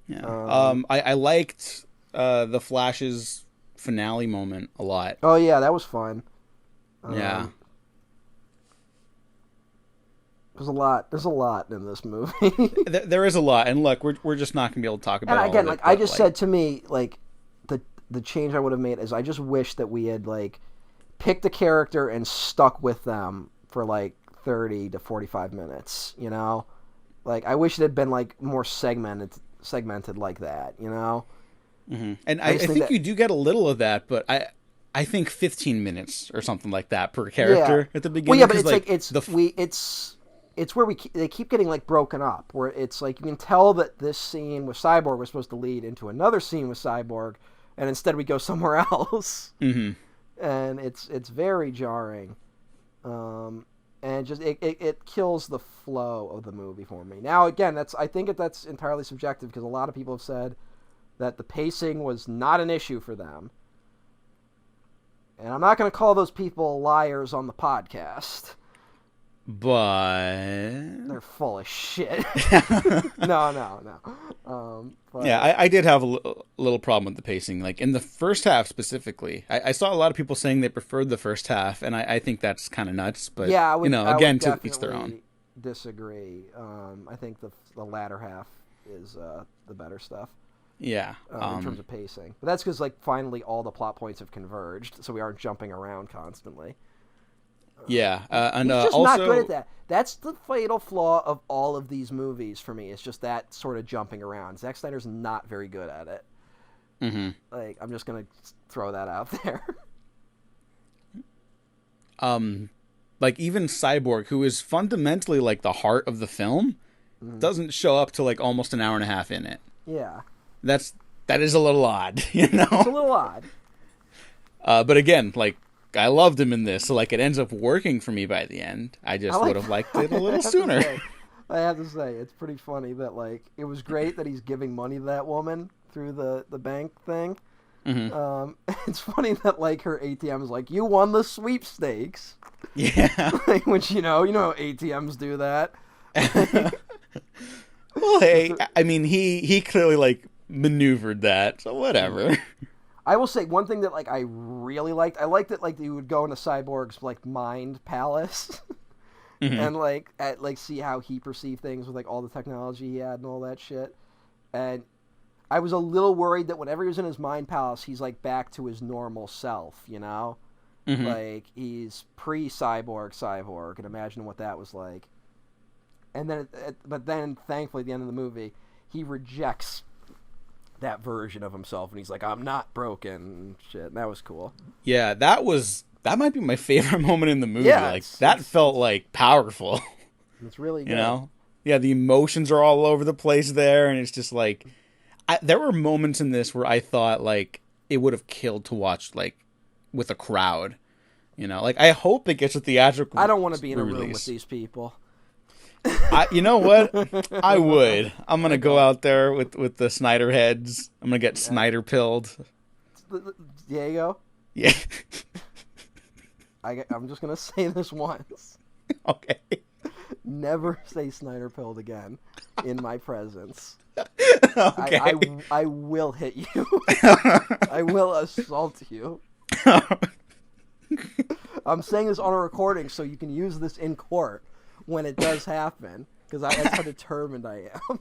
Yeah. I liked the Flash's finale moment a lot. Oh yeah, that was fun. Yeah. There's a lot in this movie. There is a lot, and look, we're just not gonna be able to talk about. And again, all of like it, I but, just said to me, like the change I would have made is I just wish that we had like picked a character and stuck with them for like 30 to 45 minutes. You know, like I wish it had been like more segmented like that. You know. Mm-hmm. And I think that, you do get a little of that, but I think 15 minutes or something like that per character at the beginning. Well, yeah, but it's it's where they keep getting like broken up, where it's like you can tell that this scene with Cyborg was supposed to lead into another scene with Cyborg, and instead we go somewhere else, and it's very jarring, and it kills the flow of the movie for me. Now again, I think that's entirely subjective because a lot of people have said that the pacing was not an issue for them. And I'm not going to call those people liars on the podcast. But they're full of shit. No. But... Yeah, I did have a little problem with the pacing. Like in the first half specifically, I saw a lot of people saying they preferred the first half, and I think that's kind of nuts. But yeah, again, to each their own. Disagree. I think the latter half is the better stuff. Yeah, in terms of pacing, but that's because like finally all the plot points have converged, so we aren't jumping around constantly. Yeah, and he's just also not good at that. That's the fatal flaw of all of these movies for me. It's just that sort of jumping around. Zack Snyder's not very good at it. Mm-hmm. Like I'm just gonna throw that out there. Like even Cyborg, who is fundamentally like the heart of the film, doesn't show up till like almost an hour and a half in it. Yeah. That is a little odd, you know. It's a little odd. But again, like I loved him in this, so like it ends up working for me by the end. I just would have liked it a little sooner. I have to say, it's pretty funny that like it was great that he's giving money to that woman through the bank thing. Mm-hmm. It's funny that like her ATM is like, you won the sweepstakes. Yeah. Like, which you know how ATMs do that. Well, hey, I mean he clearly like maneuvered that, so whatever. I will say one thing that like I really liked. I liked that like you would go into Cyborg's like mind palace, and like see how he perceived things with like all the technology he had and all that shit. And I was a little worried that whenever he was in his mind palace, he's like back to his normal self, you know? Like he's pre-cyborg, and imagine what that was like. And then, but then thankfully at the end of the movie, he rejects that version of himself, and he's like, I'm not broken and shit. And that was cool. Yeah, that might be my favorite moment in the movie. Yeah, like that felt like powerful. It's really good. You know? Yeah, the emotions are all over the place there, and it's just like there were moments in this where I thought like it would have killed to watch like with a crowd. You know, like I hope it gets a theatrical. I don't want to be in a release. room with these people. You know what? I would. I'm gonna go out there with the Snyder heads. I'm gonna get Snyder pilled. There you go. Yeah. I'm just gonna say this once. Okay. Never say Snyder pilled again in my presence. Okay. I will hit you. I will assault you. I'm saying this on a recording so you can use this in court when it does happen, because that's how determined I am.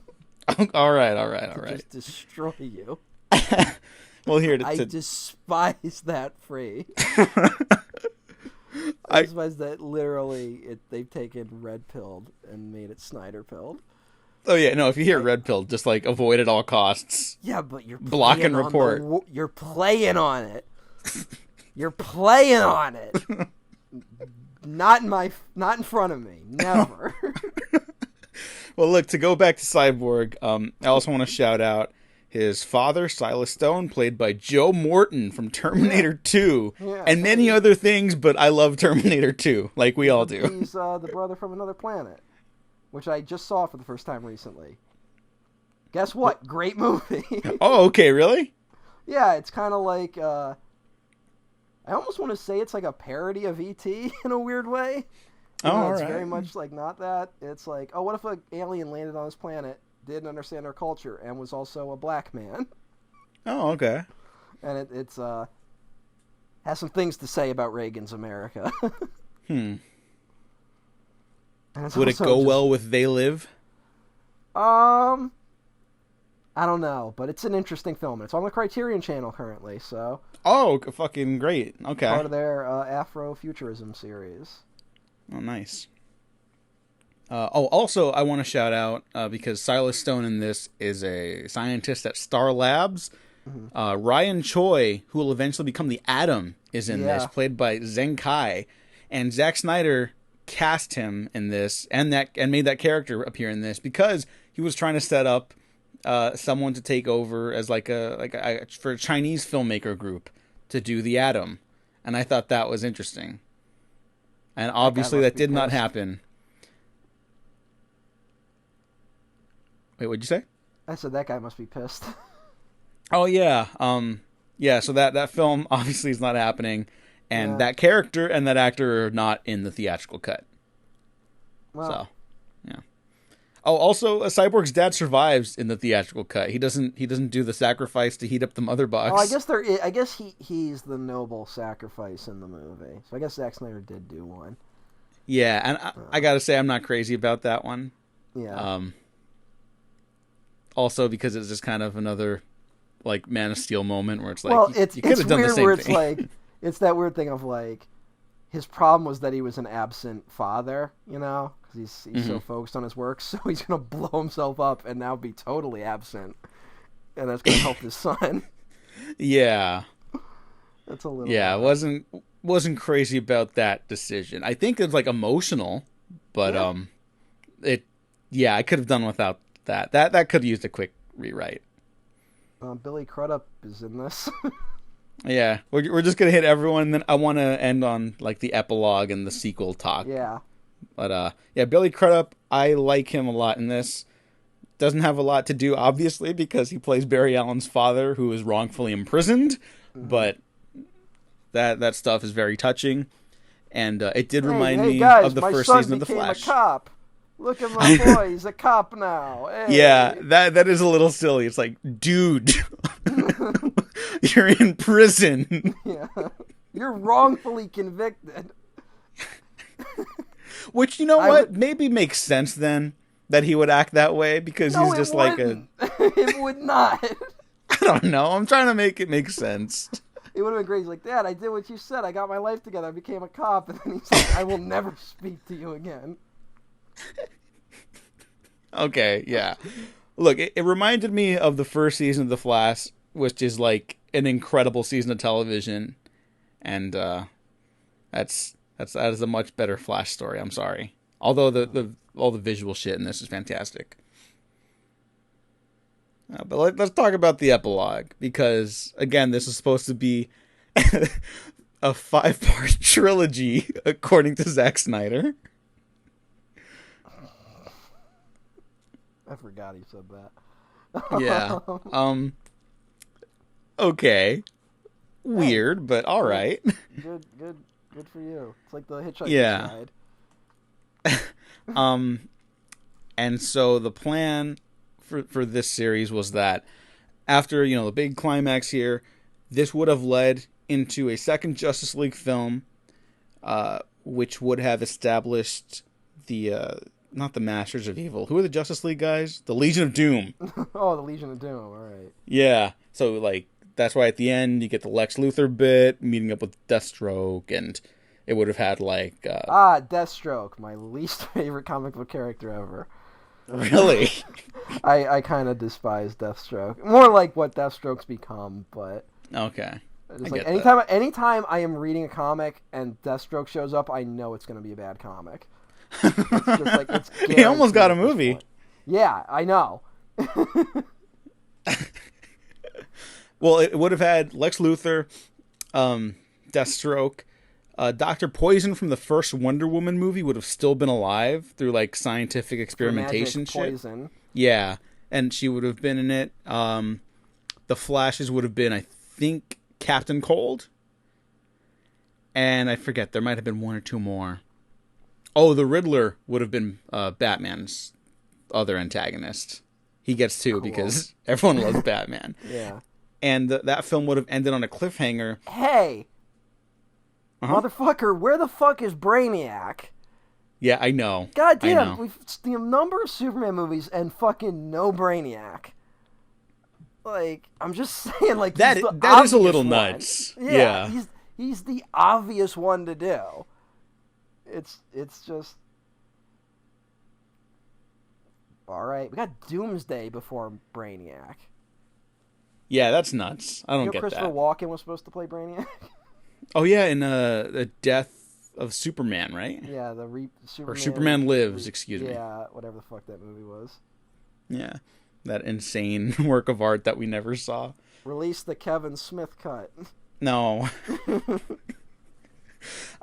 All right. Just destroy you. Well, here I despise that phrase. I despise that literally they've taken red pilled and made it Snyder pilled. Oh yeah, no. If you hear red pill, just like avoid at all costs. Yeah, but you're block and report. You're playing on it. You're playing on it. Not in front of me. Never. Well, look, to go back to Cyborg, I also want to shout out his father, Silas Stone, played by Joe Morton from Terminator 2, and many other things, but I love Terminator 2, like we all do. He's the brother from another planet, which I just saw for the first time recently. Guess what? Great movie. Oh, okay, really? Yeah, it's kind of like, I almost want to say it's like a parody of E.T. in a weird way. It's very much like not that. It's like, oh, what if an alien landed on this planet, didn't understand our culture, and was also a black man? Oh, okay. And it's has some things to say about Reagan's America. Would it go well with They Live? I don't know, but it's an interesting film. It's on the Criterion Channel currently, so. Oh, fucking great. Okay. Part of their Afrofuturism series. Oh, nice. Also, I want to shout out, because Silas Stone in this is a scientist at Star Labs. Mm-hmm. Ryan Choi, who will eventually become the Atom, is in this, played by Zheng Kai. And Zack Snyder cast him in this and made that character appear in this because he was trying to set up someone to take over as like a for a Chinese filmmaker group to do the Atom. And I thought that was interesting. And obviously that did not happen. Wait, what'd you say? I said that guy must be pissed. Oh yeah. Yeah, so that film obviously is not happening, and that character and that actor are not in the theatrical cut. Well. So, yeah. Oh, also, Cyborg's dad survives in the theatrical cut. He doesn't do the sacrifice to heat up the mother box. Oh, I guess he's the noble sacrifice in the movie. So I guess Zack Snyder did do one. Yeah, and I gotta say I'm not crazy about that one. Yeah. Also because it's just kind of another like Man of Steel moment where it's like, well, you could have done the same where thing. It's like, it's that weird thing of like, his problem was that he was an absent father, you know, because he's so focused on his work, so he's gonna blow himself up and now be totally absent, and that's gonna help his son. Yeah, that's a little. Yeah, wasn't crazy about that decision. I think it's like emotional, but I could have done without that. That could have used a quick rewrite. Billy Crudup is in this. Yeah, we're just gonna hit everyone, and then I want to end on like the epilogue and the sequel talk. Yeah. But Billy Crudup, I like him a lot in this. Doesn't have a lot to do, obviously, because he plays Barry Allen's father, who is wrongfully imprisoned. Mm-hmm. But that stuff is very touching, and it did remind me of the first season of The Flash. A cop. Look at my boy, he's a cop now. Hey. Yeah, that is a little silly. It's like, dude, you're in prison. Yeah, you're wrongfully convicted. Which, you know I what? would- Maybe makes sense then that he would act that way because No, he's just like a. it would not. I don't know. I'm trying to make it make sense. It would have been great. He's like, Dad, I did what you said. I got my life together. I became a cop. And then he's like, I will never speak to you again. Okay, yeah. Look, it reminded me of the first season of The Flash, which is like an incredible season of television, and that is a much better Flash story. I'm sorry, although the all the visual shit in this is fantastic. But let's talk about the epilogue, because again, this is supposed to be a 5-part trilogy according to Zack Snyder. I forgot he said that. Yeah. Okay. Weird, but all right. Good for you. It's like the Hitchhiker's Yeah. Guide. And so the plan for this series was that after, the big climax here, this would have led into a second Justice League film, which would have established the not the Masters of Evil. Who are the Justice League guys? The Legion of Doom. Oh, the Legion of Doom. All right. Yeah. So like that's why at the end you get the Lex Luthor bit meeting up with Deathstroke, and it would have had like Deathstroke, my least favorite comic book character ever. Really? I kind of despise Deathstroke. More like what Deathstroke's become, but Okay. it's I like get that. anytime I am reading a comic and Deathstroke shows up, I know it's going to be a bad comic. It's just like it's He almost got a guaranteed at this movie. point. Yeah, I know. Well, it would have had Lex Luthor, Deathstroke, Dr. Poison from the first Wonder Woman movie would have still been alive through like scientific experimentation Magic shit. poison. Yeah, and she would have been in it. The Flashes would have been, I think, Captain Cold, and I forget, there might have been one or two more. Oh, the Riddler would have been Batman's other antagonist. He gets two because everyone loves Batman. Yeah. And that film would have ended on a cliffhanger. Hey, motherfucker, where the fuck is Brainiac? Yeah, I know. God I damn, know. we've the number of Superman movies and fucking no Brainiac. Like, I'm just saying, like That he's the that is a obvious little one. nuts. Yeah, Yeah. he's the obvious one to do. It's just all right. We got Doomsday before Brainiac. Yeah, that's nuts. I don't You know get Christopher that. Walken was supposed to play Brainiac. Oh yeah, in the Death of Superman, right? Yeah, Superman. Or Superman Lives, excuse me. Yeah, whatever the fuck that movie was. Yeah. That insane work of art that we never saw. Release the Kevin Smith cut. No.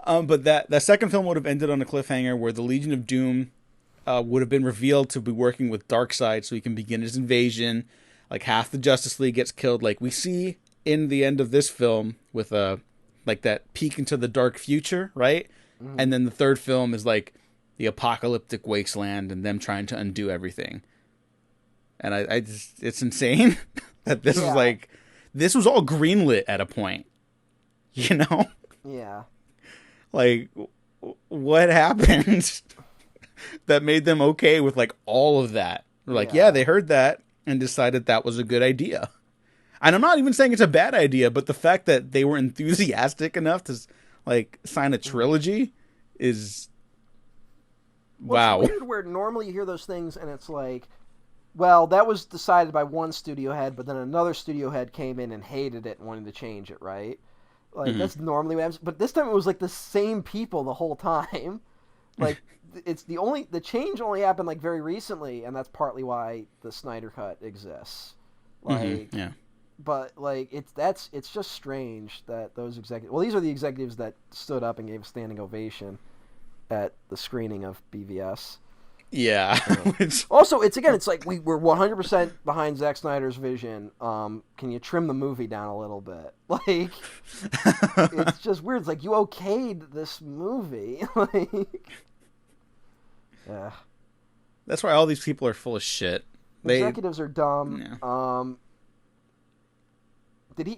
But that second film would have ended on a cliffhanger where the Legion of Doom would have been revealed to be working with Darkseid so he can begin his invasion. Like half the Justice League gets killed, like we see in the end of this film with like that peek into the dark future, right? Mm-hmm. And then the third film is like the apocalyptic wasteland and them trying to undo everything. And I just, it's insane that this was like, this was all greenlit at a point, you know? Yeah. Like, what happened that made them okay with like all of that? They're like, yeah, they heard that and decided that was a good idea. And I'm not even saying it's a bad idea, but the fact that they were enthusiastic enough to like sign a trilogy is wow. It's weird where normally you hear those things and it's like, well, that was decided by one studio head, but then another studio head came in and hated it and wanted to change it, right? Like, that's normally what happens. But this time it was like the same people the whole time. Like, the change only happened like very recently, and that's partly why the Snyder Cut exists. Like, yeah. But like it's just strange that those executives. Well, these are the executives that stood up and gave a standing ovation at the screening of BVS. Yeah. Also, it's like we're 100% behind Zack Snyder's vision. Can you trim the movie down a little bit? Like, it's just weird. It's like you okayed this movie. Like, yeah. That's why all these people are full of shit. Executives are dumb. Yeah.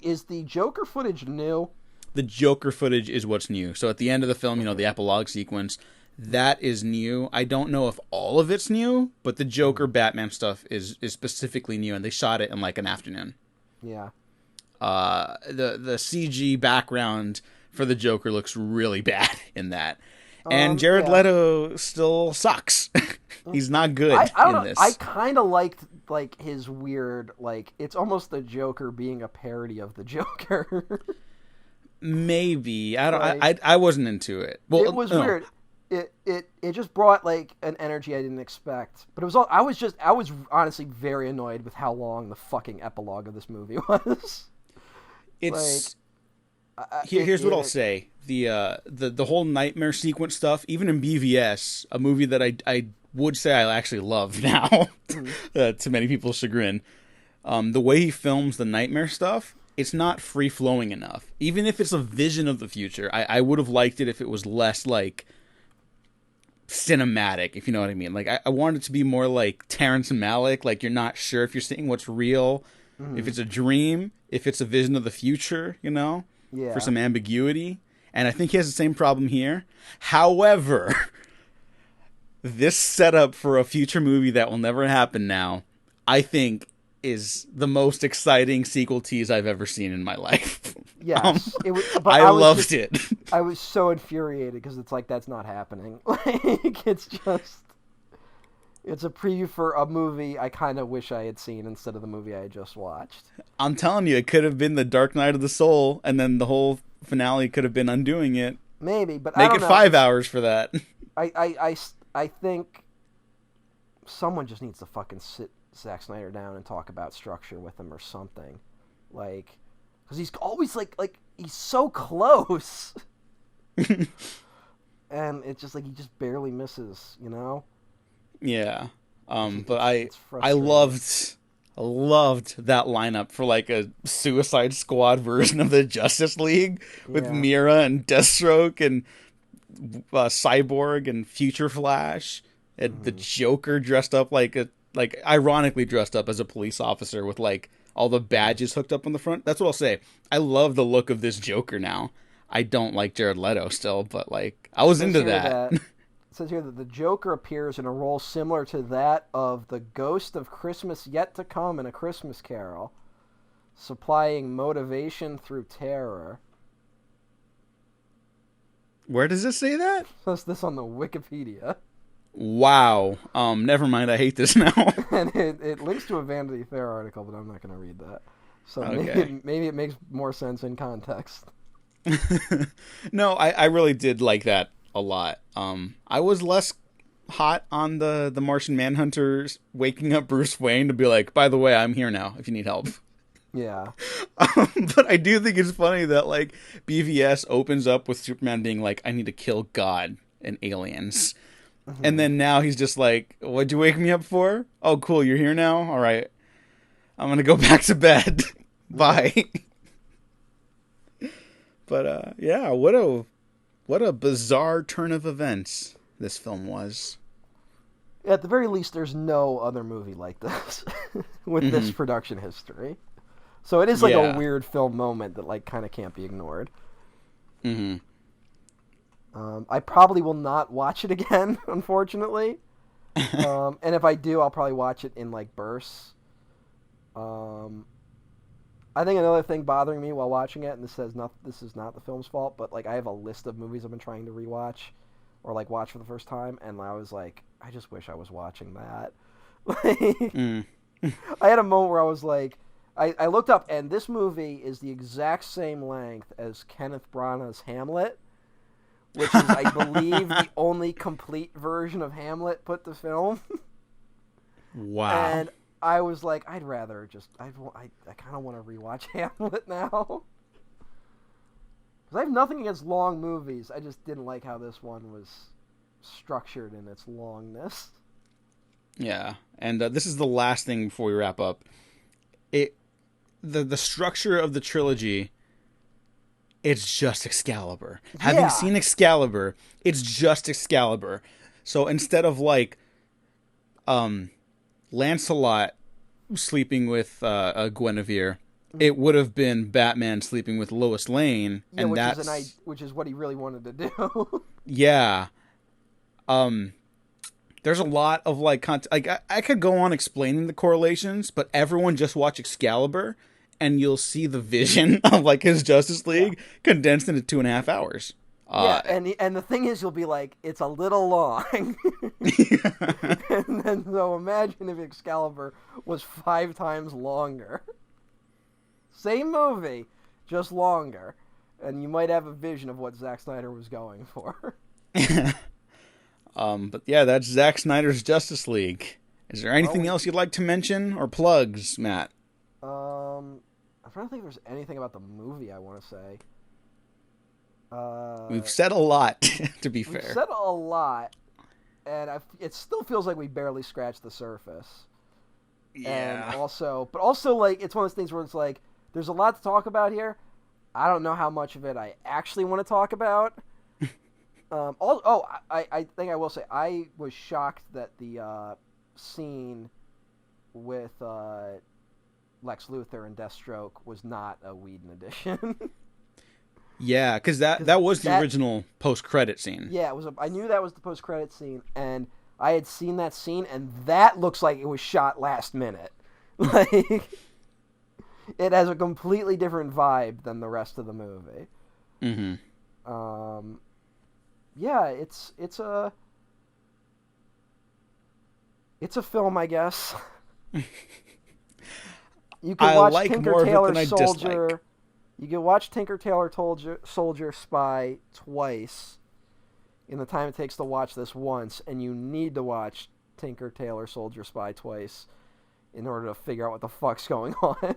Is the Joker footage new? The Joker footage is what's new. So at the end of the film, the epilogue sequence, that is new. I don't know if all of it's new, but the Joker Batman stuff is specifically new, and they shot it in like an afternoon. Yeah. The CG background for the Joker looks really bad in that. And Jared yeah. Leto still sucks. He's not good I don't in know. this. I kind of liked like his weird, like, it's almost the Joker being a parody of the Joker. Maybe. I don't Like, I wasn't into it. Well, it was no. weird. It just brought like an energy I didn't expect. But it was all I was honestly very annoyed with how long the fucking epilogue of this movie was. It's Like, here's what I'll say. The whole nightmare sequence stuff, even in BVS, a movie that I would say I actually love now, to many people's chagrin. The way he films the nightmare stuff, it's not free flowing enough. Even if it's a vision of the future, I would have liked it if it was less like cinematic, if you know what I mean. Like I wanted it to be more like Terrence Malick, like you're not sure if you're seeing what's real, if it's a dream, if it's a vision of the future, you know, Yeah. for some ambiguity. And I think he has the same problem here. However, this setup for a future movie that will never happen now, I think, is the most exciting sequel tease I've ever seen in my life. Yes, it was. But I was loved just- it. I was so infuriated because it's like that's not happening. Like it's a preview for a movie I kind of wish I had seen instead of the movie I had just watched. I'm telling you, it could have been the Dark Knight of the Soul, and then the whole finale could have been undoing it. Maybe, but I Make don't it know. 5 hours for that. I think someone just needs to fucking sit Zack Snyder down and talk about structure with him or something, like, because he's always like he's so close, and it's just like he just barely misses, you know. Yeah. But I It's frustrating. loved that lineup for like a Suicide Squad version of the Justice League with Yeah. Mira and Deathstroke and Cyborg and Future Flash and the Joker dressed up like ironically dressed up as a police officer with like all the badges hooked up on the front. That's what I'll say. I love the look of this Joker now. I don't like Jared Leto still, but like I was into that. It says here that the Joker appears in a role similar to that of the ghost of Christmas yet to come in A Christmas Carol, supplying motivation through terror. Where does it say that? Says this on the Wikipedia. Wow. Never mind. I hate this now. And it links to a Vanity Fair article, but I'm not going to read that. So Okay. maybe it makes more sense in context. No, I really did like that a lot. I was less hot on the Martian Manhunters waking up Bruce Wayne to be like, by the way, I'm here now if you need help. Yeah. But I do think it's funny that like BVS opens up with Superman being like, I need to kill God and aliens. And then now he's just like, what'd you wake me up for? Oh, cool. You're here now. All right. I'm going to go back to bed. Bye. But yeah, what a bizarre turn of events this film was. At the very least, there's no other movie like this with this production history. So it is like Yeah. a weird film moment that like kind of can't be ignored. Mm-hmm. I probably will not watch it again, unfortunately. And if I do, I'll probably watch it in like bursts. I think another thing bothering me while watching it, and this is not the film's fault, but like I have a list of movies I've been trying to rewatch or like watch for the first time, and I was like, I just wish I was watching that. I had a moment where I was like, I looked up, and this movie is the exact same length as Kenneth Branagh's Hamlet, which is, I believe, the only complete version of Hamlet put to film. Wow. And I was like, I'd rather just, I kind of want to rewatch Hamlet now. Because I have nothing against long movies. I just didn't like how this one was structured in its longness. Yeah, and this is the last thing before we wrap up. The structure of the trilogy, it's just Excalibur. Having seen Excalibur, it's just Excalibur. So instead of like, Lancelot sleeping with Guinevere, it would have been Batman sleeping with Lois Lane, Yeah, and which that's which is what he really wanted to do. yeah. There's a lot of like I could go on explaining the correlations, but everyone just watch Excalibur, and you'll see the vision of like his Justice League condensed into 2.5 hours. Yeah, and the thing is, you'll be like, it's a little long. And then, so imagine if Excalibur was 5 times longer. Same movie, just longer. And you might have a vision of what Zack Snyder was going for. But yeah, that's Zack Snyder's Justice League. Is there anything else you'd like to mention or plugs, Matt? I'm trying to think if there's anything about the movie I want to say. We've said a lot, to be fair. We've said a lot, and it still feels like we barely scratched the surface. Yeah. And also, like, it's one of those things where it's like, there's a lot to talk about here. I don't know how much of it I actually want to talk about. I think I will say, I was shocked that the scene with Lex Luthor and Deathstroke was not a Whedon edition. Yeah, because that was the original post-credit scene. Yeah, it was. I knew that was the post-credit scene, and I had seen that scene, and that looks like it was shot last minute. Like, it has a completely different vibe than the rest of the movie. Mm-hmm. Yeah, it's a film, I guess. You can watch like Tinker more of it Tailor than I Soldier. dislike. You can watch Tinker Tailor Soldier Spy twice in the time it takes to watch this once, and you need to watch Tinker Tailor Soldier Spy twice in order to figure out what the fuck's going on.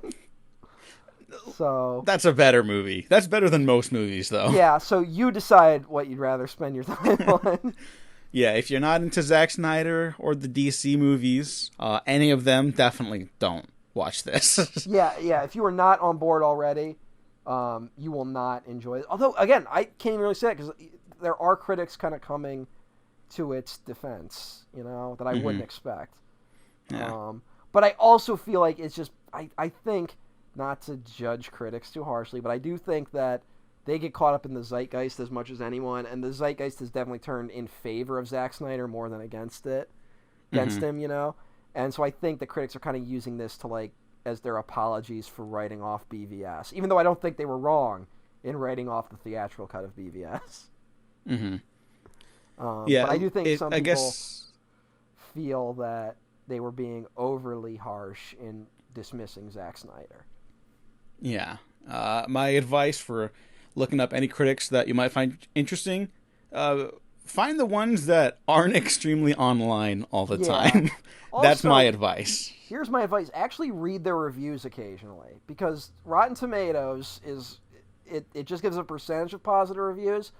So that's a better movie. That's better than most movies, though. Yeah, so you decide what you'd rather spend your time on. Yeah, if you're not into Zack Snyder or the DC movies, any of them, definitely don't watch this. Yeah, if you are not on board already, you will not enjoy it. Although, again, I can't even really say it because there are critics kind of coming to its defense, that I wouldn't expect. Yeah. But I also feel like it's just, I think, not to judge critics too harshly, but I do think that they get caught up in the zeitgeist as much as anyone, and the zeitgeist has definitely turned in favor of Zack Snyder more than against him, And so I think the critics are kind of using this to, like, as their apologies for writing off BVS, even though I don't think they were wrong in writing off the theatrical cut of BVS. Mm-hmm. But I do think some people feel that they were being overly harsh in dismissing Zack Snyder. Yeah. My advice for looking up any critics that you might find interesting, find the ones that aren't extremely online all the time. That's my advice. Here's my advice. Actually read their reviews occasionally, because Rotten Tomatoes it just gives a percentage of positive reviews.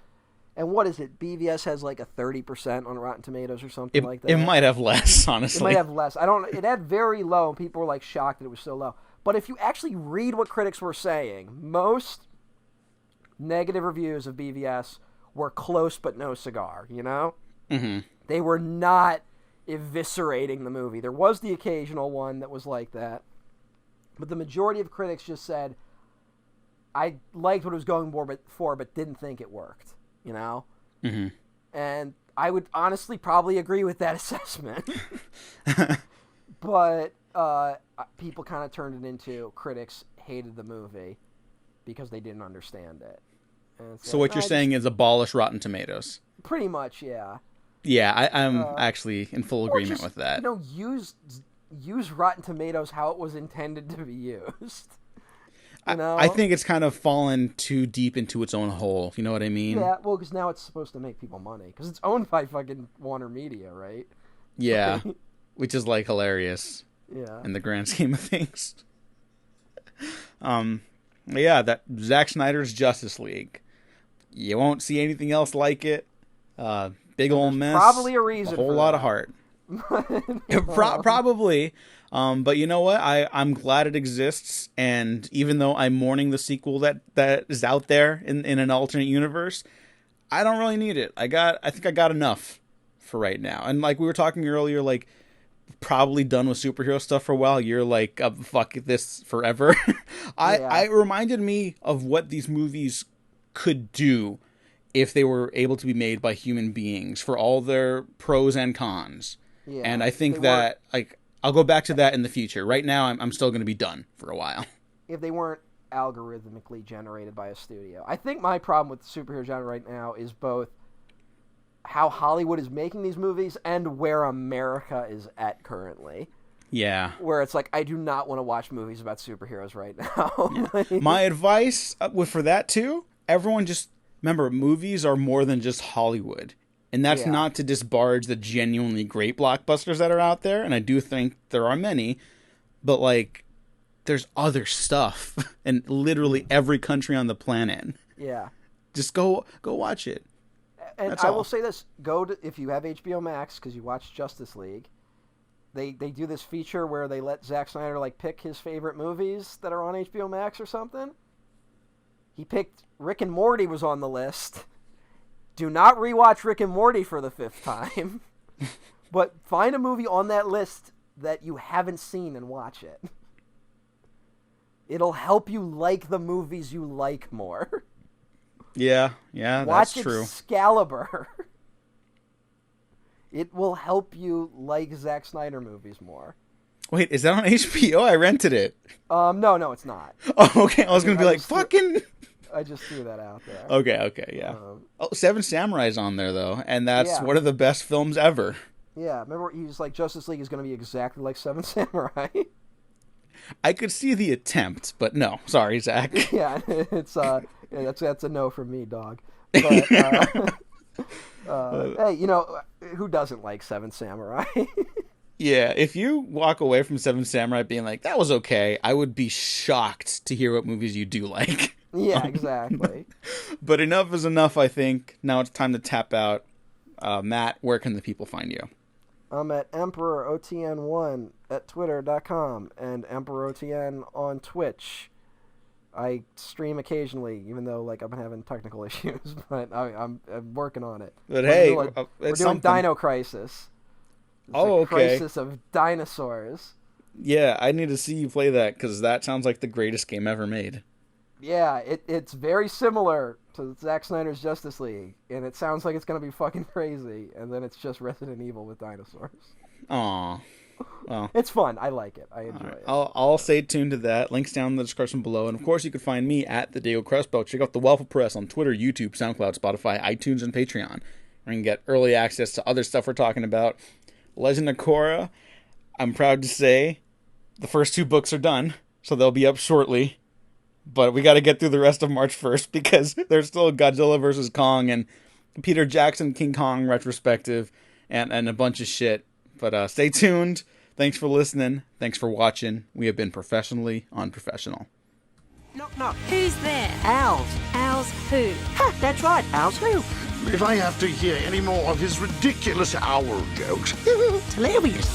And what is it? BVS has like a 30% on Rotten Tomatoes or something like that. It might have less, honestly. It might have less. It had very low, and people were like shocked that it was so low. But if you actually read what critics were saying, most negative reviews of BVS were close but no cigar, Mm-hmm. They were not eviscerating the movie. There was the occasional one that was like that. But the majority of critics just said, I liked what it was going for, but didn't think it worked, Mm-hmm. And I would honestly probably agree with that assessment. But people kind of turned it into critics hated the movie because they didn't understand it. So what you're saying is abolish Rotten Tomatoes. Pretty much, yeah. Yeah, I'm actually in full agreement with that. Use Rotten Tomatoes how it was intended to be used. I think it's kind of fallen too deep into its own hole. You know what I mean? Yeah, well, because now it's supposed to make people money. Because it's owned by fucking Warner Media, right? Yeah, which is, like, hilarious. Yeah. In the grand scheme of things. Yeah, that Zack Snyder's Justice League. You won't see anything else like it. Big old mess. Probably a reason. A whole for lot that. of heart. Probably. But you know what? I'm glad it exists, and even though I'm mourning the sequel that is out there in an alternate universe, I don't really need it. I think I got enough for right now. And like we were talking earlier, like probably done with superhero stuff for a while. You're like, fuck this forever. It reminded me of what these movies could do if they were able to be made by human beings for all their pros and cons. Yeah, and I think that like I'll go back to that in the future. Right now, I'm still going to be done for a while. If they weren't algorithmically generated by a studio. I think my problem with the superhero genre right now is both how Hollywood is making these movies and where America is at currently. Yeah. Where it's like, I do not want to watch movies about superheroes right now. Yeah. Like, My advice for that too, everyone just remember, movies are more than just Hollywood. And that's not to disparage the genuinely great blockbusters that are out there, and I do think there are many, but like there's other stuff in literally every country on the planet. Yeah. Just go watch it. And That's I all. will say this, if you have HBO Max, because you watch Justice League, they do this feature where they let Zack Snyder like pick his favorite movies that are on HBO Max or something. He picked Rick and Morty was on the list. Do not rewatch Rick and Morty for the 5th time. But find a movie on that list that you haven't seen and watch it. It'll help you like the movies you like more. Yeah, Watch that's true. Excalibur. It will help you like Zack Snyder movies more. Wait, is that on HBO? I rented it. No, it's not. Oh, okay. I was going to be like, fucking... I just threw that out there. Okay, yeah. Seven Samurai's on there, though, and that's one of the best films ever. Yeah, remember he's like, Justice League is going to be exactly like Seven Samurai. I could see the attempt, but no. Sorry, Zach. Yeah, it's that's a no from me, dog. But, hey, who doesn't like Seven Samurai? Yeah, if you walk away from Seven Samurai being like, that was okay, I would be shocked to hear what movies you do like. Yeah, exactly. But enough is enough, I think. Now it's time to tap out. Matt, where can the people find you? I'm at EmperorOTN1 at Twitter.com and EmperorOTN on Twitch. I stream occasionally, even though like I've been having technical issues, but I'm working on it. But hey, we're doing Dino Crisis. It's okay. Crisis of Dinosaurs. Yeah, I need to see you play that because that sounds like the greatest game ever made. Yeah, it's very similar to Zack Snyder's Justice League, and it sounds like it's going to be fucking crazy, and then it's just Resident Evil with dinosaurs. Aw. Well, it's fun. I like it. I enjoy it. I'll stay tuned to that. Links down in the description below. And of course, you can find me at the Diego Crespo. Check out the Waffle Press on Twitter, YouTube, SoundCloud, Spotify, iTunes, and Patreon. Where you can get early access to other stuff we're talking about. Legend of Korra, I'm proud to say the first 2 books are done, so they'll be up shortly. But we got to get through the rest of March 1st because there's still Godzilla vs. Kong and Peter Jackson King Kong retrospective and a bunch of shit. But stay tuned. Thanks for listening. Thanks for watching. We have been professionally unprofessional. Knock, knock. Who's there? Owls. Owls who? Ha, that's right. Owls who? If I have to hear any more of his ridiculous owl jokes. It's hilarious.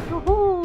Woohoo!